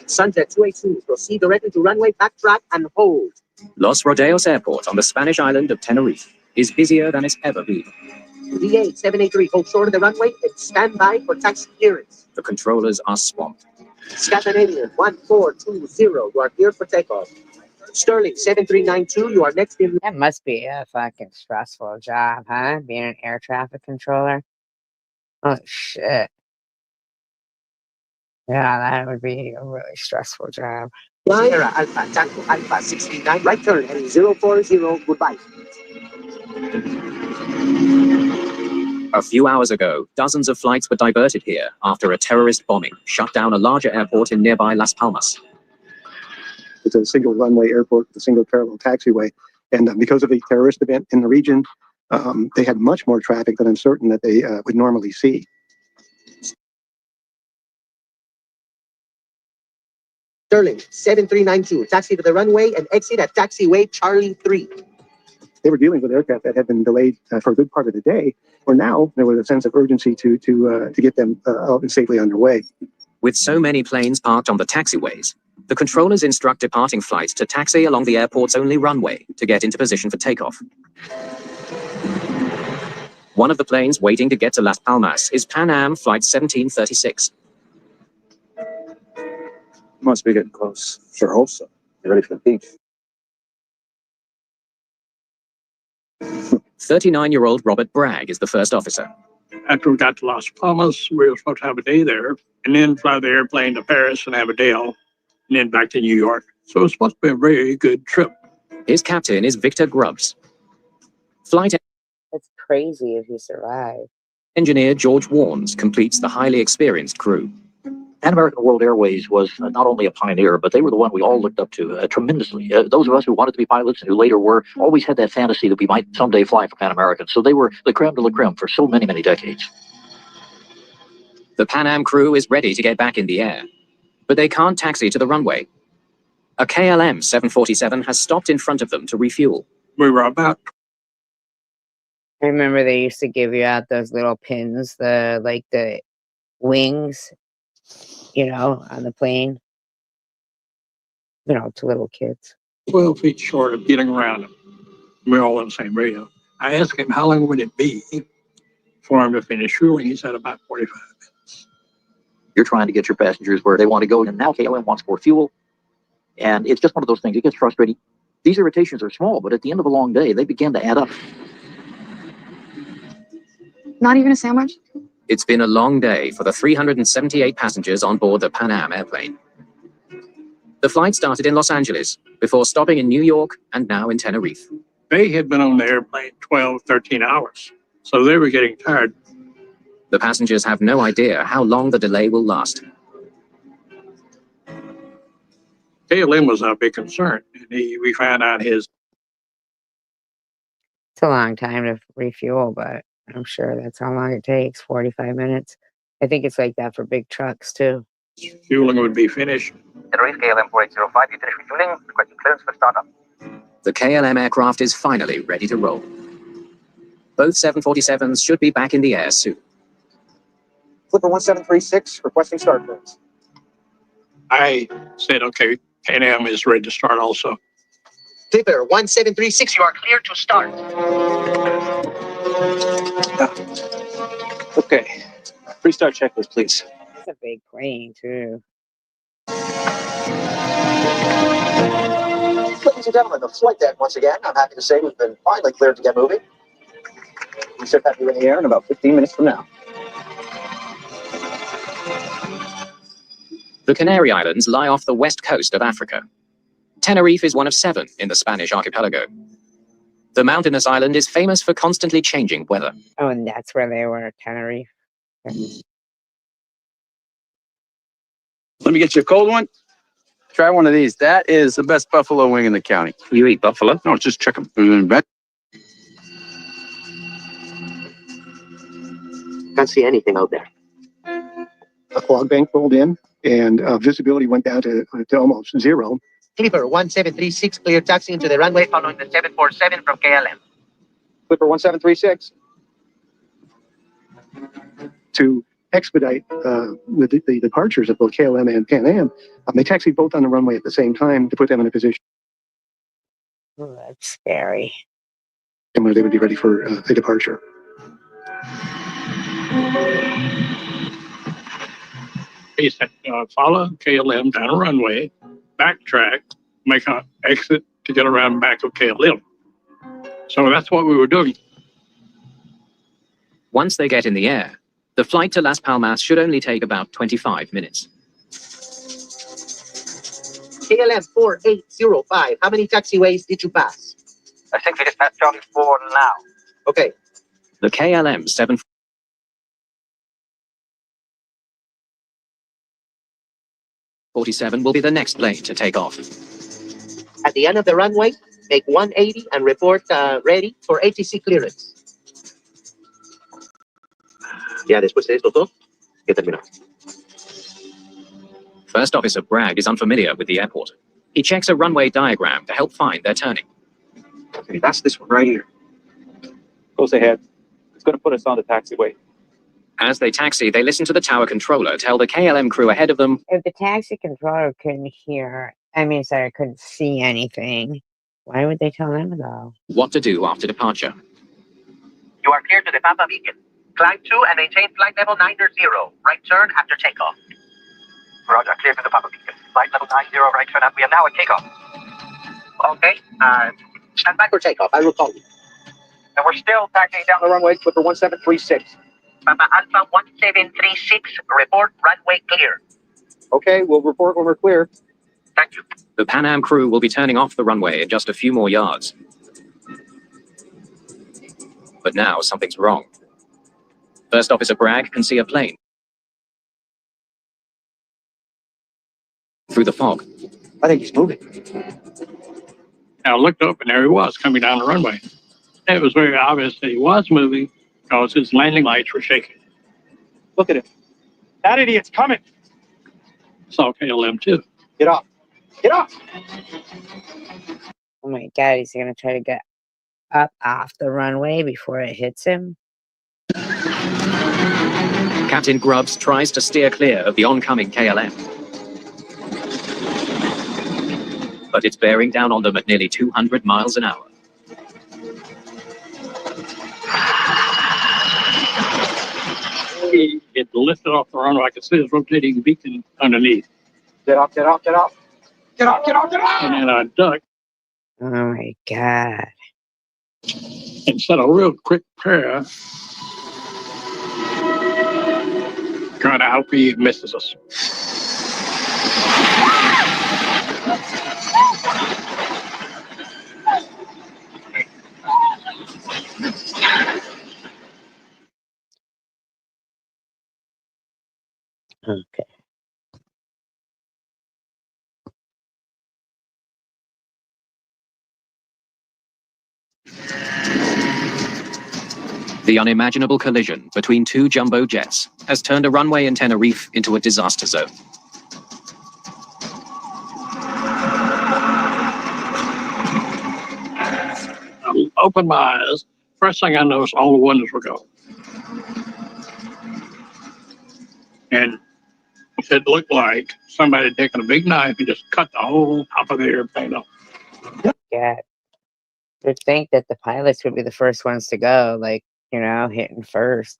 Sunjet 282, proceed directly to runway, backtrack, and hold. Los Rodeos Airport on the Spanish island of Tenerife is busier than it's ever been. VA 783, hold short of the runway and stand by for taxi clearance. The controllers are swamped. Scandinavian 1420, you are cleared for takeoff. Sterling 7392, you are next in. That must be a fucking stressful job, huh? Being an air traffic controller. Oh, shit. Yeah, that would be a really stressful job. Sierra Alpha, Tango Alpha 69, right turn, heading 040, goodbye. A few hours ago, dozens of flights were diverted here after a terrorist bombing shut down a larger airport in nearby Las Palmas. It's a single runway airport with a single parallel taxiway. And because of a terrorist event in the region, they had much more traffic than I'm certain that they would normally see. Sterling 7392, taxi to the runway and exit at taxiway Charlie 3. They were dealing with aircraft that had been delayed for a good part of the day, where now there was a sense of urgency to get them out and safely underway. With so many planes parked on the taxiways, the controllers instruct departing flights to taxi along the airport's only runway to get into position for takeoff. One of the planes waiting to get to Las Palmas is Pan Am Flight 1736. Must be getting close. Sure hope so. You ready for the beach? 39-year-old Robert Bragg is the first officer. After we got to Las Palmas, we were supposed to have a day there and then fly the airplane to Paris and have a day off and then back to New York. So it was supposed to be a very good trip. His captain is Victor Grubbs. Flight It's crazy if you survive. engineer George Warnes completes the highly experienced crew. Pan American World Airways was not only a pioneer, but they were the one we all looked up to tremendously. Those of us who wanted to be pilots and who later were always had that fantasy that we might someday fly for Pan American. So they were the creme de la creme for so many, many decades. The Pan Am crew is ready to get back in the air, but they can't taxi to the runway. A KLM 747 has stopped in front of them to refuel. We were about I remember they used to give you out those little pins, the wings, on the plane, to little kids. 12 feet short of getting around him. We're all on the same radio. I asked him how long would it be for him to finish fueling. He said about 45 minutes. You're trying to get your passengers where they want to go, and now KLM wants more fuel. And it's just one of those things. It gets frustrating. These irritations are small, but at the end of a long day, they begin to add up. Not even a sandwich? It's been a long day for the 378 passengers on board the Pan Am airplane. The flight started in Los Angeles before stopping in New York and now in Tenerife. They had been on the airplane 12, 13 hours, so they were getting tired. The passengers have no idea how long the delay will last. KLM was our big concern, and we found out his. It's a long time to refuel, but I'm sure that's how long it takes, 45 minutes. I think it's like that for big trucks, too. Fueling would be finished. Tenerife KLM 4805, you finish refueling, requesting clearance for startup. The KLM aircraft is finally ready to roll. Both 747s should be back in the air soon. Flipper 1736, requesting start clearance. I said, okay, Pan Am is ready to start also. Flipper 1736, you are clear to start. Okay. Pre-start checklist, please. It's a big plane, too. Ladies and gentlemen, the flight deck once again. I'm happy to say we've been finally cleared to get moving. We should have you in the air in about 15 minutes from now. The Canary Islands lie off the west coast of Africa. Tenerife is one of 7 in the Spanish archipelago. The mountainous island is famous for constantly changing weather. Oh, and that's where they were, Tenerife. Let me get you a cold one. Try one of these. That is the best buffalo wing in the county. You eat buffalo? No, just chicken. Bet. Can't see anything out there. A fog bank rolled in, and visibility went down to almost zero. Clipper 1736, clear taxi into the runway following the 747 from KLM. Flipper 1736. To expedite the departures of both KLM and Pan Am, they taxied both on the runway at the same time to put them in a position That's scary. where they would be ready for a departure. He said, follow KLM down a runway, backtrack, make an exit to get around back of KLM. So that's what we were doing. Once they get in the air, the flight to Las Palmas should only take about 25 minutes. KLM 4805, how many taxiways did you pass? I think we just passed Charlie 4 now. Okay. The KLM 747 will be the next plane to take off. At the end of the runway, make 180 and report ready for ATC clearance. Ya después de esto todo, ya terminó. First Officer Bragg is unfamiliar with the airport. He checks a runway diagram to help find their turning. Okay, that's this one right here. Goes ahead. It's going to put us on the taxiway. As they taxi, they listen to the tower controller tell the KLM crew ahead of them. If the taxi controller couldn't couldn't see anything, why would they tell them to go? What to do after departure. You are clear to the Pampa beacon. Climb 2 and maintain flight level 90. Right turn after takeoff. Roger, clear to the Pampa beacon. Flight level 90, right turn. We are now at takeoff. Okay, stand back for takeoff. I will call you. And we're still taxiing down the runway, Flipper 1736. Papa Alpha 1736, report runway clear. Okay, we'll report when we're clear. Thank you. The Pan Am crew will be turning off the runway in just a few more yards. But now something's wrong. First Officer Bragg can see a plane through the fog. I think he's moving. I looked up and there he was coming down the runway. It was very obvious that he was moving because his landing lights were shaking. Look at him. That idiot's coming. Saw KLM too. Get up. Get up. Oh my God, he's gonna try to get up off the runway before it hits him. Captain Grubbs tries to steer clear of the oncoming KLM. But it's bearing down on them at nearly 200 miles an hour. It lifted off the runway. I could see his rotating beacon underneath. Get up, get up, get up. Get up, get up, get up. And then I ducked Oh my God. and said a real quick prayer. Trying to hope he misses us. Okay. The unimaginable collision between two jumbo jets has turned a runway in Tenerife into a disaster zone. I opened my eyes. First thing I noticed, all the windows were gone. And it looked like somebody had taken a big knife and just cut the whole top of the airplane off. Yeah. You'd think that the pilots would be the first ones to go, like, you know, hitting first.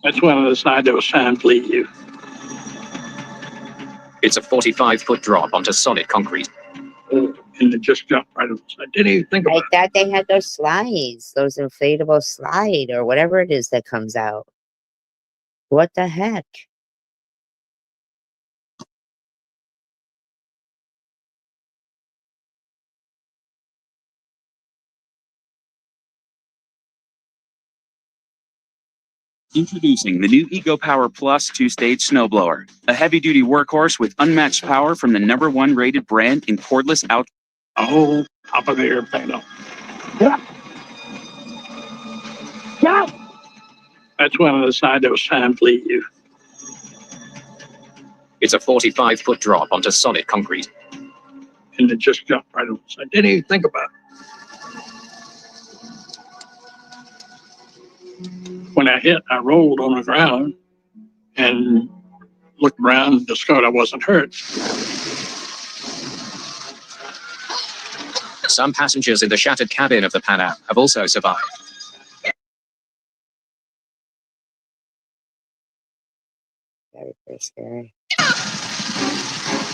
That's when I decided it was time to leave. It's a 45-foot drop onto solid concrete. And it just jumped right up. I didn't even think about I thought they had those slides, those inflatable slide or whatever it is that comes out. What the heck? Introducing the new EcoPower Plus 2-stage snowblower, a heavy-duty workhorse with unmatched power from the #1 rated brand in cordless out. the whole top of the airplane off. That's when I decided it was time to leave. It's a 45-foot drop onto solid concrete. And it just jumped right up. I didn't even think about it. When I hit, I rolled on the ground and looked around and discovered I wasn't hurt. Some passengers in the shattered cabin of the Pan Am have also survived. Very, very scary.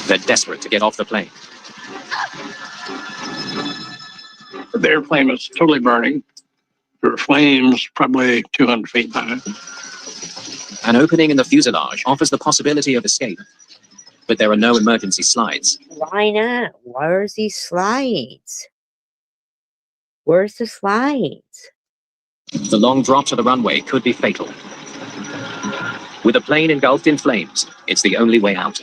They're desperate to get off the plane. The airplane was totally burning. There were flames probably 200 feet high. An opening in the fuselage offers the possibility of escape, but there are no emergency slides. Why not? Where's these slides? Where's the slides? The long drop to the runway could be fatal. With the plane engulfed in flames, it's the only way out.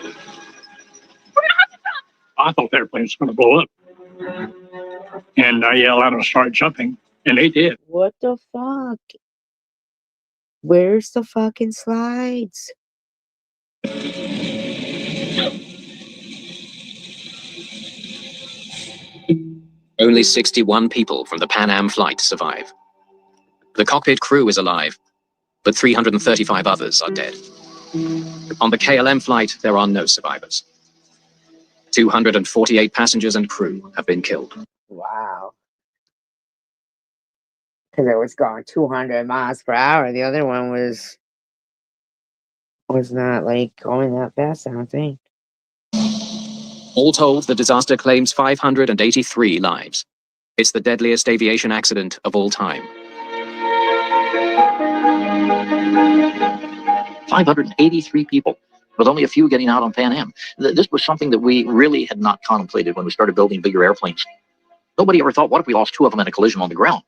I thought the airplane was going to blow up. And I yelled out and started jumping, and they did. What the fuck? Where's the fucking slides? Only 61 people from the Pan Am flight survive. The cockpit crew is alive, but 335 others are dead. On the KLM flight, there are no survivors. 248 passengers and crew have been killed. Wow. Because it was going 200 miles per hour. The other one was not like going that fast, I don't think. All told, the disaster claims 583 lives. It's the deadliest aviation accident of all time. 583 people, with only a few getting out on Pan Am. This was something that we really had not contemplated when we started building bigger airplanes. Nobody ever thought, what if we lost 2 of them in a collision on the ground?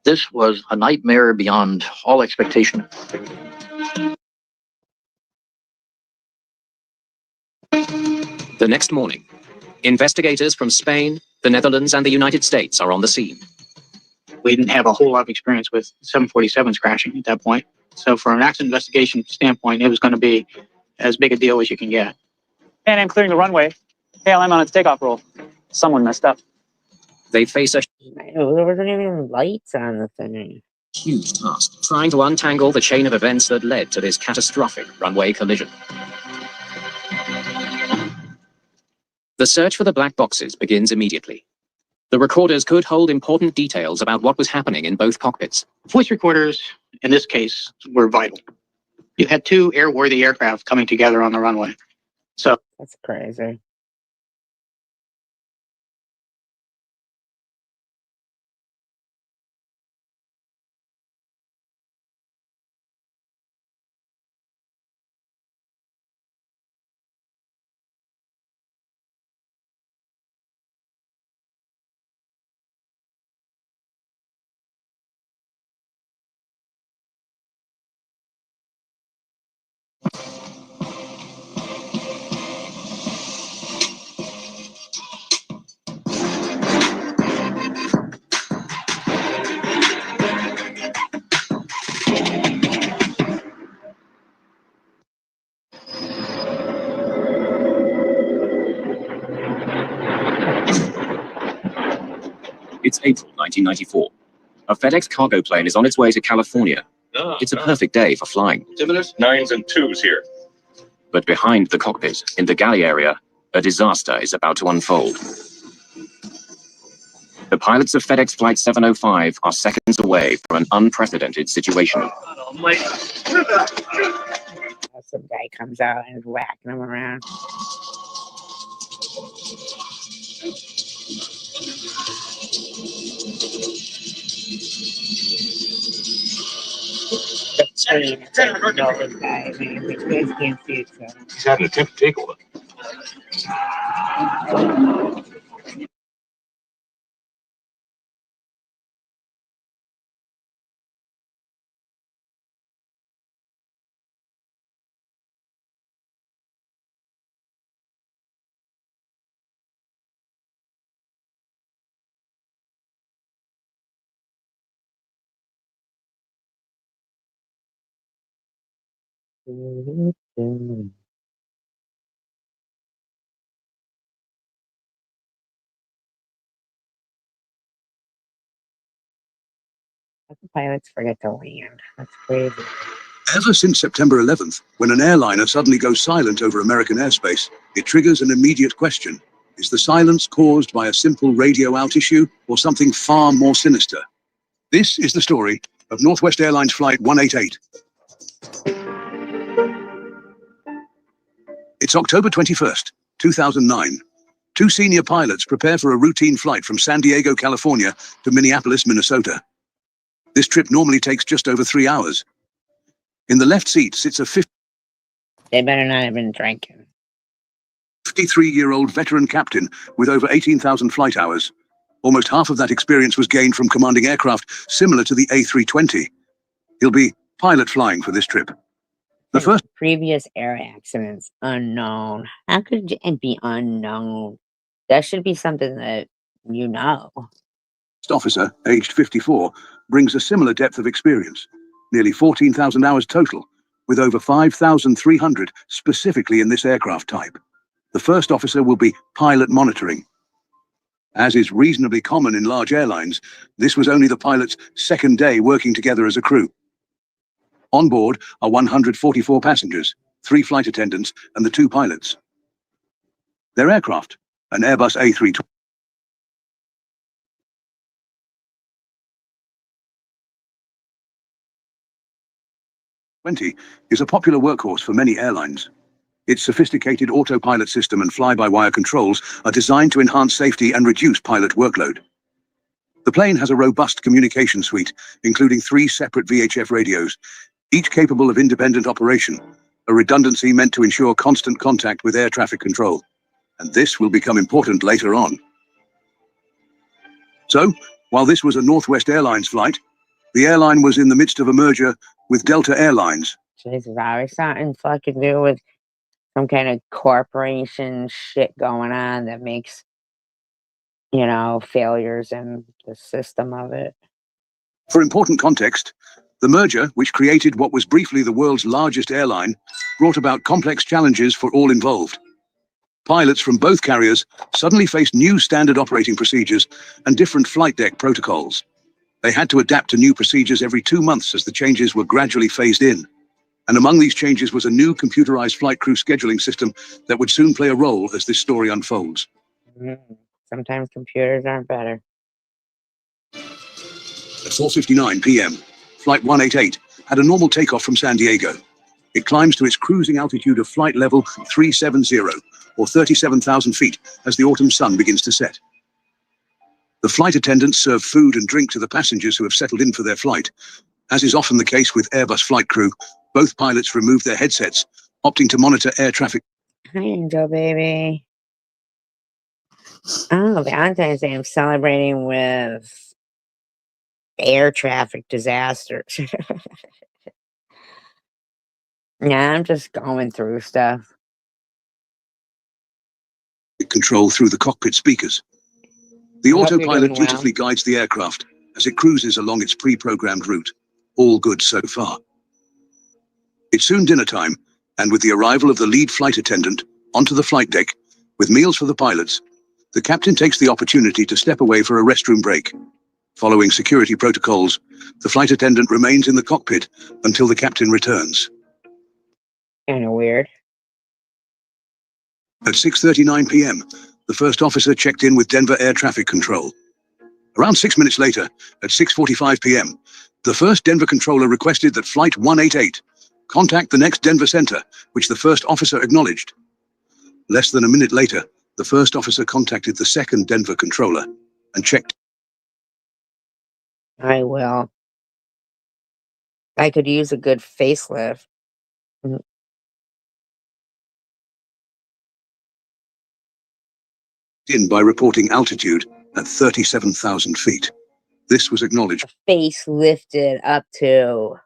This was a nightmare beyond all expectation. The next morning, investigators from Spain, the Netherlands, and the United States are on the scene. We didn't have a whole lot of experience with 747s crashing at that point. So from an accident investigation standpoint, it was going to be as big a deal as you can get. Pan Am clearing the runway. KLM on its takeoff roll. Someone messed up. They face a There wasn't even lights on the thing. huge task, trying to untangle the chain of events that led to this catastrophic runway collision. The search for the black boxes begins immediately. The recorders could hold important details about what was happening in both cockpits. Voice recorders, in this case, were vital. You had 2 airworthy aircraft coming together on the runway. So That's crazy. It's April 1994. A FedEx cargo plane is on its way to California. It's a perfect day for flying. Altimeters, 9s and 2s here. But behind the cockpit, in the galley area, a disaster is about to unfold. The pilots of FedEx Flight 705 are seconds away from an unprecedented situation. Some guy comes out and is whacking them around. The plane is in the middle of the sky, man, which guys can't see it, so. He's having a attempt to take one. The pilots forget to land. That's crazy. Ever since September 11th, when an airliner suddenly goes silent over American airspace, it triggers an immediate question. Is the silence caused by a simple radio out issue or something far more sinister? This is the story of Northwest Airlines Flight 188. It's October 21st, 2009. 2 senior pilots prepare for a routine flight from San Diego, California to Minneapolis, Minnesota. This trip normally takes just over 3 hours. In the left seat sits a They better not have been drinking. 53-year-old veteran captain with over 18,000 flight hours. Almost half of that experience was gained from commanding aircraft similar to the A320. He'll be pilot flying for this trip. The first Previous air accidents, unknown. How could it be unknown? That should be something that you know. officer, aged 54, brings a similar depth of experience, nearly 14,000 hours total, with over 5,300 specifically in this aircraft type. The first officer will be pilot monitoring. As is reasonably common in large airlines, this was only the pilot's second day working together as a crew. On board are 144 passengers, 3 flight attendants, and the 2 pilots. Their aircraft, an Airbus A320. Is a popular workhorse for many airlines. Its sophisticated autopilot system and fly-by-wire controls are designed to enhance safety and reduce pilot workload. The plane has a robust communication suite, including 3 separate VHF radios, each capable of independent operation, a redundancy meant to ensure constant contact with air traffic control. And this will become important later on. So, while this was a Northwest Airlines flight, the airline was in the midst of a merger with Delta Airlines. Jesus, always something fucking do with some kind of corporation shit going on that makes, you know, failures in the system of it. For important context, the merger, which created what was briefly the world's largest airline, brought about complex challenges for all involved. Pilots from both carriers suddenly faced new standard operating procedures and different flight deck protocols. They had to adapt to new procedures every 2 months as the changes were gradually phased in. And among these changes was a new computerized flight crew scheduling system that would soon play a role as this story unfolds. Sometimes computers aren't better. At 4:59 p.m., Flight 188 had a normal takeoff from San Diego. It climbs to its cruising altitude of flight level 370, or 37,000 feet, as the autumn sun begins to set. The flight attendants serve food and drink to the passengers who have settled in for their flight. As is often the case with Airbus flight crew, both pilots removed their headsets, opting to monitor air traffic. Hi, Angel baby. Oh, Valentine's Day I'm celebrating with air traffic disasters. Yeah, I'm just going through stuff. Control through the cockpit speakers. The I hope you're autopilot doing well. dutifully guides the aircraft as it cruises along its pre-programmed route. All good so far. It's soon dinner time, and with the arrival of the lead flight attendant onto the flight deck, with meals for the pilots, the captain takes the opportunity to step away for a restroom break. Following security protocols, the flight attendant remains in the cockpit until the captain returns. Kind of weird. At 6:39 p.m., the first officer checked in with Denver Air Traffic Control. Around 6 minutes later, at 6:45 p.m., the first Denver controller requested that Flight 188 contact the next Denver center, which the first officer acknowledged. Less than a minute later, the first officer contacted the second Denver controller and checked. I will. I could use a good facelift. In by reporting altitude at 37,000 feet. This was acknowledged. Face lifted up to,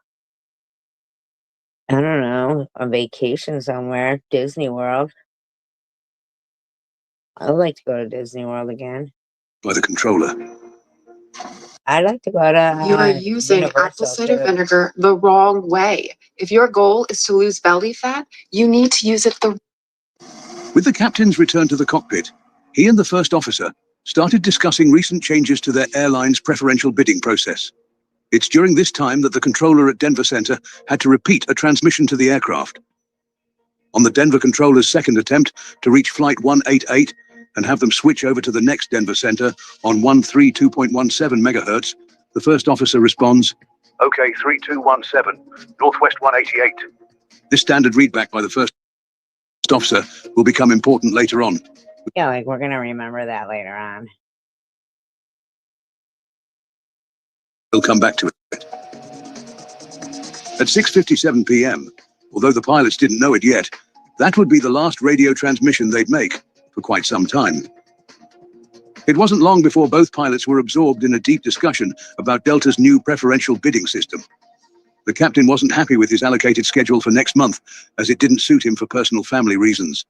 I don't know, a vacation somewhere, Disney World. I would like to go to Disney World again. By the controller. I'd like to go to. You are using apple Universal, cider too. vinegar the wrong way. If your goal is to lose belly fat, you need to use it the With the captain's return to the cockpit, he and the first officer started discussing recent changes to their airline's preferential bidding process. It's during this time that the controller at Denver Center had to repeat a transmission to the aircraft. On the Denver controller's second attempt to reach Flight 188 and have them switch over to the next Denver Center on 132.17 megahertz, the first officer responds, "Okay, 3217, Northwest 188. This standard readback by the first officer will become important later on. Yeah, like we're gonna remember that later on. We'll come back to it. At 6:57 p.m., although the pilots didn't know it yet, that would be the last radio transmission they'd make for quite some time. It wasn't long before both pilots were absorbed in a deep discussion about Delta's new preferential bidding system. The captain wasn't happy with his allocated schedule for next month, as it didn't suit him for personal family reasons.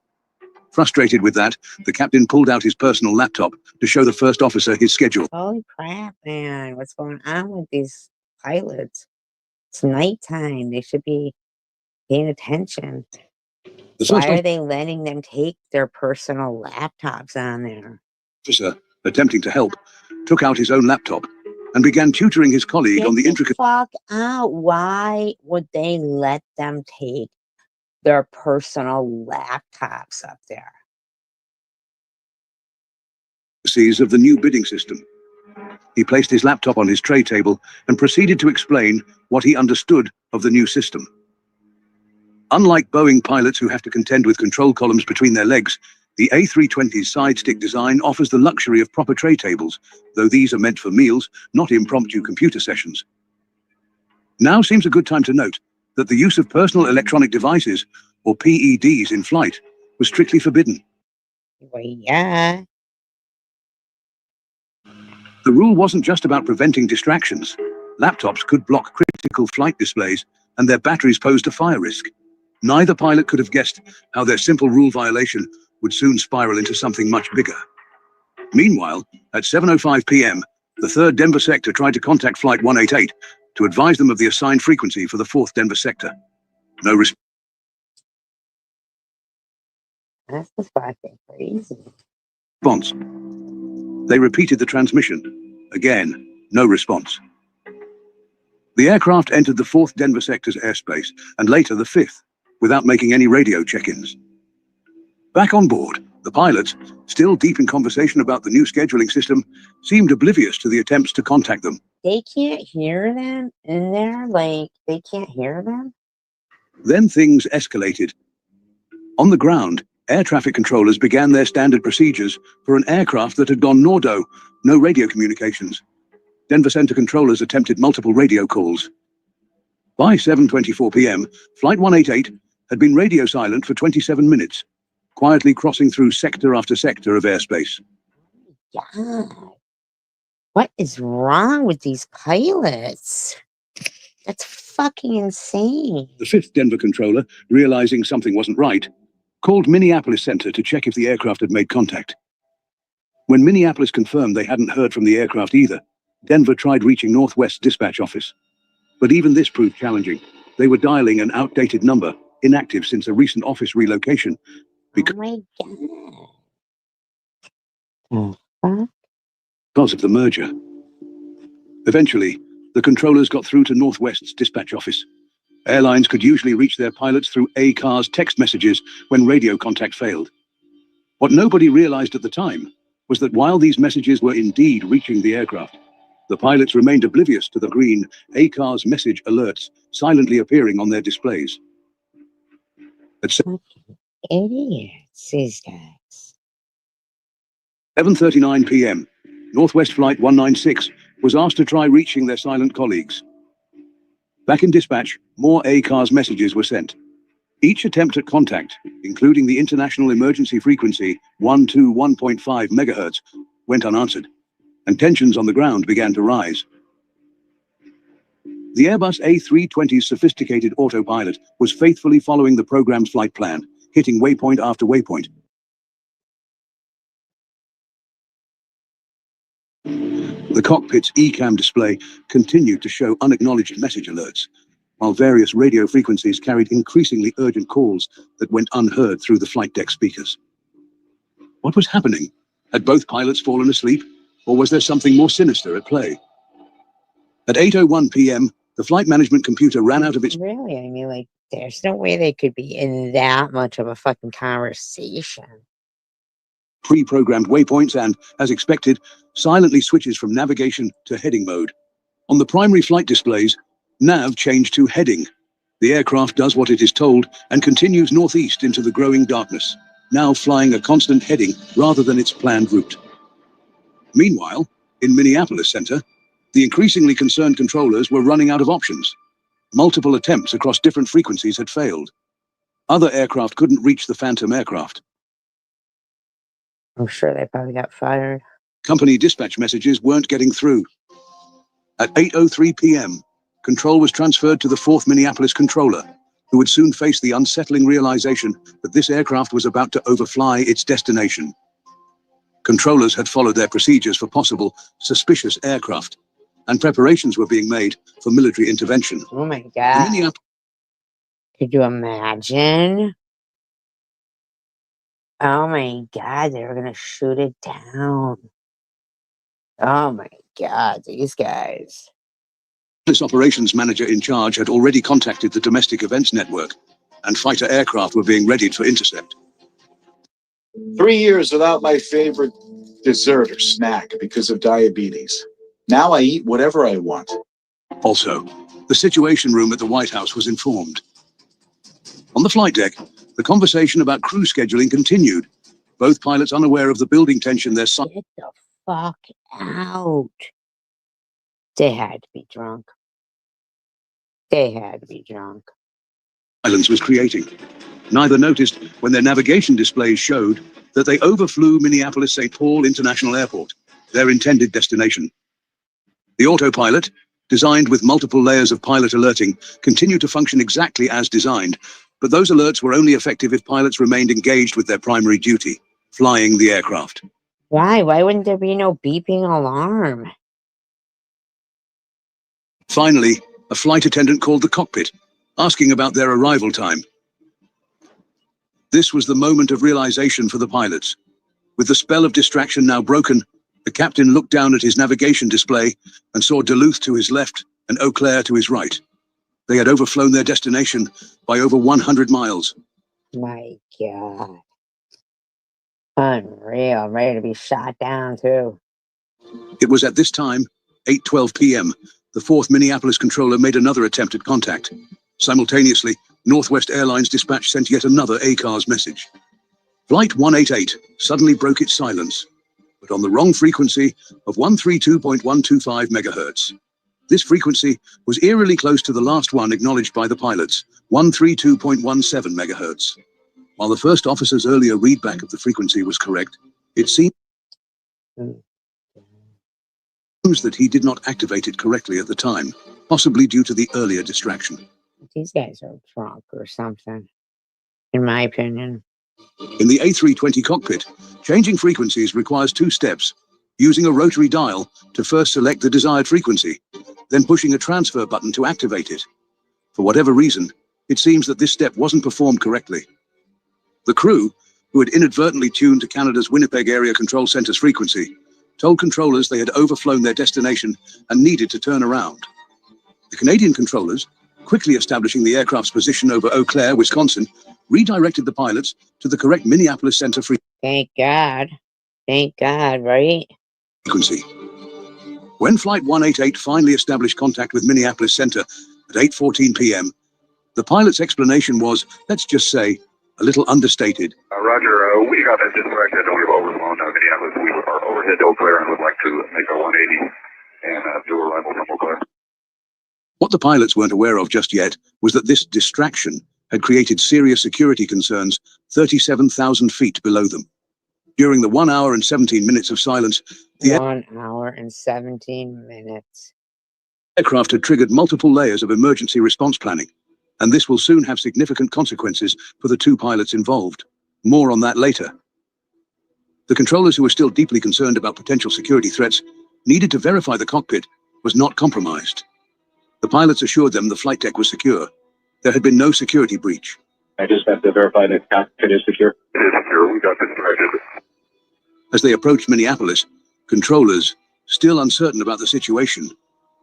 Frustrated with that, the captain pulled out his personal laptop to show the first officer his schedule. Holy crap, man. What's going on with these pilots? It's nighttime. They should be paying attention. Why are they letting them take their personal laptops on there? Officer, attempting to help, took out his own laptop and began tutoring his colleague on the intricate Fuck out. Why would they let them take their personal laptops up there? intricacies of the new bidding system. He placed his laptop on his tray table and proceeded to explain what he understood of the new system. Unlike Boeing pilots who have to contend with control columns between their legs, the A320's side stick design offers the luxury of proper tray tables, though these are meant for meals, not impromptu computer sessions. Now seems a good time to note that the use of personal electronic devices, or PEDs, in flight was strictly forbidden. Well, yeah. The rule wasn't just about preventing distractions. Laptops could block critical flight displays, and their batteries posed a fire risk. Neither pilot could have guessed how their simple rule violation would soon spiral into something much bigger. Meanwhile, at 7:05 p.m., the 3rd Denver sector tried to contact Flight 188 to advise them of the assigned frequency for the 4th Denver sector. No response. That's just fucking crazy. They repeated the transmission. Again, no response. The aircraft entered the 4th Denver sector's airspace, and later the 5th, without making any radio check-ins. Back on board, the pilots, still deep in conversation about the new scheduling system, seemed oblivious to the attempts to contact them. They can't hear them in there? Like, they can't hear them? Then things escalated. On the ground, air traffic controllers began their standard procedures for an aircraft that had gone NORDO, no radio communications. Denver Center controllers attempted multiple radio calls. By 7:24 p.m., Flight 188 had been radio silent for 27 minutes, quietly crossing through sector after sector of airspace. God. What is wrong with these pilots? That's fucking insane. The 5th Denver controller, realizing something wasn't right, called Minneapolis Center to check if the aircraft had made contact. When Minneapolis confirmed they hadn't heard from the aircraft either, Denver tried reaching Northwest Dispatch Office. But even this proved challenging. They were dialing an outdated number, inactive since a recent office relocation. Oh my God. Because of the merger. Eventually, the controllers got through to Northwest's dispatch office. Airlines could usually reach their pilots through ACAR's text messages when radio contact failed. What nobody realized at the time was that while these messages were indeed reaching the aircraft, the pilots remained oblivious to the green ACAR's message alerts silently appearing on their displays. At Idiots, these guys. 7:39 p.m., Northwest Flight 196 was asked to try reaching their silent colleagues. Back in dispatch, more ACAR's messages were sent. Each attempt at contact, including the international emergency frequency 121.5 megahertz, went unanswered, and tensions on the ground began to rise. The Airbus A320's sophisticated autopilot was faithfully following the program's flight plan, hitting waypoint after waypoint. The cockpit's ECAM display continued to show unacknowledged message alerts, while various radio frequencies carried increasingly urgent calls that went unheard through the flight deck speakers. What was happening? Had both pilots fallen asleep, or was there something more sinister at play? At 8:01 p.m., the flight management computer ran out of its... Really? I mean, like, there's no way they could be in that much of a fucking conversation. pre-programmed waypoints and, as expected, silently switches from navigation to heading mode. On the primary flight displays, nav changed to heading. The aircraft does what it is told and continues northeast into the growing darkness, now flying a constant heading rather than its planned route. Meanwhile, in Minneapolis Center, the increasingly concerned controllers were running out of options. Multiple attempts across different frequencies had failed. Other aircraft couldn't reach the Phantom aircraft. I'm sure they probably got fired. Company dispatch messages weren't getting through. At 8:03 p.m., control was transferred to the 4th Minneapolis controller, who would soon face the unsettling realization that this aircraft was about to overfly its destination. Controllers had followed their procedures for possible suspicious aircraft, and preparations were being made for military intervention. Oh my God. Could you imagine? Oh my God, they were gonna shoot it down. Oh my God, these guys. This operations manager in charge had already contacted the domestic events network, and fighter aircraft were being readied for intercept. 3 years without my favorite dessert or snack because of diabetes. Now I eat whatever I want. Also, the Situation Room at the White House was informed. On the flight deck, the conversation about crew scheduling continued, both pilots unaware of the building tension their son. Get the fuck out. They had to be drunk. They had to be drunk. silence was creating. Neither noticed when their navigation displays showed that they overflew Minneapolis-St. Paul International Airport, their intended destination. The autopilot, designed with multiple layers of pilot alerting, continued to function exactly as designed, but those alerts were only effective if pilots remained engaged with their primary duty, flying the aircraft. Why? Why wouldn't there be no beeping alarm? Finally, a flight attendant called the cockpit, asking about their arrival time. This was the moment of realization for the pilots. With the spell of distraction now broken, the captain looked down at his navigation display and saw Duluth to his left and Eau Claire to his right. They had overflown their destination by over 100 miles. My God. Unreal. I'm ready to be shot down, too. It was at this time, 8:12 p.m., the 4th Minneapolis controller made another attempt at contact. Simultaneously, Northwest Airlines dispatch sent yet another ACARS message. Flight 188 suddenly broke its silence, but on the wrong frequency of 132.125 megahertz. This frequency was eerily close to the last one acknowledged by the pilots, 132.17 megahertz. While the first officer's earlier readback of the frequency was correct, it seems that he did not activate it correctly at the time, possibly due to the earlier distraction. These guys are drunk or something, in my opinion. In the A320 cockpit, changing frequencies requires 2 steps, using a rotary dial to first select the desired frequency, then pushing a transfer button to activate it. For whatever reason, it seems that this step wasn't performed correctly. The crew, who had inadvertently tuned to Canada's Winnipeg Area Control Centre's frequency, told controllers they had overflown their destination and needed to turn around. The Canadian controllers, quickly establishing the aircraft's position over Eau Claire, Wisconsin, redirected the pilots to the correct Minneapolis Center Thank God. Thank God, right? frequency. When Flight 188 finally established contact with Minneapolis Center at 8:14 p.m., the pilot's explanation was, let's just say, a little understated. Roger, we got that distracted and we've overflown Minneapolis. We are overhead Eau Claire and would like to make a 180 and do arrival from Eau Claire. What the pilots weren't aware of just yet was that this distraction had created serious security concerns 37,000 feet below them. During the 1 hour and 17 minutes of silence, the 1 hour and 17 minutes. aircraft had triggered multiple layers of emergency response planning, and this will soon have significant consequences for the 2 pilots involved. More on that later. The controllers, who were still deeply concerned about potential security threats, needed to verify the cockpit was not compromised. The pilots assured them the flight deck was secure. There had been no security breach. I just have to verify the cockpit is secure. It is secure. We got distracted. As they approached Minneapolis, controllers, still uncertain about the situation,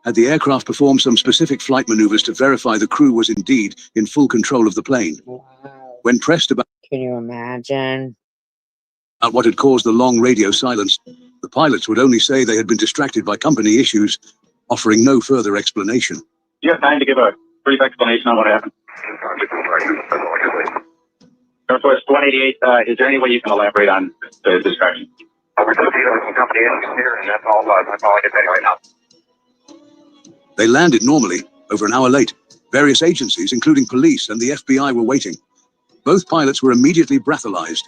had the aircraft perform some specific flight maneuvers to verify the crew was indeed in full control of the plane. Wow. When pressed about Can you imagine? what had caused the long radio silence, the pilots would only say they had been distracted by company issues, offering no further explanation. Do you have time to give a brief explanation on what happened? Northwest 188, is there any way you can elaborate on the distraction? We're still dealing with company issues here, and that's all I can say right now. They landed normally, over an hour late. Various agencies, including police and the FBI, were waiting. Both pilots were immediately breathalyzed.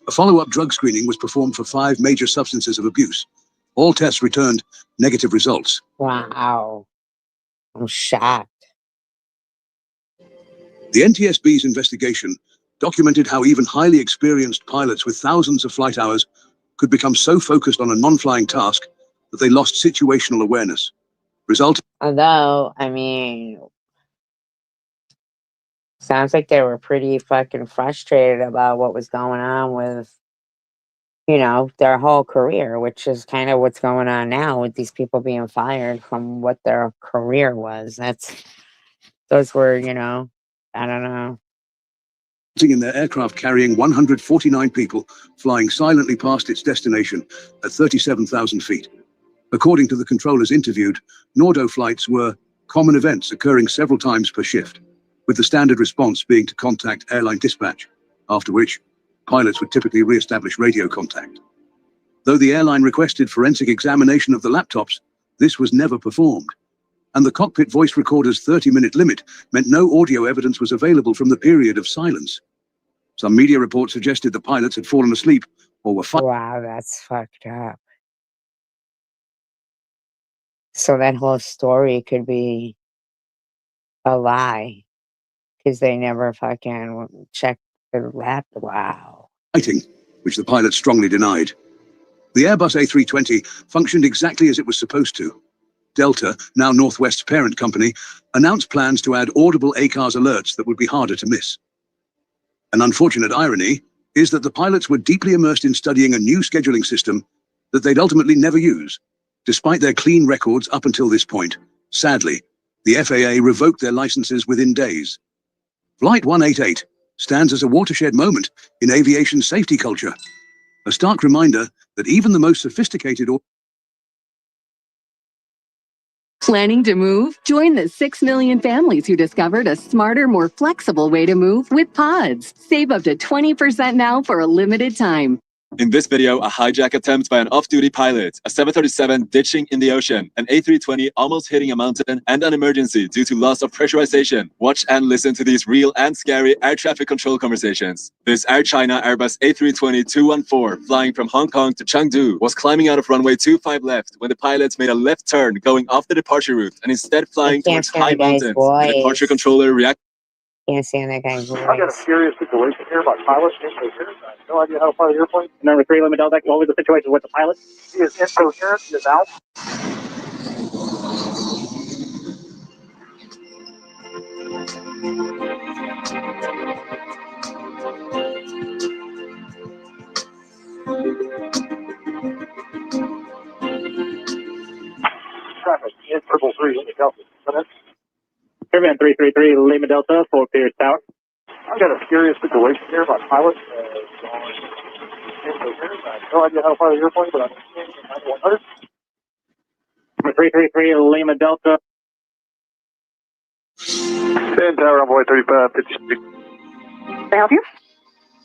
A follow-up drug screening was performed for 5 major substances of abuse. All tests returned negative results. Wow. I'm shocked. The NTSB's investigation documented how even highly experienced pilots with thousands of flight hours could become so focused on a non-flying task that they lost situational awareness, resulting Although, I mean, sounds like they were pretty fucking frustrated about what was going on with, you know, their whole career, which is kind of what's going on now with these people being fired from what their career was. Those were, you know, I don't know. in their aircraft carrying 149 people flying silently past its destination at 37,000 feet. According to the controllers interviewed, Nordo flights were common events occurring several times per shift, with the standard response being to contact airline dispatch, after which pilots would typically re-establish radio contact. Though the airline requested forensic examination of the laptops, this was never performed. and the cockpit voice recorder's 30-minute limit meant no audio evidence was available from the period of silence. Some media reports suggested the pilots had fallen asleep or were Wow, that's fucked up. So that whole story could be a lie because they never fucking checked the lap. Wow. fighting, which the pilots strongly denied. The Airbus A320 functioned exactly as it was supposed to. Delta, now Northwest's parent company, announced plans to add audible ACARS alerts that would be harder to miss. An unfortunate irony is that the pilots were deeply immersed in studying a new scheduling system that they'd ultimately never use. Despite their clean records up until this point, sadly, the FAA revoked their licenses within days. Flight 188 stands as a watershed moment in aviation safety culture, a stark reminder that even the most sophisticated Planning to move? Join the 6 million families who discovered a smarter, more flexible way to move with Pods. Save up to 20% now for a limited time. In this video, a hijack attempt by an off-duty pilot, a 737 ditching in the ocean, an A320 almost hitting a mountain, and an emergency due to loss of pressurization. Watch and listen to these real and scary air traffic control conversations. This Air China Airbus A320-214, flying from Hong Kong to Chengdu, was climbing out of runway 25 left when the pilots made a left turn going off the departure route and instead flying towards high mountains. The departure controller reacted. Can't stand that guy's voice. I got a serious situation here about pilots incoherent. I have no idea how to fly the airplane. Number 3, Lima Delta, what was the situation with the pilot? He is incoherent. He is out. Traffic, in Triple 3, Lima Delta. Airman 333, Lima Delta, Fort Pierce Tower. I've got a serious situation here about pilots. Incoherent. I have no idea how to fly the airplane, but I'm in 9100. Number 333, Lima Delta. 10 Tower on boy 3556. Can I help you?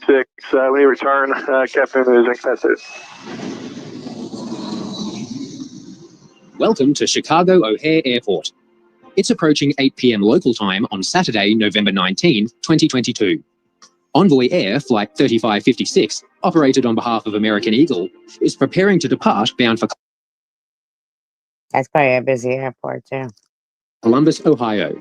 6, when you return, Captain is incapacitated. Welcome to Chicago O'Hare Airport. It's approaching 8 p.m. local time on Saturday, November 19, 2022. Envoy Air Flight 3556, operated on behalf of American Eagle, is preparing to depart bound for That's probably a busy airport, too. Columbus, Ohio.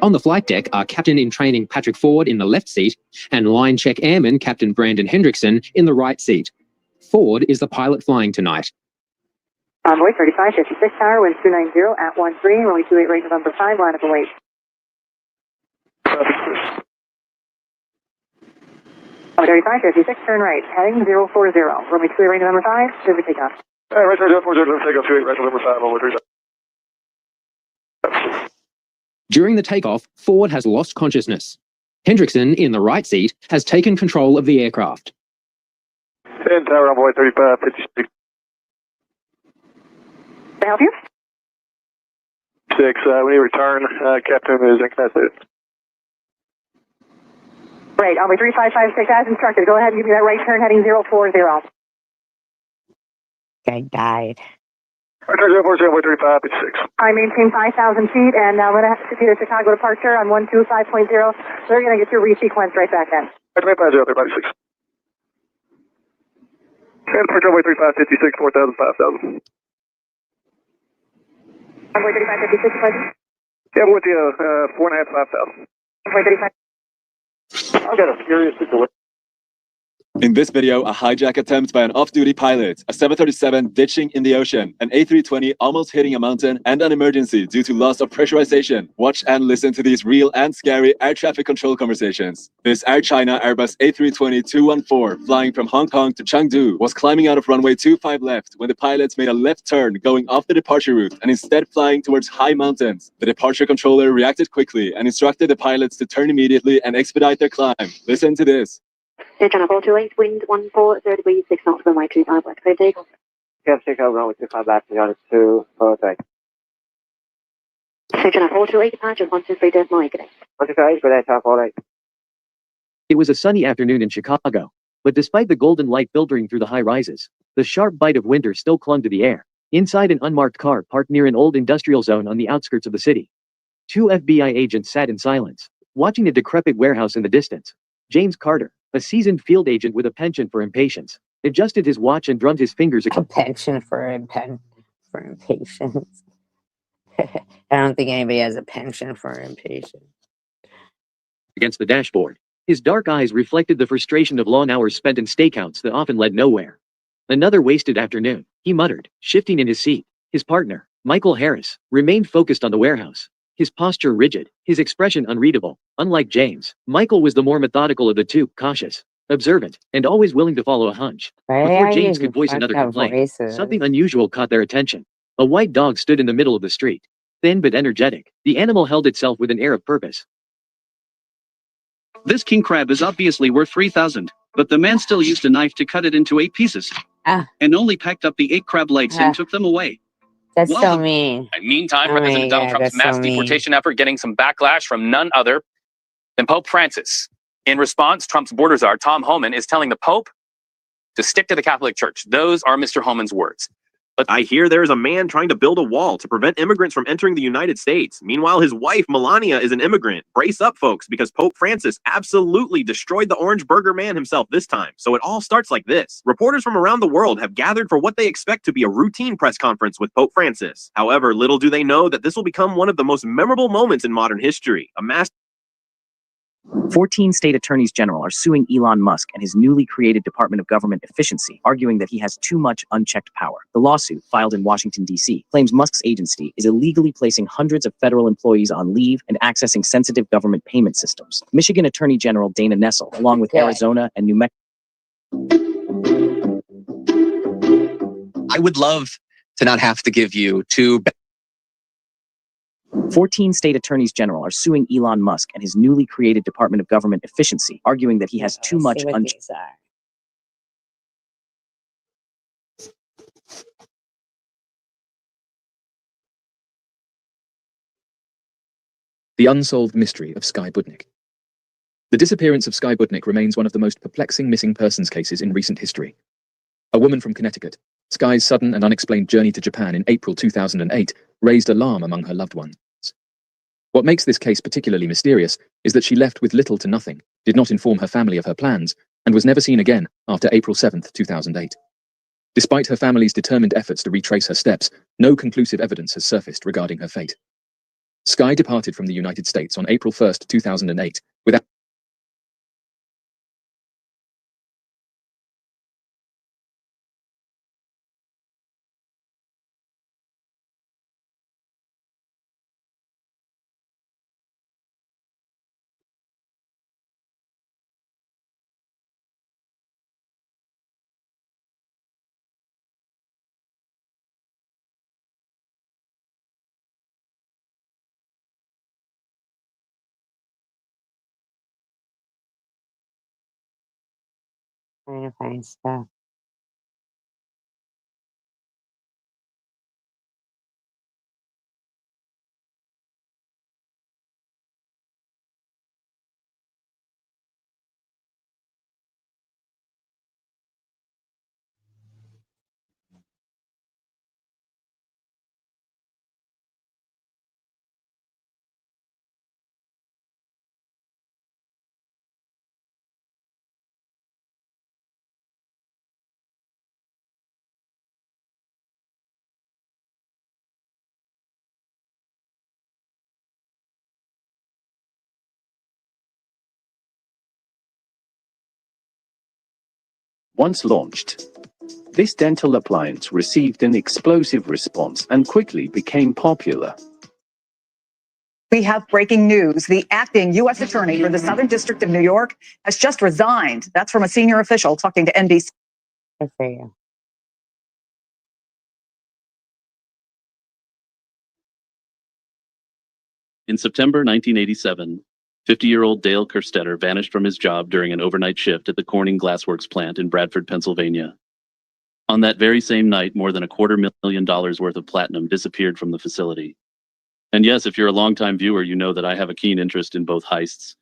On the flight deck are Captain in Training Patrick Ford in the left seat and Line Check Airman Captain Brandon Hendrickson in the right seat. Ford is the pilot flying tonight. Envoy 3556 Tower, wind 290 at 13, runway 28 right November 5, line up and wait. Envoy 3556, turn right, heading 040, runway 28 right November 5, should we take off? Right turn 040, take off 28 right November 5, over 3. During the takeoff, Ford has lost consciousness. Hendrickson, in the right seat, has taken control of the aircraft. 10 Tower on boy 3556. Can I help you? 6, when you return, Captain is incapacitated. Great, Envoy 3556 as instructed. Go ahead and give me that right turn heading 040. Guy died. Right turn 040, Envoy 3556. I maintain 5,000 feet, and I'm going to have to see the Chicago departure on 125.0. So you're going to get your resequence right back in. Right turn 50, 356. And departure Envoy 3556, 4,000, 5,000. Envoy 3556, please. Yeah, I'm with you, 4.5, 5,000. Envoy 35. I've got a serious situation. In this video, a hijack attempt by an off-duty pilot, a 737 ditching in the ocean, an A320 almost hitting a mountain, and an emergency due to loss of pressurization. Watch and listen to these real and scary air traffic control conversations. This Air China Airbus A320-214, flying from Hong Kong to Chengdu, was climbing out of runway 25 left when the pilots made a left turn going off the departure route and instead flying towards high mountains. The departure controller reacted quickly and instructed the pilots to turn immediately and expedite their climb. Listen to this. Air China 428, wind 14, 30 degrees, 6 knots, runway 25 left, clear takeoff. Yes, take over, runway 25 left, unit 2, 430. Air China 428, departure 123, Des Moines, good day. 128, good day, Tower 48. It was a sunny afternoon in Chicago, but despite the golden light filtering through the high rises, the sharp bite of winter still clung to the air. Inside an unmarked car parked near an old industrial zone on the outskirts of the city, 2 FBI agents sat in silence, watching a decrepit warehouse in the distance. James Carter, a seasoned field agent with a penchant for impatience, adjusted his watch and drummed his fingers. A penchant for impatience. I don't think anybody has a penchant for impatience. Against the dashboard. His dark eyes reflected the frustration of long hours spent in stakeouts that often led nowhere. Another wasted afternoon, he muttered, shifting in his seat. His partner, Michael Harris, remained focused on the warehouse, his posture rigid, his expression unreadable. Unlike James, Michael was the more methodical of the two, cautious, observant, and always willing to follow a hunch. Before James could voice another complaint, something unusual caught their attention. A white dog stood in the middle of the street. Thin but energetic, the animal held itself with an air of purpose. This king crab is obviously worth 3,000, but the man still used a knife to cut it into 8 pieces. And only packed up the 8 crab legs and took them away. That's so mean. Meantime, Oh my President Donald God, Trump's that's mass so mean. deportation effort getting some backlash from none other than Pope Francis. In response, Trump's border czar, Tom Homan, is telling the Pope to stick to the Catholic Church. Those are Mr. Homan's words. But I hear there's a man trying to build a wall to prevent immigrants from entering the United States. Meanwhile, his wife, Melania, is an immigrant. Brace up, folks, because Pope Francis absolutely destroyed the Orange Burger Man himself this time. So it all starts like this. Reporters from around the world have gathered for what they expect to be a routine press conference with Pope Francis. However, little do they know that this will become one of the most memorable moments in modern history. A mass 14 state attorneys general are suing Elon Musk and his newly created Department of Government Efficiency, arguing that he has too much unchecked power. The lawsuit, filed in Washington, D.C., claims Musk's agency is illegally placing hundreds of federal employees on leave and accessing sensitive government payment systems. Michigan Attorney General Dana Nessel, along with Arizona and New Mexico. I would love to not have to give you 14 state attorneys general are suing Elon Musk and his newly created Department of Government Efficiency, arguing that he has too much unchecked. The unsolved mystery of Skye Budnick. The disappearance of Skye Budnick remains one of the most perplexing missing persons cases in recent history. A woman from Connecticut, Skye's sudden and unexplained journey to Japan in April 2008 raised alarm among her loved ones. What makes this case particularly mysterious is that she left with little to nothing, did not inform her family of her plans, and was never seen again after April 7, 2008. Despite her family's determined efforts to retrace her steps, no conclusive evidence has surfaced regarding her fate. Skye departed from the United States on April 1, 2008, without Trying to find stuff. Once launched, this dental appliance received an explosive response and quickly became popular. We have breaking news. The acting U.S. Attorney for the Southern District of New York has just resigned. That's from a senior official talking to NBC. Good for you. In September 1987, 50-year-old Dale Kerstetter vanished from his job during an overnight shift at the Corning Glassworks plant in Bradford, Pennsylvania. On that very same night, more than $250,000 worth of platinum disappeared from the facility. And yes, if you're a longtime viewer, you know that I have a keen interest in both heists.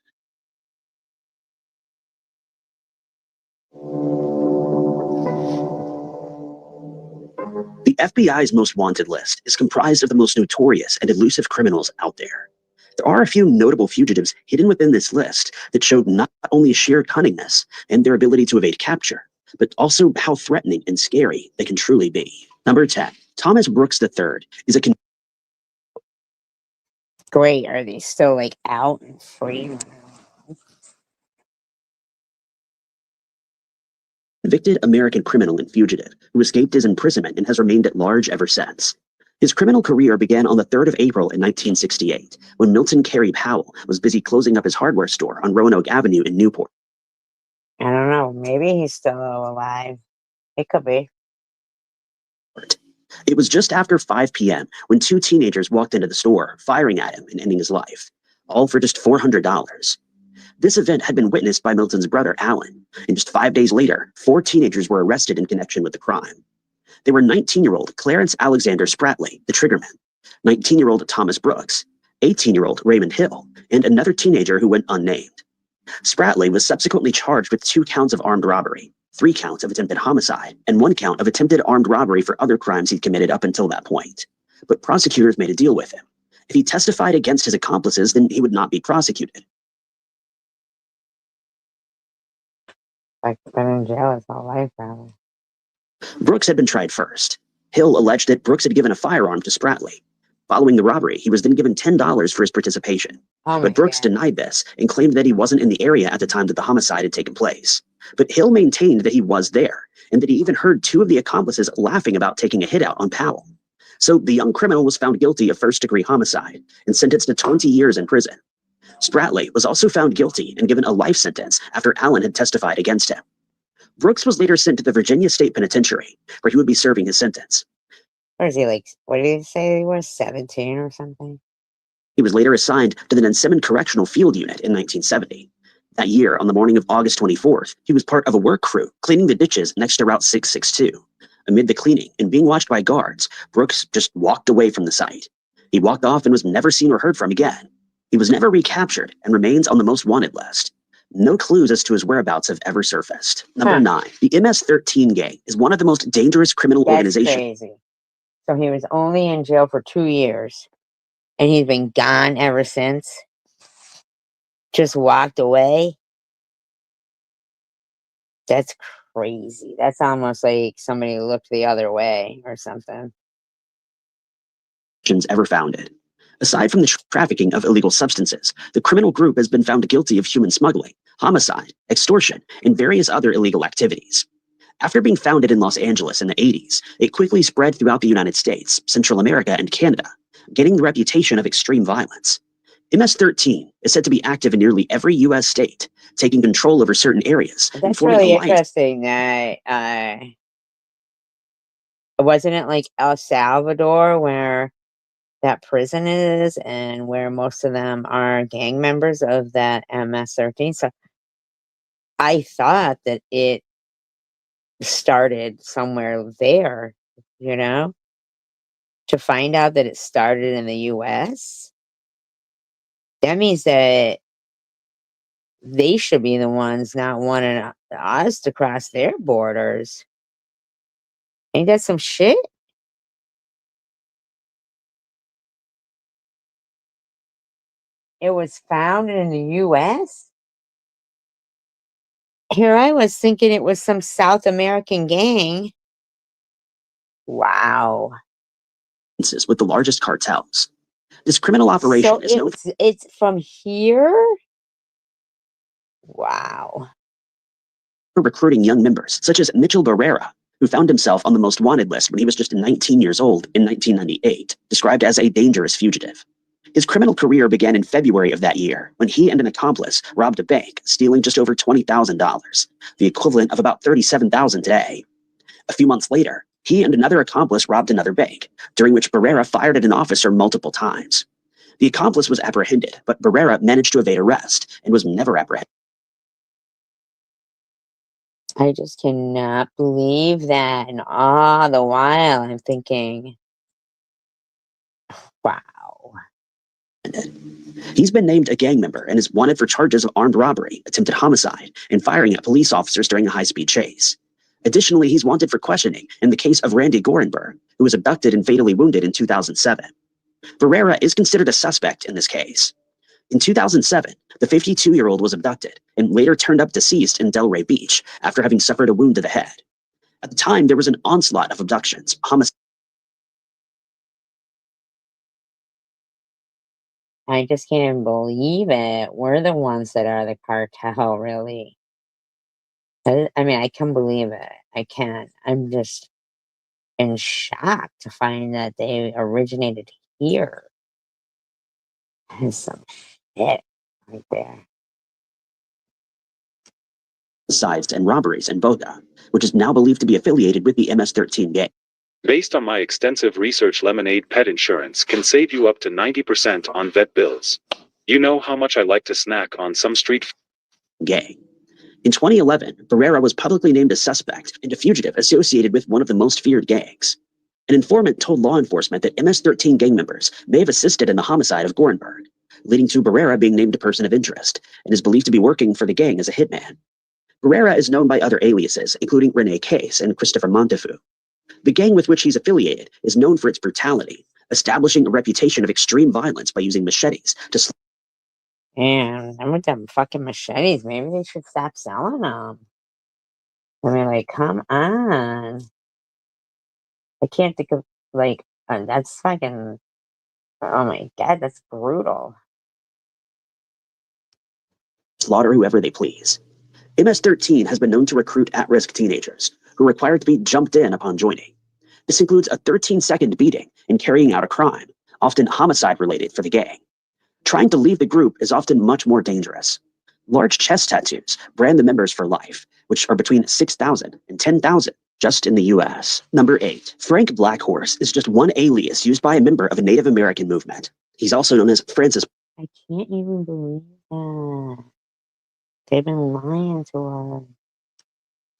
The FBI's most wanted list is comprised of the most notorious and elusive criminals out there. There are a few notable fugitives hidden within this list that showed not only sheer cunningness and their ability to evade capture, but also how threatening and scary they can truly be. Number 10, Thomas Brooks III is a Great. Are they still like out and free? convicted American criminal and fugitive who escaped his imprisonment and has remained at large ever since. His criminal career began on the 3rd of April in 1968, when Milton Carey Powell was busy closing up his hardware store on Roanoke Avenue in Newport. I don't know. Maybe he's still alive. It could be. It was just after 5 p.m. when 2 teenagers walked into the store, firing at him and ending his life, all for just $400. This event had been witnessed by Milton's brother, Alan, and just 5 days later, 4 teenagers were arrested in connection with the crime. They were 19-year-old Clarence Alexander Spratley, the triggerman, 19-year-old Thomas Brooks, 18-year-old Raymond Hill, and another teenager who went unnamed. Spratley was subsequently charged with 2 counts of armed robbery, 3 counts of attempted homicide, and 1 count of attempted armed robbery for other crimes he'd committed up until that point. But prosecutors made a deal with him. If he testified against his accomplices, then he would not be prosecuted. Like, been in jail his whole life, probably. Brooks had been tried first. Hill alleged that Brooks had given a firearm to Spratley. Following the robbery, he was then given $10 for his participation. But Brooks denied this and claimed that he wasn't in the area at the time that the homicide had taken place. But Hill maintained that he was there, and that he even heard 2 of the accomplices laughing about taking a hit out on Powell. So the young criminal was found guilty of first-degree homicide and sentenced to 20 years in prison. Spratley was also found guilty and given a life sentence after Allen had testified against him. Brooks was later sent to the Virginia State Penitentiary, where he would be serving his sentence. Or is he like, what did he say he was, 17 or something? He was later assigned to the Nansemond Correctional Field Unit in 1970. That year, on the morning of August 24th, he was part of a work crew cleaning the ditches next to Route 662. Amid the cleaning and being watched by guards, Brooks just walked away from the site. He walked off and was never seen or heard from again. He was never recaptured and remains on the most wanted list. No clues as to his whereabouts have ever surfaced. Number 9, the MS-13 gang is one of the most dangerous criminal organizations. Crazy. So he was only in jail for 2 years, and he's been gone ever since. Just walked away. That's crazy. That's almost like somebody looked the other way or something. Ever founded. Aside from the trafficking of illegal substances, the criminal group has been found guilty of human smuggling, homicide, extortion, and various other illegal activities. After being founded in Los Angeles in the 80s, it quickly spread throughout the United States, Central America, and Canada, gaining the reputation of extreme violence. MS-13 is said to be active in nearly every U.S. state, taking control over certain areas. That's really interesting. Wasn't it like El Salvador where that prison is, and where most of them are gang members of that MS-13? So I thought that it started somewhere there, you know, to find out that it started in the U.S. That means that they should be the ones not wanting us to cross their borders. Ain't that some shit? It was founded in the U.S.? Here I was thinking it was some South American gang. Wow. With the largest cartels. This criminal operation is known. It's from here? Wow. For recruiting young members, such as Mitchell Barrera, who found himself on the most wanted list when he was just 19 years old in 1998, described as a dangerous fugitive. His criminal career began in February of that year, when he and an accomplice robbed a bank, stealing just over $20,000, the equivalent of about $37,000 today. A few months later, he and another accomplice robbed another bank, during which Barrera fired at an officer multiple times. The accomplice was apprehended, but Barrera managed to evade arrest and was never apprehended. I just cannot believe that. And all the while I'm thinking, wow. He's been named a gang member and is wanted for charges of armed robbery, attempted homicide, and firing at police officers during a high-speed chase. Additionally, he's wanted for questioning in the case of Randy Gorenberg, who was abducted and fatally wounded in 2007. Barrera is considered a suspect in this case. In 2007, the 52-year-old was abducted and later turned up deceased in Delray Beach after having suffered a wound to the head. At the time, there was an onslaught of abductions, homicides. I just can't even believe it. We're the ones that are the cartel, really. I mean, I can't believe it. I can't. I'm just in shock to find that they originated here. That's some shit right there. Homicides and robberies in Boga, which is now believed to be affiliated with the MS-13 gang. Based on my extensive research, Lemonade Pet Insurance can save you up to 90% on vet bills. You know how much I like to snack on some street gang. In 2011, Barrera was publicly named a suspect and a fugitive associated with one of the most feared gangs. An informant told law enforcement that MS-13 gang members may have assisted in the homicide of Gorenberg, leading to Barrera being named a person of interest and is believed to be working for the gang as a hitman. Barrera is known by other aliases, including Rene Case and Christopher Montefiore. The gang with which he's affiliated is known for its brutality, establishing a reputation of extreme violence by using machetes to And I'm with them fucking machetes. Maybe they should stop selling them. I mean, like, come on. I can't think of, like, that's fucking, oh my God, that's brutal. slaughter whoever they please. MS-13 has been known to recruit at-risk teenagers who are required to be jumped in upon joining. This includes a 13-second beating and carrying out a crime, often homicide-related for the gang. Trying to leave the group is often much more dangerous. Large chest tattoos brand the members for life, which are between 6,000 and 10,000 just in the US. Number 8. Frank Blackhorse is just one alias used by a member of a Native American movement. He's also known as Francis. I can't even believe that. They've been lying to us.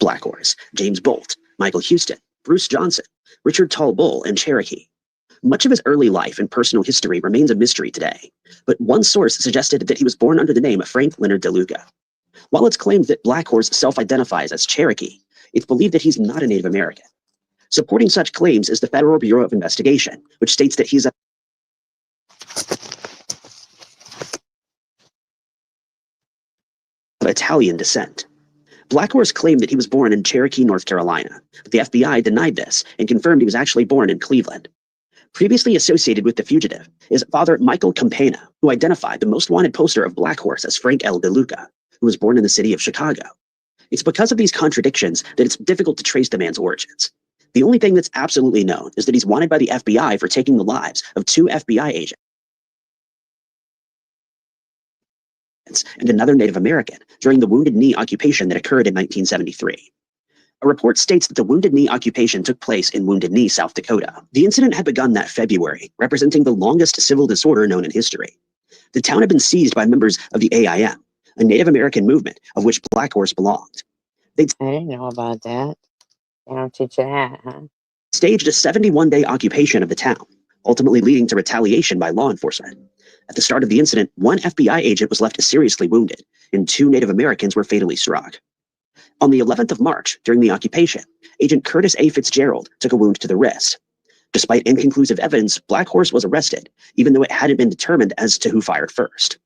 Blackhorse, James Bolt, Michael Houston, Bruce Johnson, Richard Tall Bull, and Cherokee. Much of his early life and personal history remains a mystery today, but one source suggested that he was born under the name of Frank Leonard DeLuca. While it's claimed that Blackhorse self-identifies as Cherokee, it's believed that he's not a Native American. Supporting such claims is the Federal Bureau of Investigation, which states that he's of Italian descent. Blackhorse claimed that he was born in Cherokee, North Carolina, but the FBI denied this and confirmed he was actually born in Cleveland. Previously associated with the fugitive is Father Michael Campana, who identified the most wanted poster of Blackhorse as Frank L. DeLuca, who was born in the city of Chicago. It's because of these contradictions that it's difficult to trace the man's origins. The only thing that's absolutely known is that he's wanted by the FBI for taking the lives of 2 FBI agents and another Native American during the Wounded Knee occupation that occurred in 1973. A report states that the Wounded Knee occupation took place in Wounded Knee, South Dakota. The incident had begun that February, representing the longest civil disorder known in history. The town had been seized by members of the AIM, a Native American movement of which Blackhorse belonged. I didn't know about that. They don't teach you that, huh? Staged a 71-day occupation of the town, ultimately leading to retaliation by law enforcement. At the start of the incident, 1 FBI agent was left seriously wounded, and 2 Native Americans were fatally struck. On the 11th of March, during the occupation, Agent Curtis A. Fitzgerald took a wound to the wrist. Despite inconclusive evidence, Blackhorse was arrested, even though it hadn't been determined as to who fired first.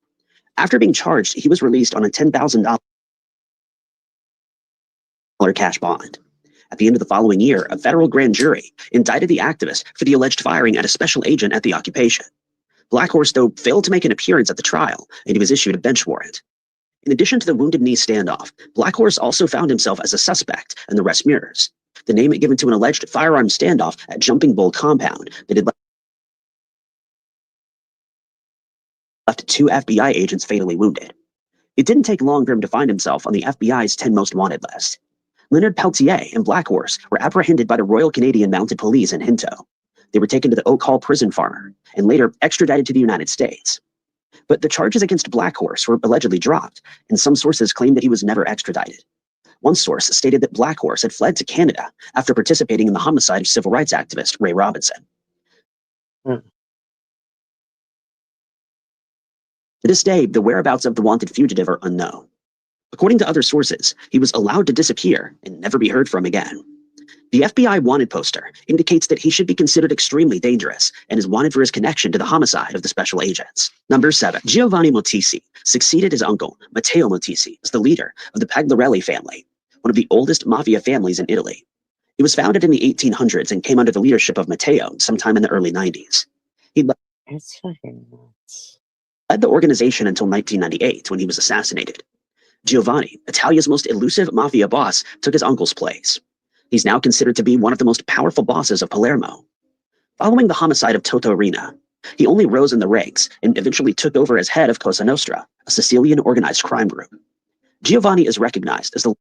After being charged, he was released on a $10,000 cash bond. At the end of the following year, a federal grand jury indicted the activist for the alleged firing at a special agent at the occupation. Blackhorse, though, failed to make an appearance at the trial, and he was issued a bench warrant. In addition to the Wounded Knee standoff, Blackhorse also found himself as a suspect in the Rest Mirrors, the name given to an alleged firearm standoff at Jumping Bull compound that had left 2 FBI agents fatally wounded. It didn't take long for him to find himself on the FBI's 10 most wanted list. Leonard Peltier and Blackhorse were apprehended by the Royal Canadian Mounted Police in Hinto. They were taken to the Oak Hall prison farmer and later extradited to the United States. But the charges against Blackhorse were allegedly dropped, and some sources claim that he was never extradited. One source stated that Blackhorse had fled to Canada after participating in the homicide of civil rights activist Ray Robinson. To this day, the whereabouts of the wanted fugitive are unknown. According to other sources, he was allowed to disappear and never be heard from again. The FBI wanted poster indicates that he should be considered extremely dangerous and is wanted for his connection to the homicide of the special agents. Number 7. Giovanni Mottisi succeeded his uncle, Matteo Mottisi, as the leader of the Pagliarelli family, one of the oldest mafia families in Italy. It was founded in the 1800s and came under the leadership of Matteo sometime in the early 90s. He That's fucking nuts. led the organization until 1998 when he was assassinated. Giovanni, Italia's most elusive mafia boss, took his uncle's place. He's now considered to be one of the most powerful bosses of Palermo. Following the homicide of Toto Riina, he only rose in the ranks and eventually took over as head of Cosa Nostra, a Sicilian organized crime group. Giovanni is recognized as the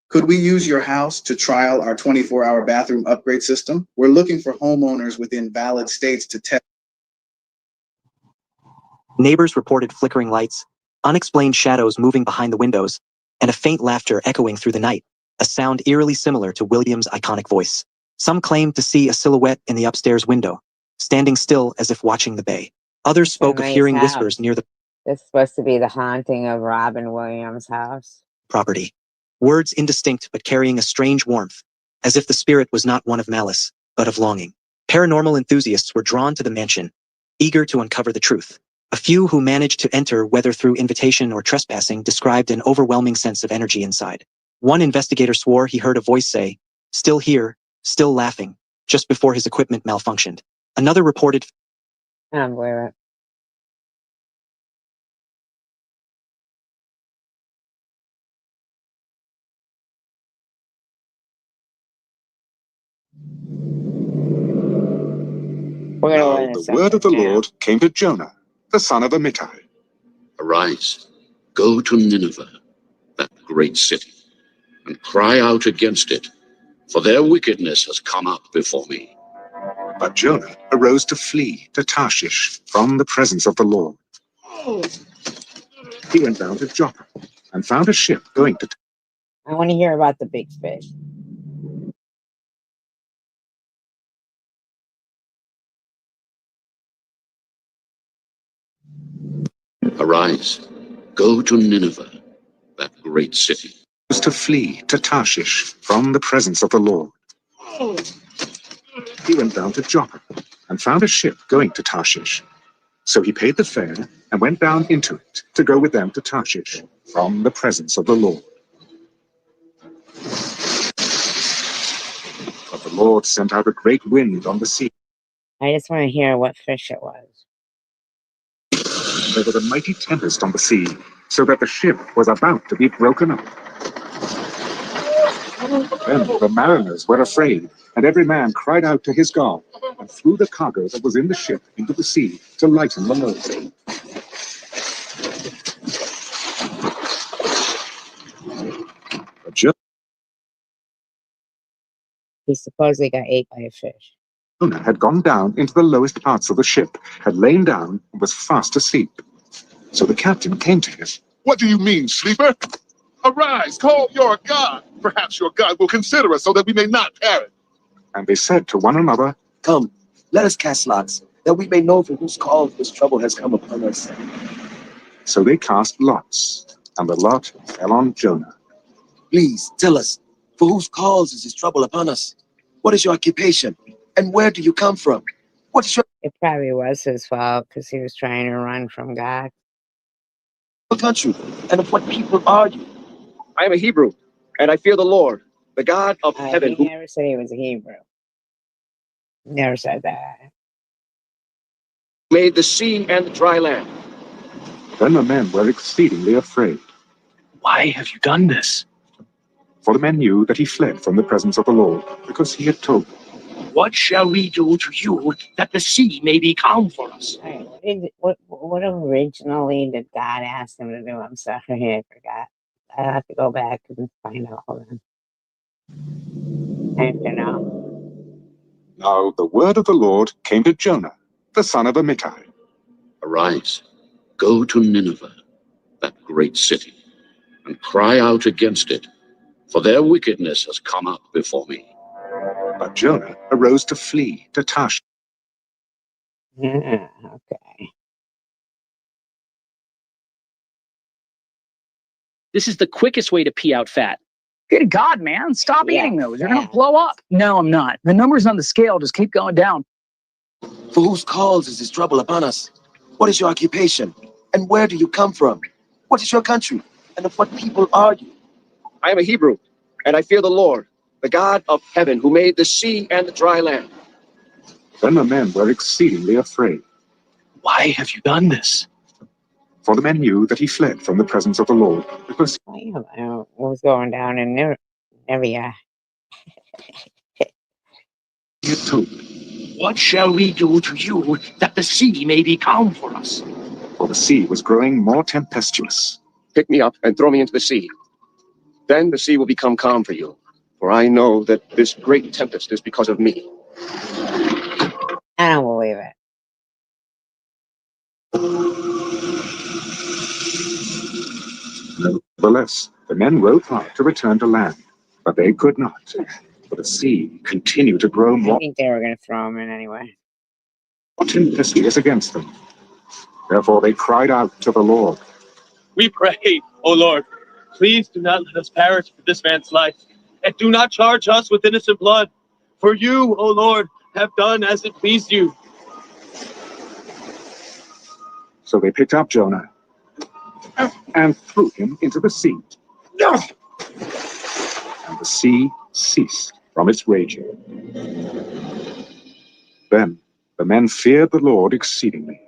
Could we use your house to trial our 24-hour bathroom upgrade system? We're looking for homeowners within valid states to test. Neighbors reported flickering lights, unexplained shadows moving behind the windows, and a faint laughter echoing through the night, a sound eerily similar to William's iconic voice. Some claimed to see a silhouette in the upstairs window, standing still as if watching the bay. Others spoke of hearing whispers near the It's supposed to be the haunting of Robin Williams' house. property. Words indistinct but carrying a strange warmth, as if the spirit was not one of malice, but of longing. Paranormal enthusiasts were drawn to the mansion, eager to uncover the truth. A few who managed to enter, whether through invitation or trespassing, described an overwhelming sense of energy inside. One investigator swore he heard a voice say, "Still here, still laughing," just before his equipment malfunctioned. Another reported I don't believe it. Now the word of the Lord came to Jonah, the son of Amittai. Arise, go to Nineveh, that great city, and cry out against it, for their wickedness has come up before me. But Jonah arose to flee to Tarshish from the presence of the Lord. He went down to Joppa and found a ship going to I want to hear about the big fish. Arise, go to Nineveh, that great city. to flee to Tarshish from the presence of the Lord. He went down to Joppa and found a ship going to Tarshish. So he paid the fare and went down into it to go with them to Tarshish from the presence of the Lord. But the Lord sent out a great wind on the sea. I just want to hear what fish it was. There was a mighty tempest on the sea, so that the ship was about to be broken up. Then the mariners were afraid, and every man cried out to his God, and threw the cargo that was in the ship into the sea to lighten the load. He supposedly got ate by a fish. Jonah had gone down into the lowest parts of the ship, had lain down, and was fast asleep. So the captain came to him. What do you mean, sleeper? Arise, call your God. Perhaps your God will consider us so that we may not perish. And they said to one another, Come, let us cast lots, that we may know for whose cause this trouble has come upon us. So they cast lots, and the lot fell on Jonah. Please tell us, for whose cause is this trouble upon us? What is your occupation? And where do you come from? What is your It probably was his fault because he was trying to run from God. country? And of what people are you? I am a Hebrew, and I fear the Lord, the God of heaven. He never said he was a Hebrew. Never said that. Who made the sea and the dry land. Then the men were exceedingly afraid. Why have you done this? For the men knew that he fled from the presence of the Lord, because he had told them. What shall we do to you that the sea may be calm for us? What originally did God ask him to do? I'm sorry, I forgot. I have to go back and find out. Hold on. I have to know. Now the word of the Lord came to Jonah, the son of Amittai. Arise, go to Nineveh, that great city, and cry out against it, for their wickedness has come up before me. But Jonah arose to flee to Tarshish. Yeah, okay. This is the quickest way to pee out fat. Good God, man. Stop eating those. You're going to blow up. No, I'm not. The numbers on the scale just keep going down. For whose cause is this trouble upon us? What is your occupation? And where do you come from? What is your country? And of what people are you? I am a Hebrew, and I fear the Lord, the God of heaven, who made the sea and the dry land. Then the men were exceedingly afraid. Why have you done this? For the men knew that he fled from the presence of the Lord, because What was going down in Nivea? he had told them. What shall we do to you that the sea may be calm for us? For the sea was growing more tempestuous. Pick me up and throw me into the sea. Then the sea will become calm for you. For I know that this great tempest is because of me. I don't believe it. Nevertheless, the men rowed hard to return to land, but they could not, for the sea continued to grow I more think they were going to throw him in anyway. tempestuous against them. Therefore they cried out to the Lord. We pray, O Lord, please do not let us perish for this man's life, and do not charge us with innocent blood. For you, O Lord, have done as it pleased you. So they picked up Jonah and threw him into the sea. And the sea ceased from its raging. Then the men feared the Lord exceedingly,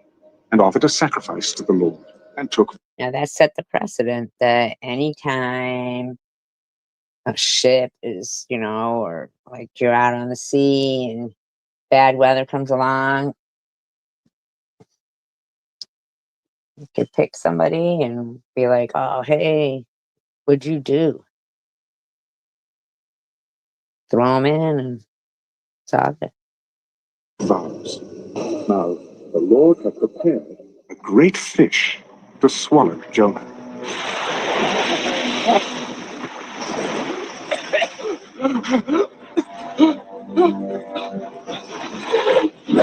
and offered a sacrifice to the Lord, and took. Now that set the precedent that anytime a ship is, or like you're out on the sea and bad weather comes along, you could pick somebody and be like, oh, hey, what'd you do? Throw them in and solve it. Vows. Now the Lord had prepared a great fish to swallow Jonah.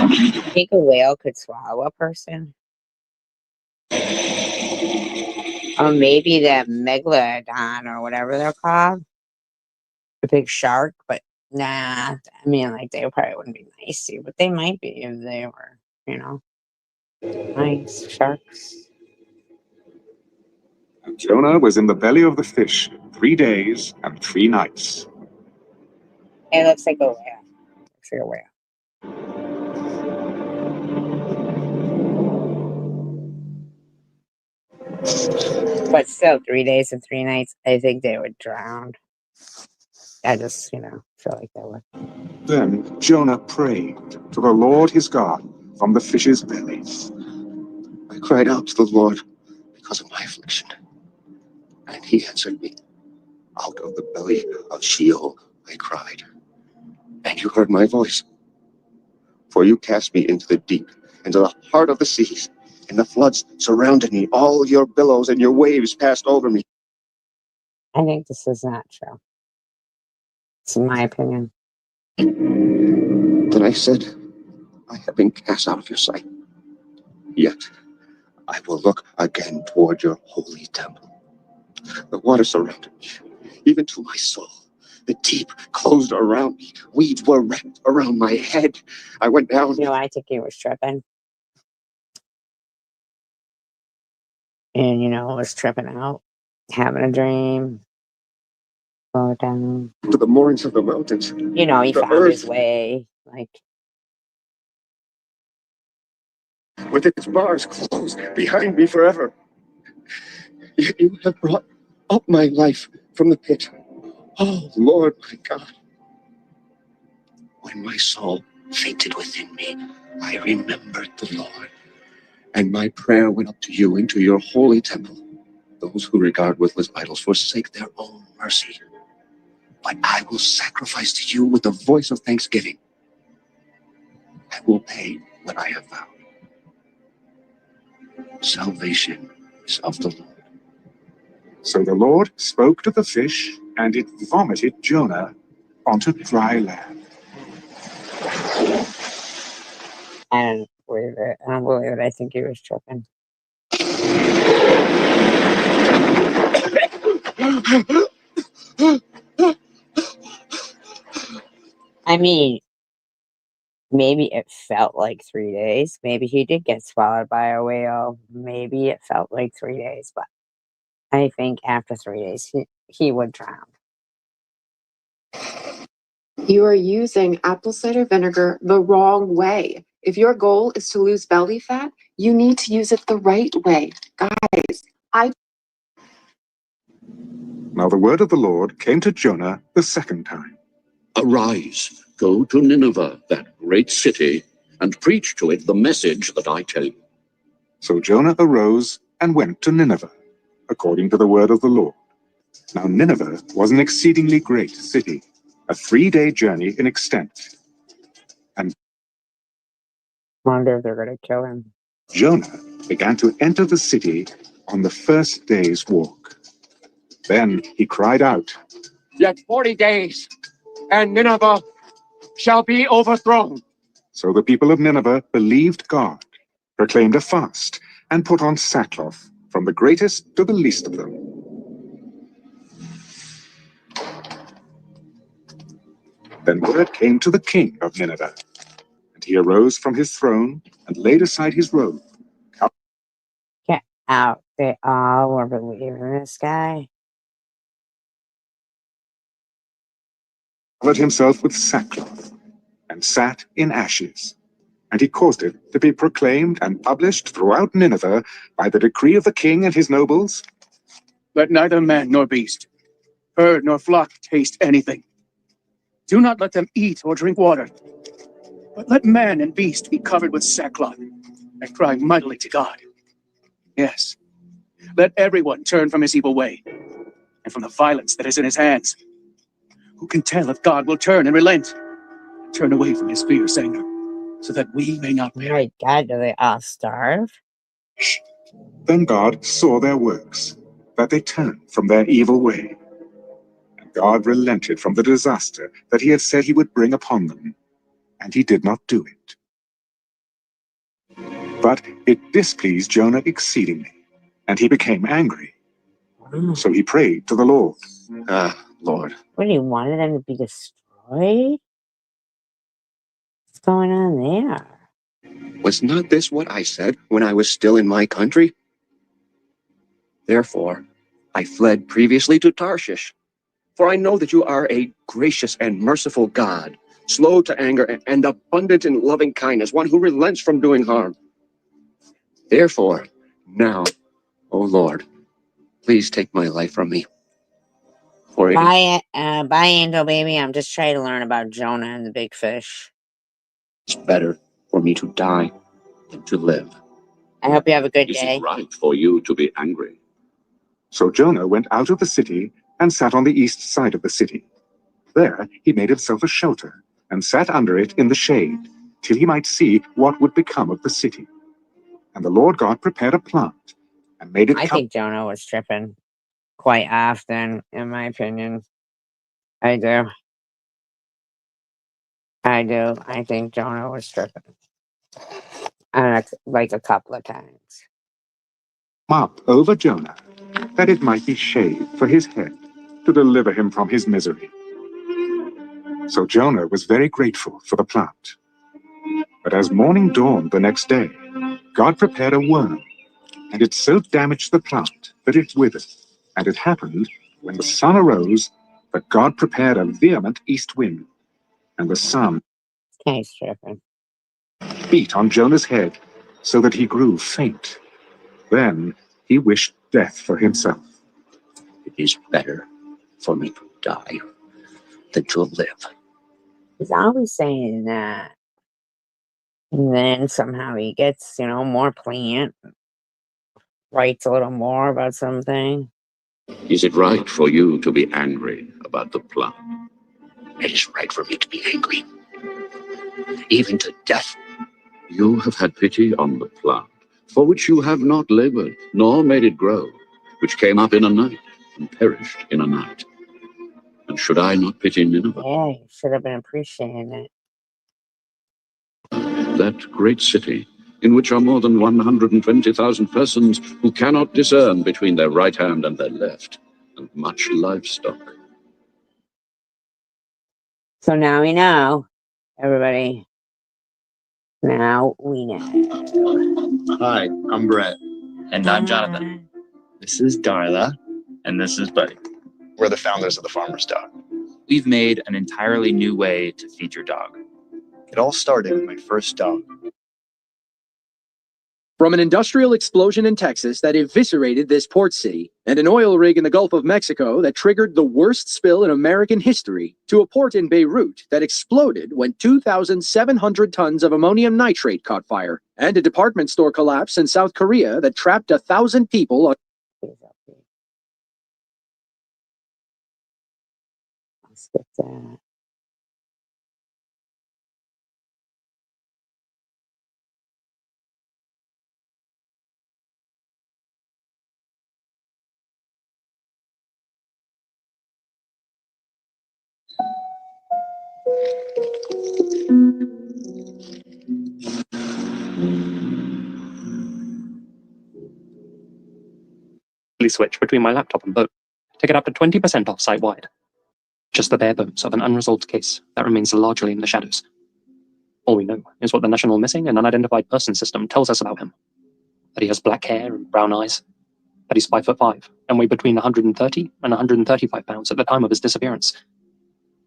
You think a whale could swallow a person? Or maybe the megalodon or whatever they're called. The big shark, but nah. I mean, like, they probably wouldn't be nice to you, but they might be if they were, nice sharks. And Jonah was in the belly of the fish 3 days and 3 nights. It looks like a whale. Looks like a whale. But still, 3 days and 3 nights, I think they would drown. I just, feel like they would. Then Jonah prayed to the Lord his God from the fish's belly. I cried out to the Lord because of my affliction, and he answered me. Out of the belly of Sheol I cried, and you heard my voice. For you cast me into the deep, into the heart of the seas, and the floods surrounded me. All your billows and your waves passed over me. I think this is not true. It's my opinion. Then I said, I have been cast out of your sight. Yet I will look again toward your holy temple. The water surrounded me, even to my soul. The deep closed around me. Weeds were wrapped around my head. I went down. I think he was tripping. And, was tripping out, having a dream. Go down. To the moorings of the mountains. He found his way. Like, with its bars closed behind me forever. Yet you have brought up my life from the pit. Oh, Lord, my God. When my soul fainted within me, I remembered the Lord, and my prayer went up to you into your holy temple. Those who regard worthless idols forsake their own mercy. But I will sacrifice to you with the voice of thanksgiving. I will pay what I have vowed. Salvation is of the Lord. So the Lord spoke to the fish, and it vomited Jonah onto dry land. I don't believe it. I don't believe it. I think he was tripping. I mean, maybe it felt like 3 days. Maybe he did get swallowed by a whale. Maybe it felt like 3 days, but I think after 3 days, he would drown. You are using apple cider vinegar the wrong way. If your goal is to lose belly fat, you need to use it the right way. Guys, Now the word of the Lord came to Jonah the second time. Arise, go to Nineveh, that great city, and preach to it the message that I tell you. So Jonah arose and went to Nineveh, according to the word of the Lord. Now Nineveh was an exceedingly great city, a 3-day journey in extent. And Wonder if they're going to kill him. Jonah began to enter the city on the first day's walk. Then he cried out, Yet 40 days, and Nineveh shall be overthrown. So the people of Nineveh believed God, proclaimed a fast, and put on sackcloth, from the greatest to the least of them. Then word came to the king of Nineveh, and he arose from his throne and laid aside his robe. Get out. They all were believing this guy. Covered himself with sackcloth, and sat in ashes. And he caused it to be proclaimed and published throughout Nineveh by the decree of the king and his nobles. Let neither man nor beast, herd nor flock taste anything. Do not let them eat or drink water, but let man and beast be covered with sackcloth and cry mightily to God. Yes, let everyone turn from his evil way and from the violence that is in his hands. Who can tell if God will turn and relent, turn away from his fierce anger, so that we may not perish? My God, do they all starve? Then God saw their works, that they turned from their evil way. And God relented from the disaster that he had said he would bring upon them, and he did not do it. But it displeased Jonah exceedingly, and he became angry. So he prayed to the Lord. Lord. What, he wanted them to be destroyed? What's going on there? Was not this what I said when I was still in my country? Therefore, I fled previously to Tarshish. For I know that you are a gracious and merciful God, slow to anger and abundant in loving kindness, one who relents from doing harm. Therefore, now, O Lord, please take my life from me. For it Bye, Angel Baby. I'm just trying to learn about Jonah and the big fish. is better for me to die than to live. I hope you have a good Is day. it right for you to be angry? So Jonah went out of the city and sat on the east side of the city. There he made himself a shelter and sat under it in the shade, till he might see what would become of the city. And the Lord God prepared a plant and made it I think Jonah was tripping quite often, in my opinion. I do. I think Jonah was tripping. Like a couple of times. up over Jonah, that it might be shade for his head, to deliver him from his misery. So Jonah was very grateful for the plant. But as morning dawned the next day, God prepared a worm, and it so damaged the plant that it withered. And it happened, when the sun arose, that God prepared a vehement east wind, and the sun beat on Jonah's head, so that he grew faint. Then he wished death for himself. It is better for me to die than to live. He's always saying that. And then somehow he gets, more plant, writes a little more about something. Is it right for you to be angry about the plant? It is right for me to be angry, even to death. You have had pity on the plant, for which you have not labored, nor made it grow, which came up in a night and perished in a night. And should I not pity Nineveh? Yeah, you should have been appreciating it. That great city, in which are more than 120,000 persons who cannot discern between their right hand and their left, and much livestock. So now we know, everybody. Now we know. Hi, I'm Brett. And I'm Jonathan. This is Darla. And this is Buddy. We're the founders of the Farmer's Dog. We've made an entirely new way to feed your dog. It all started with my first dog. From an industrial explosion in Texas that eviscerated this port city, and an oil rig in the Gulf of Mexico that triggered the worst spill in American history, to a port in Beirut that exploded when 2,700 tons of ammonium nitrate caught fire, and a department store collapse in South Korea that trapped 1,000 people on Let's get that. Switch between my laptop and boat to get up to 20% off site-wide. Just the bare bones of an unresolved case that remains largely in the shadows. All we know is what the National Missing and Unidentified Person System tells us about him. That he has black hair and brown eyes. That he's 5'5" and weighed between 130 and 135 pounds at the time of his disappearance.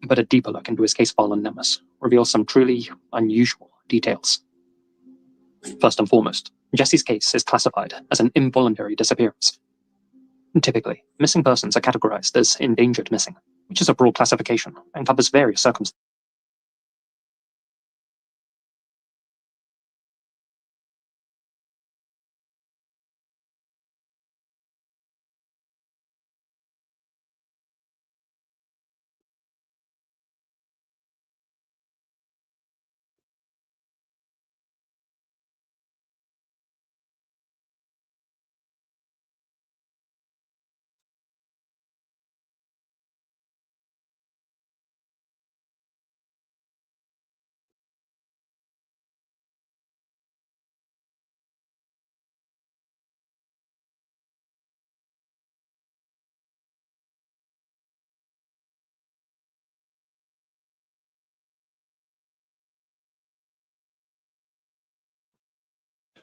But a deeper look into his case file on Nemus reveals some truly unusual details. First and foremost, Jesse's case is classified as an involuntary disappearance. Typically, missing persons are categorized as endangered missing, which is a broad classification and covers various circumstances.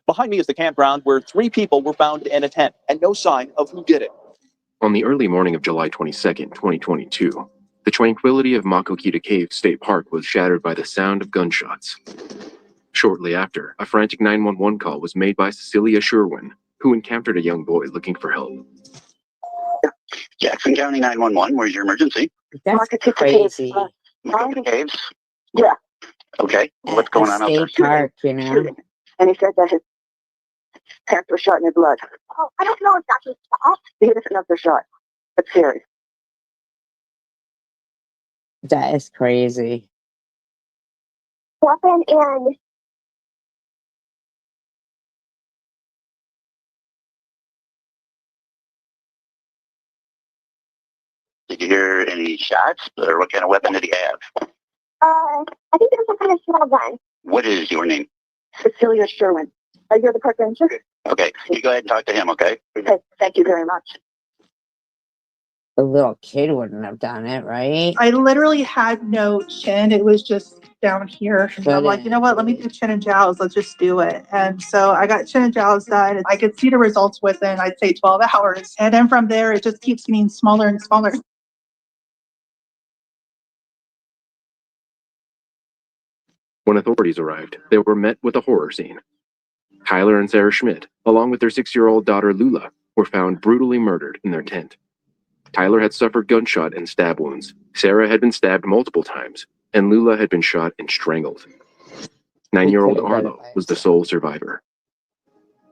Behind me is the campground where 3 people were found in a tent and no sign of who did it. On the early morning of July 22nd, 2022, the tranquility of Makokita Cave State Park was shattered by the sound of gunshots. Shortly after, a frantic 911 call was made by Cecilia Sherwin, who encountered a young boy looking for help. Jackson County 911, where's your emergency? That's crazy. Makokita Caves? Yeah. Okay, what's going on out there? State Park, you know. And he said that his parents were shot in his blood. Oh, I don't know exactly. He doesn't know if they're shot. It's serious. That is crazy. Weapon and did you hear any shots, or what kind of weapon did he have? I think it was some kind of small gun. What is your name? Cecilia Sherwin. You're the park ranger? Okay, you go ahead and talk to him, okay? Okay, thank you very much. A little kid wouldn't have done it, right? I literally had no chin. It was just down here. And I'm like, you know what? Let me do chin and jowls. Let's just do it. And so I got chin and jowls done. I could see the results within, I'd say, 12 hours. And then from there, it just keeps getting smaller and smaller. When authorities arrived, they were met with a horror scene. Tyler and Sarah Schmidt, along with their 6-year-old daughter Lula, were found brutally murdered in their tent. Tyler had suffered gunshot and stab wounds. Sarah had been stabbed multiple times, and Lula had been shot and strangled. 9-year-old Arlo was the sole survivor.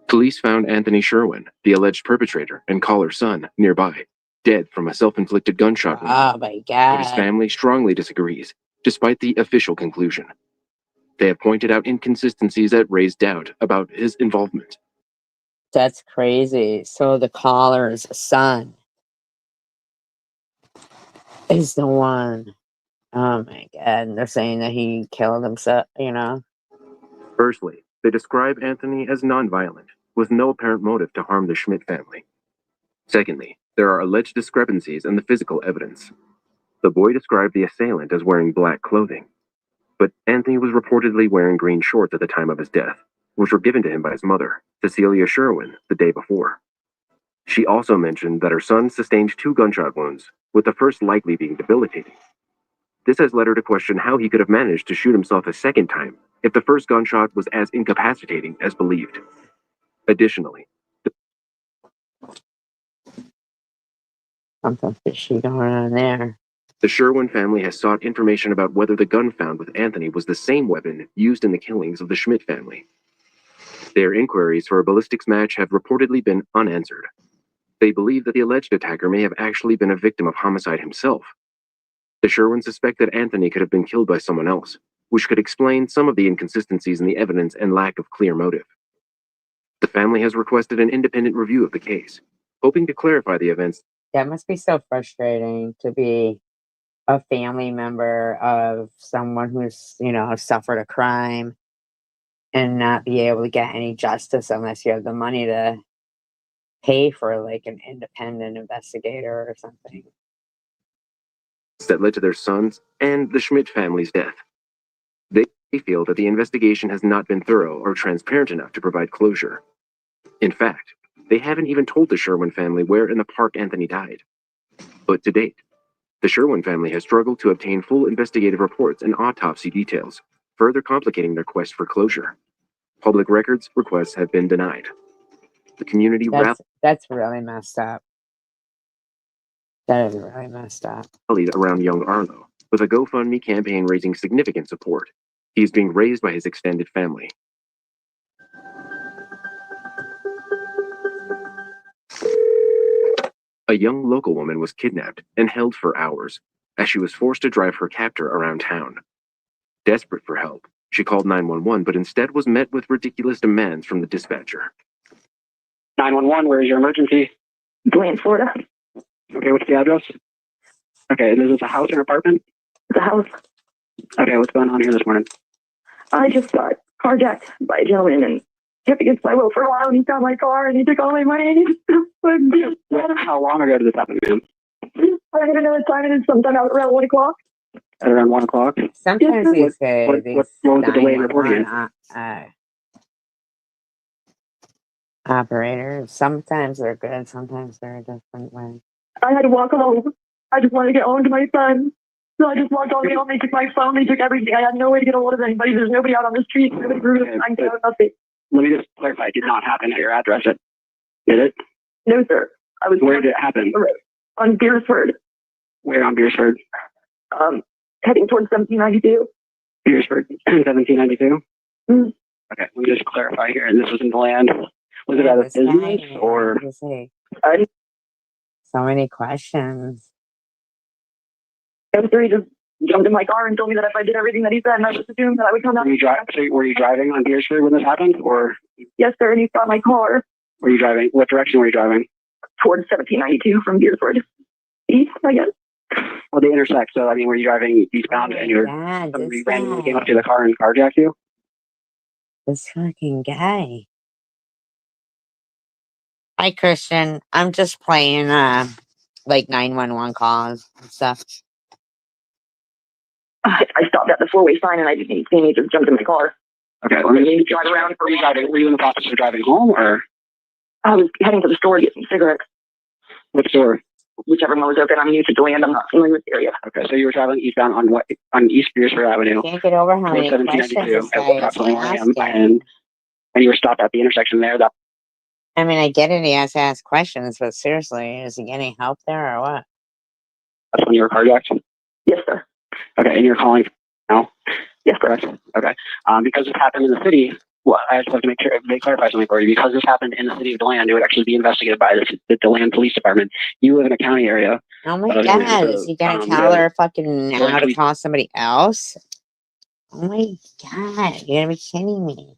Police found Anthony Sherwin, the alleged perpetrator and caller's son, nearby, dead from a self-inflicted gunshot wound. Oh my God. But his family strongly disagrees, despite the official conclusion. They have pointed out inconsistencies that raise doubt about his involvement. That's crazy. So the caller's son is the one. Oh my God. And they're saying that he killed himself, you know? Firstly, they describe Anthony as nonviolent, with no apparent motive to harm the Schmidt family. Secondly, There are alleged discrepancies in the physical evidence. The boy described the assailant as wearing black clothing, but Anthony was reportedly wearing green shorts at the time of his death, which were given to him by his mother, Cecilia Sherwin, the day before. She also mentioned that her son sustained 2 gunshot wounds, with the first likely being debilitating. This has led her to question how he could have managed to shoot himself a second time if the first gunshot was as incapacitating as believed. Additionally, Something fishy going on there. the Sherwin family has sought information about whether the gun found with Anthony was the same weapon used in the killings of the Schmidt family. Their inquiries for a ballistics match have reportedly been unanswered. They believe that the alleged attacker may have actually been a victim of homicide himself. The Sherwins suspect that Anthony could have been killed by someone else, which could explain some of the inconsistencies in the evidence and lack of clear motive. The family has requested an independent review of the case, hoping to clarify the events. That must be so frustrating to be a family member of someone who's, suffered a crime and not be able to get any justice unless you have the money to pay for like an independent investigator or something. That led to their sons and the Schmidt family's death. They feel that the investigation has not been thorough or transparent enough to provide closure. In fact, they haven't even told the Sherwin family where in the park Anthony died. But to date, the Sherwin family has struggled to obtain full investigative reports and autopsy details, further complicating their quest for closure. Public records requests have been denied. The community That's really messed up. That is really messed up. rallied around young Arlo, with a GoFundMe campaign raising significant support. He is being raised by his extended family. A young local woman was kidnapped and held for hours as she was forced to drive her captor around town. Desperate for help, she called 911, but instead was met with ridiculous demands from the dispatcher. 911, where is your emergency? Blaine, Florida. Okay, what's the address? Okay, and is this a house or apartment? It's a house. Okay, what's going on here this morning? I just got carjacked by a gentleman and kept against my will for a while, and he got my car and he took all my money and he How long ago did this happen, ma'am? I don't even know what time it is, sometime out around 1 o'clock. At around 1 o'clock? Sometimes they say what was the delay in reporting it? Operators. Sometimes they're good, sometimes they're a different way. I had to walk home. I just wanted to get home to my son. So I just walked all the way home. They took my phone. They took everything. I had no way to get a hold of anybody. There's nobody out on the street. Nobody rude. I know nothing. Let me just clarify. It did not happen at your address, did it? No, sir. I was. Where did it happen? On Beersford. Where on Beersford? Heading towards 1792. Beersford, 1792? Mm. Okay, let me just clarify here. And this was in the land. Was it at a business or? So many questions. Those three just jumped in my car and told me that if I did everything that he said, and I just assumed that I would come out. Were you driving on Beersford when this happened, or? Yes, sir. And he saw my car. Were you driving? What direction were you driving? Towards 1792 from Beersford. East, I guess. Well, they intersect. So, I mean, were you driving eastbound and somebody randomly came up to the car and carjacked you? This fucking guy. Hi, Christian. I'm just playing, like 911 calls and stuff. I stopped at the four-way sign and I didn't see me. Just jumped in my car. Okay, let me drive around. Were you in the process of driving home, or? I was heading to the store to get some cigarettes. What store? Whichever one was open. I'm new to DeLand. I'm not familiar with the area. Okay, so you were traveling eastbound on what? On East Beersford Avenue. Can't get over how many questions this guy is asking. And you were stopped at the intersection there. I mean, I get it. He has to ask questions, but seriously, is he getting help there or what? That's when you were carjacked? Yes, sir. Okay, and you're calling now? Yes, correct. Okay, because this happened in the city. Well, I just have to clarify something for you. Because this happened in the city of DeLand, it would actually be investigated by the DeLand Police Department. You live in a county area. Oh my God, is he gonna tell her fucking how to call somebody else? Oh my God, you're gonna be kidding me.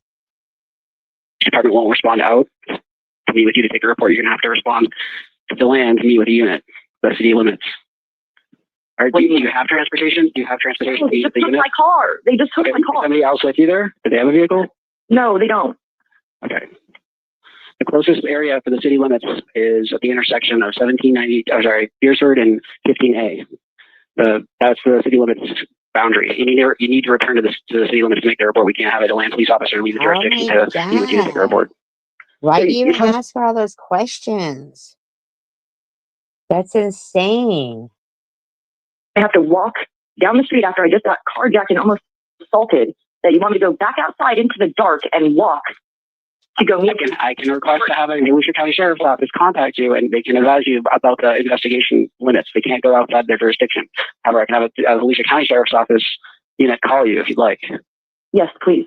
The department won't respond out to meet with you to take a report. You're gonna have to respond to DeLand to meet with a unit, the city limits. All right, do you have transportation? Do you have transportation? They just took my car. They just took my car. Somebody else with you there? Do they have a vehicle? No, they don't. Okay. The closest area for the city limits is at the intersection of Beersford and 15A. That's the city limits boundary. You need to return to the city limits to make the report. We can't have a DeLand police officer leave the jurisdiction to meet with you to make the report. Why do you even ask her all those questions? That's insane. I have to walk down the street after I just got carjacked and almost assaulted, that you want me to go back outside into the dark and walk to go meet you. I can request to have a Volusia County Sheriff's Office contact you, and they can advise you about the investigation limits. They can't go outside their jurisdiction. However, I can have a Volusia County Sheriff's Office unit call you if you'd like. Yes, please.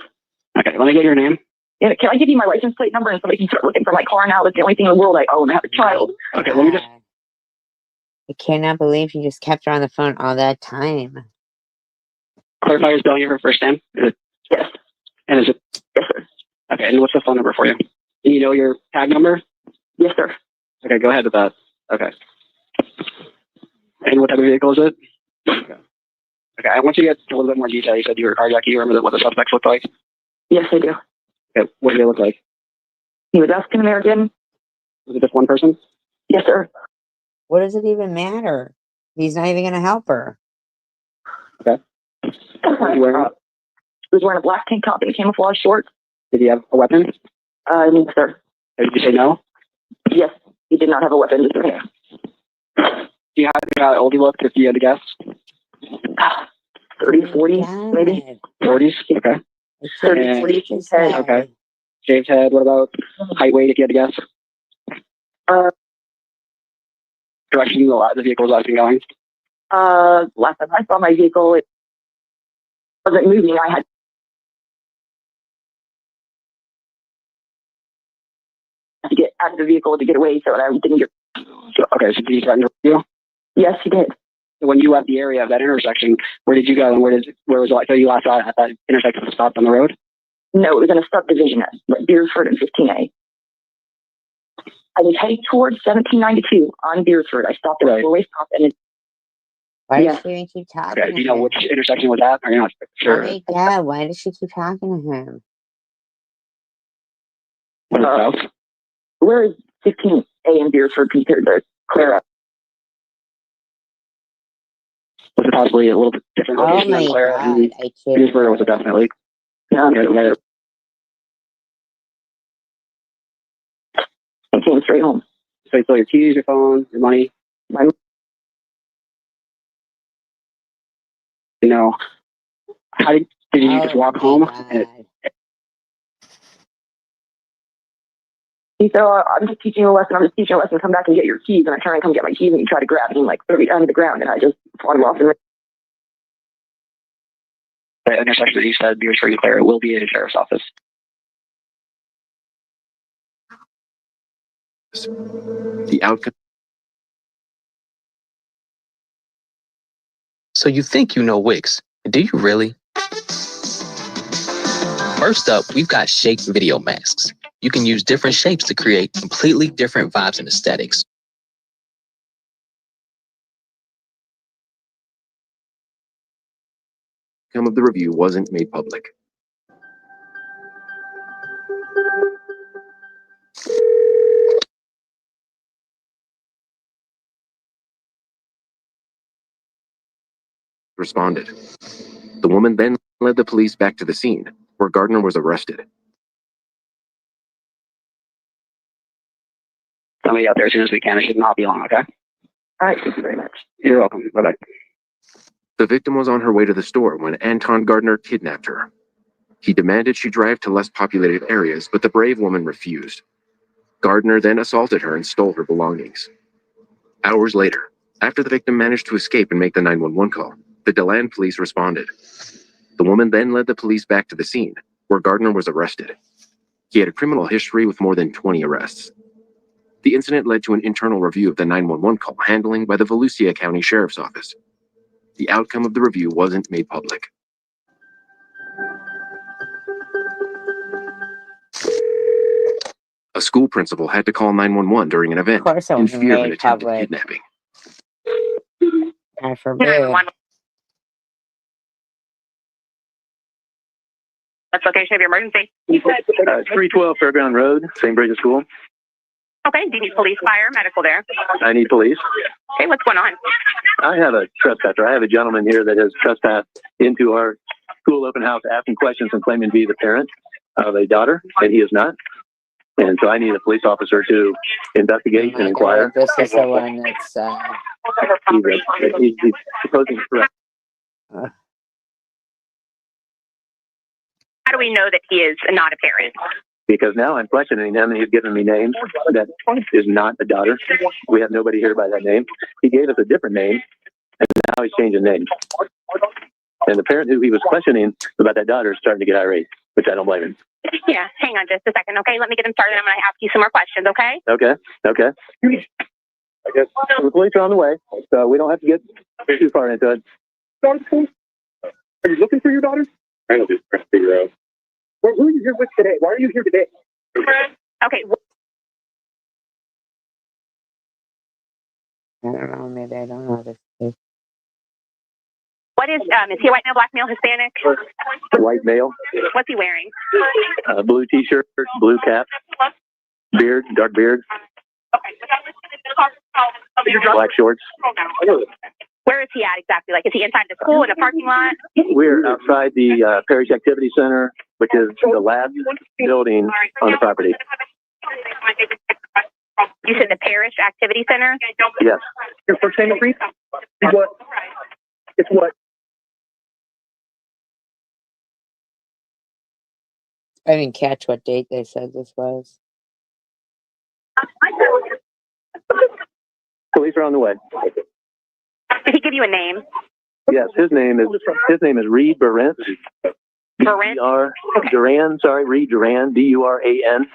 Okay, let me get your name. Yeah, can I give you my license plate number and somebody can start looking for my car now? That's the only thing in the world I own. I have a child. Okay, let me just... I cannot believe you just kept her on the phone all that time. Clarify, is Bellinger her first name? Yes. And is it? Yes, sir. Okay, and what's the phone number for you? Do you know your tag number? Yes, sir. Okay, go ahead with that. Okay. And what type of vehicle is it? Okay. Okay, I want you to get a little bit more detail. You said you were carjacked. You remember what the suspects looked like? Yes, I do. Okay, what did they look like? He was African American. Was it just one person? Yes, sir. What does it even matter? He's not even going to help her. Okay. What He was wearing a black tank top and camouflage shorts. Did he have a weapon? Yes, sir. Did you say no? Yes, he did not have a weapon. Do you have how old he looked, if you had to guess? 30, 40, maybe. 40s? Okay. 30, 40, shaved head. Okay. Shaved head. What about height, weight, if you had to guess? Direction the vehicle was been going? Last time I saw my vehicle, it wasn't moving. I had to get out of the vehicle to get away so that I didn't get... Okay, so did he threaten you? Yes, he did. When you left the area of that intersection, where did you go and where was it? So you last saw at that intersection stopped on the road? No, it was in a subdivision at Beersford and 15A. I was heading towards 1792 on Beersford. I stopped at a four-way stop and it... Why does she even keep talking Okay, to do you know him? which intersection was that? Or you're not sure? Oh my God, why does she keep talking to him? What is it? Where is 15A in Beersford compared to Clara? Was it possibly a little bit different Oh location my than Clara God, and I can't. Beersford, or was it definitely? Yeah. I came straight home. So you stole your keys, your phone, your money? You know, how did you just walk home? So I'm just teaching a lesson. I'm just teaching a lesson. Come back and get your keys. And I turn and come get my keys and you try to grab me and like throw me down to the ground. And I just fought him off. And The intersection that you said, Beersford and Clara, will be at a sheriff's office. The outcome. So you think you know Wix. Do you really? First up, we've got Shape Video Masks. You can use different shapes to create completely different vibes and aesthetics. Outcome of the review wasn't made public. Responded. The woman then led the police back to the scene, where Gardner was arrested. Somebody out there as soon as we can. It should not be long, okay? all right, thank you very much. You're welcome. Bye-bye. The victim was on her way to the store when Anton Gardner kidnapped her. He demanded she drive to less populated areas, but the brave woman refused. Gardner then assaulted her and stole her belongings. Hours later, after the victim managed to escape and make the 911 call, the DeLand police responded. The woman then led the police back to the scene, where Gardner was arrested. He had a criminal history with more than 20 arrests. The incident led to an internal review of the 911 call handling by the Volusia County Sheriff's Office. The outcome of the review wasn't made public. A school principal had to call 911 during an event in fear of an attempted kidnapping. I forbid. What's the location of your emergency? 312 Fairground Road, St. Bridget School. Okay, do you need police, fire, medical there? I need police. Okay, what's going on? I have a trespasser. I have a gentleman here that has trespassed into our school open house asking questions and claiming to be the parent of a daughter, and he is not. And so I need a police officer to investigate and inquire. This is the one that's, He's supposing correct. How do we know that he is not a parent? Because now I'm questioning him, and he's giving me names that is not a daughter. We have nobody here by that name. He gave us a different name, and now he's changing names. And the parent who he was questioning about that daughter is starting to get irate, which I don't blame him. Yeah, hang on just a second, okay? Let me get him started. I'm going to ask you some more questions, okay? Okay. I guess the police are on the way, so we don't have to get too far into it. Are you looking for your daughter? I'm just trying to figure out. Well, who are you here with today? Why are you here today? Okay. I don't know, maybe I don't know this. What is he a white male, black male, Hispanic? White male. What's he wearing? Blue t-shirt, blue cap, beard, dark beard, black shorts. Where is he at exactly? Like, is he inside the school, in a parking lot? We're outside the Parish Activity Center, which is the last building on the property. You said the Parish Activity Center? Yes. Your first name, please? What? It's what? I didn't catch what date they said this was. Police are on the way. Did he give you a name? Yes, his name is Reed Durant. Durant? Duran, sorry, Reed Duran, D-U-R-A-N.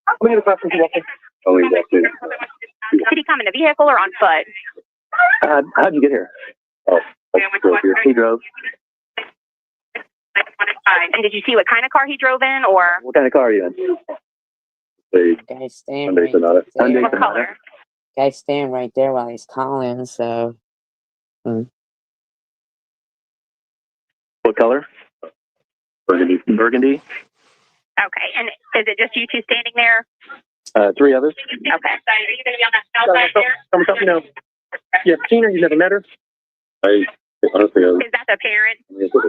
How many of the questions you walked in? Oh, he walked in. Did he come in a vehicle or on foot? How'd you get here? Oh, he drove. And did you see what kind of car he drove in, or? What kind of car are you in? Guy's staying Hyundai Sonata. Hyundai What Sonata. color? Guy's staying right there while he's calling, so. What color? Burgundy. Burgundy. Okay, and is it just you two standing there? Three others. Okay. Are you going to be on that south side there? Something else. You have seen her? You never met her? Honestly, Is that the parent?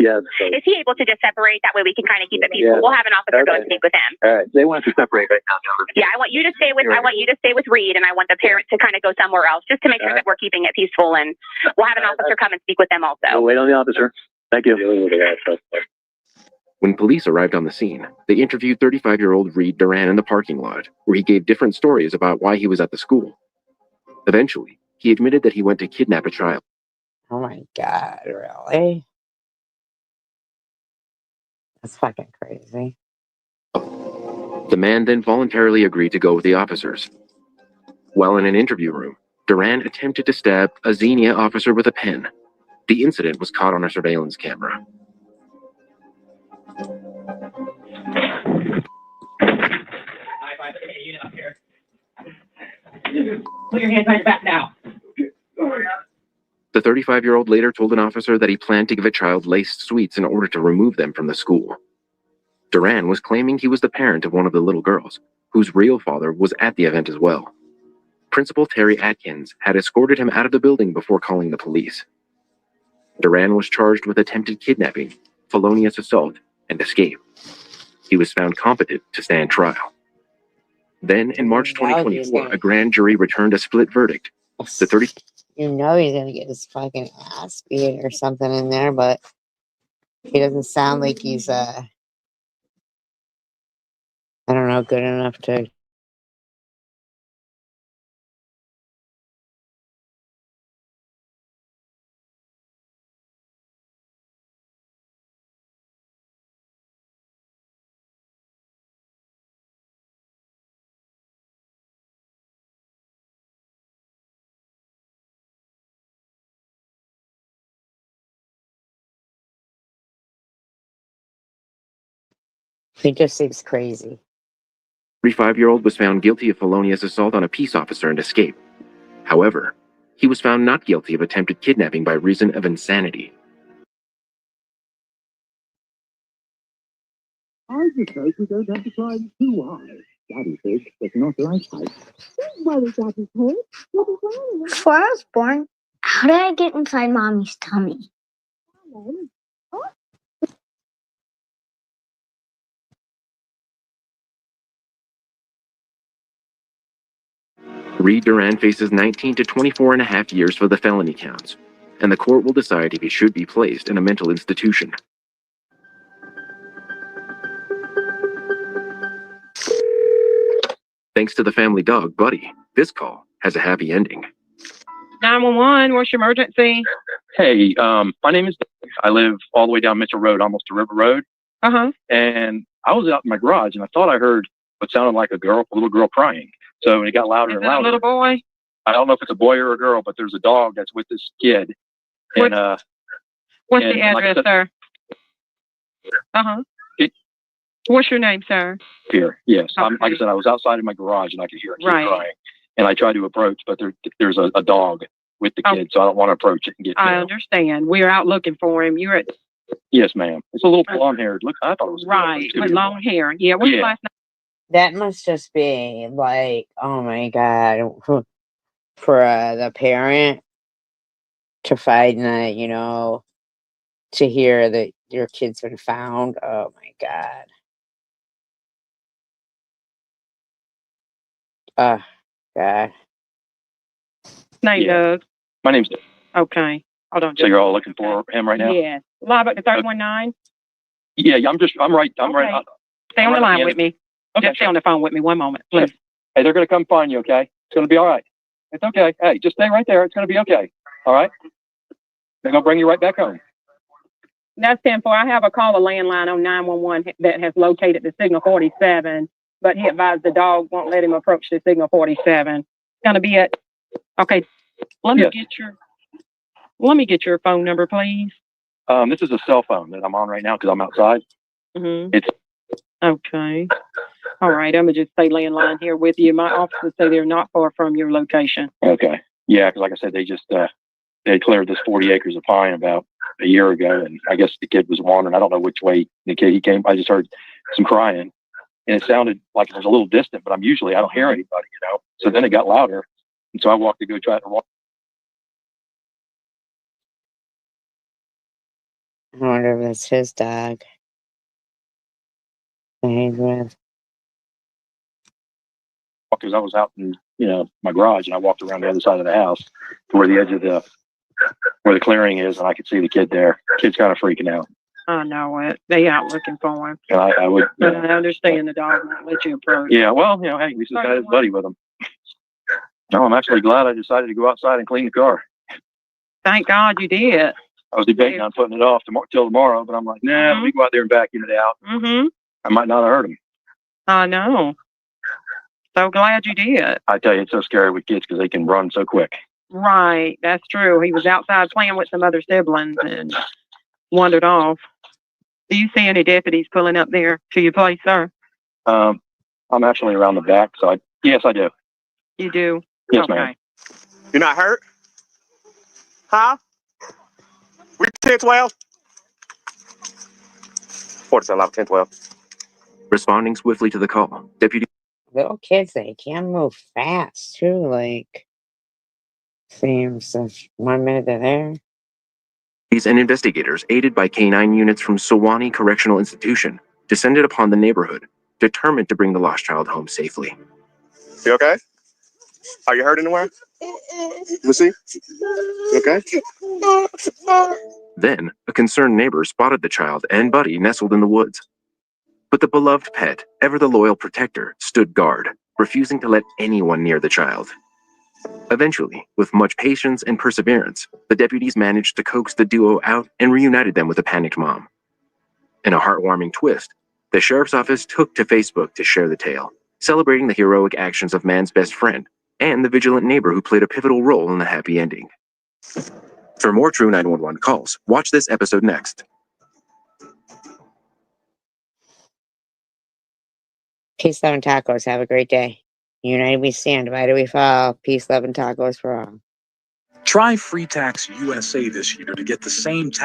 Yes. Is he able to just separate? That way we can kind of keep it peaceful. Yeah. We'll have an officer go and speak with him. All right. They want us to separate right now. Yeah, I want you to stay with Reed, and I want the parent to kind of go somewhere else, just to make sure that we're keeping it peaceful. And we'll have an officer come and speak with them also. We'll wait on the officer. Thank you. When police arrived on the scene, they interviewed 35-year-old Reed Duran in the parking lot, where he gave different stories about why he was at the school. Eventually, he admitted that he went to kidnap a child. Oh my God, really? That's fucking crazy. The man then voluntarily agreed to go with the officers. While in an interview room, Duran attempted to stab a Xenia officer with a pen. The incident was caught on a surveillance camera. Put your hands on your back now. The 35-year-old later told an officer that he planned to give a child laced sweets in order to remove them from the school. Duran was claiming he was the parent of one of the little girls, whose real father was at the event as well. Principal Terry Atkins had escorted him out of the building before calling the police. Duran was charged with attempted kidnapping, felonious assault, and escape. He was found competent to stand trial. Then, in March 2024, a grand jury returned a split verdict. The 30 You know he's gonna get his fucking ass beat or something in there, but he doesn't sound like he's I don't know, good enough to. He just seems crazy. 35-year-old was found guilty of felonious assault on a peace officer and escape. However, he was found not guilty of attempted kidnapping by reason of insanity. I just hope we don't have to climb too high. Daddy says it's not like heights. What is Daddy's height? Before I was born, how did I get inside Mommy's tummy? Reed Duran faces 19 to 24 and a half years for the felony counts, and the court will decide if he should be placed in a mental institution. Thanks to the family dog, Buddy, this call has a happy ending. 911, what's your emergency? Hey, my name is Dave. I live all the way down Mitchell Road, almost to River Road. Uh-huh. And I was out in my garage and I thought I heard what sounded like a little girl crying. So it got louder and louder. A little boy? I don't know if it's a boy or a girl, but there's a dog that's with this kid. And, What's and the address, sir? Uh-huh. What's your name, sir? Here, yes. Like I said, I was outside in my garage and I could hear a kid crying. And I tried to approach, but there's a dog with the kid, so I don't want to approach it and get I understand. We're out looking for him. You're at... Yes, ma'am. It's a little blonde-haired. Look, I thought it was right with long hair. Yeah. What's your last name? That must just be like, oh my God, for the parent to find that, you know, to hear that your kid's been found. Oh my God. God. Name, Doug. My name's Doug. Okay. Hold on. So you're all looking for him right now? Yeah. Live at the 319? Yeah, I'm right. Stay on the line with me. Okay. Just stay on the phone with me 1 moment, please. Hey, they're going to come find you, okay? It's going to be all right. It's okay. Hey, just stay right there. It's going to be okay. All right? They're going to bring you right back home. That's 10-4. I have a caller landline on 911 that has located the signal 47, but he advised the dog won't let him approach the signal 47. It's going to be at... Okay. Let me get your phone number, please. This is a cell phone that I'm on right now because I'm outside. Mm-hmm. It's okay. All right. I'm gonna just stay landline here with you. My officers say they're not far from your location. okay. Yeah, because like I said, they just they cleared this 40 acres of pine about a year ago, and I guess the kid was wandering. I don't know which way he came. I just heard some crying, and it sounded like it was a little distant. But I don't hear anybody, you know. So then it got louder, and so I walked to go try to walk. I wonder if that's his dog. With. Because I was out in, my garage, and I walked around the other side of the house to where the edge of where the clearing is, and I could see the kid there. Kid's kind of freaking out. I know it. They out looking for him. And I would. But I understand the dog won't let you approach. Yeah, well, hey, at least he's got his buddy with him. No, I'm actually glad I decided to go outside and clean the car. Thank God you did. I was debating on putting it off till tomorrow, but I'm like, nah, let me go out there and vacuum it out. Mm-hmm. I might not have hurt him. I know. So glad you did. I tell you, it's so scary with kids because they can run so quick. Right, that's true. He was outside playing with some other siblings and wandered off. Do you see any deputies pulling up there to your place, sir? I'm actually around the back, so yes, I do. You do? Yes, okay. ma'am. You're not hurt? Huh? We 10-12? 47, 10-12. Responding swiftly to the call, Deputy. Little kids, they can move fast too. Like, seems 1 minute they're there. These and investigators, aided by K-9 units from Sewanee Correctional Institution, descended upon the neighborhood, determined to bring the lost child home safely. You okay? Are you hurt anywhere? Let me see. You okay? Then, a concerned neighbor spotted the child and Buddy nestled in the woods. But the beloved pet, ever the loyal protector, stood guard, refusing to let anyone near the child. Eventually, with much patience and perseverance, the deputies managed to coax the duo out and reunited them with a panicked mom. In a heartwarming twist, the sheriff's office took to Facebook to share the tale, celebrating the heroic actions of man's best friend and the vigilant neighbor who played a pivotal role in the happy ending. For more True 911 calls, watch this episode next. Peace, love, and tacos. Have a great day. United we stand, divided we fall. Peace, love, and tacos for all. Try Free Tax USA this year to get the same tax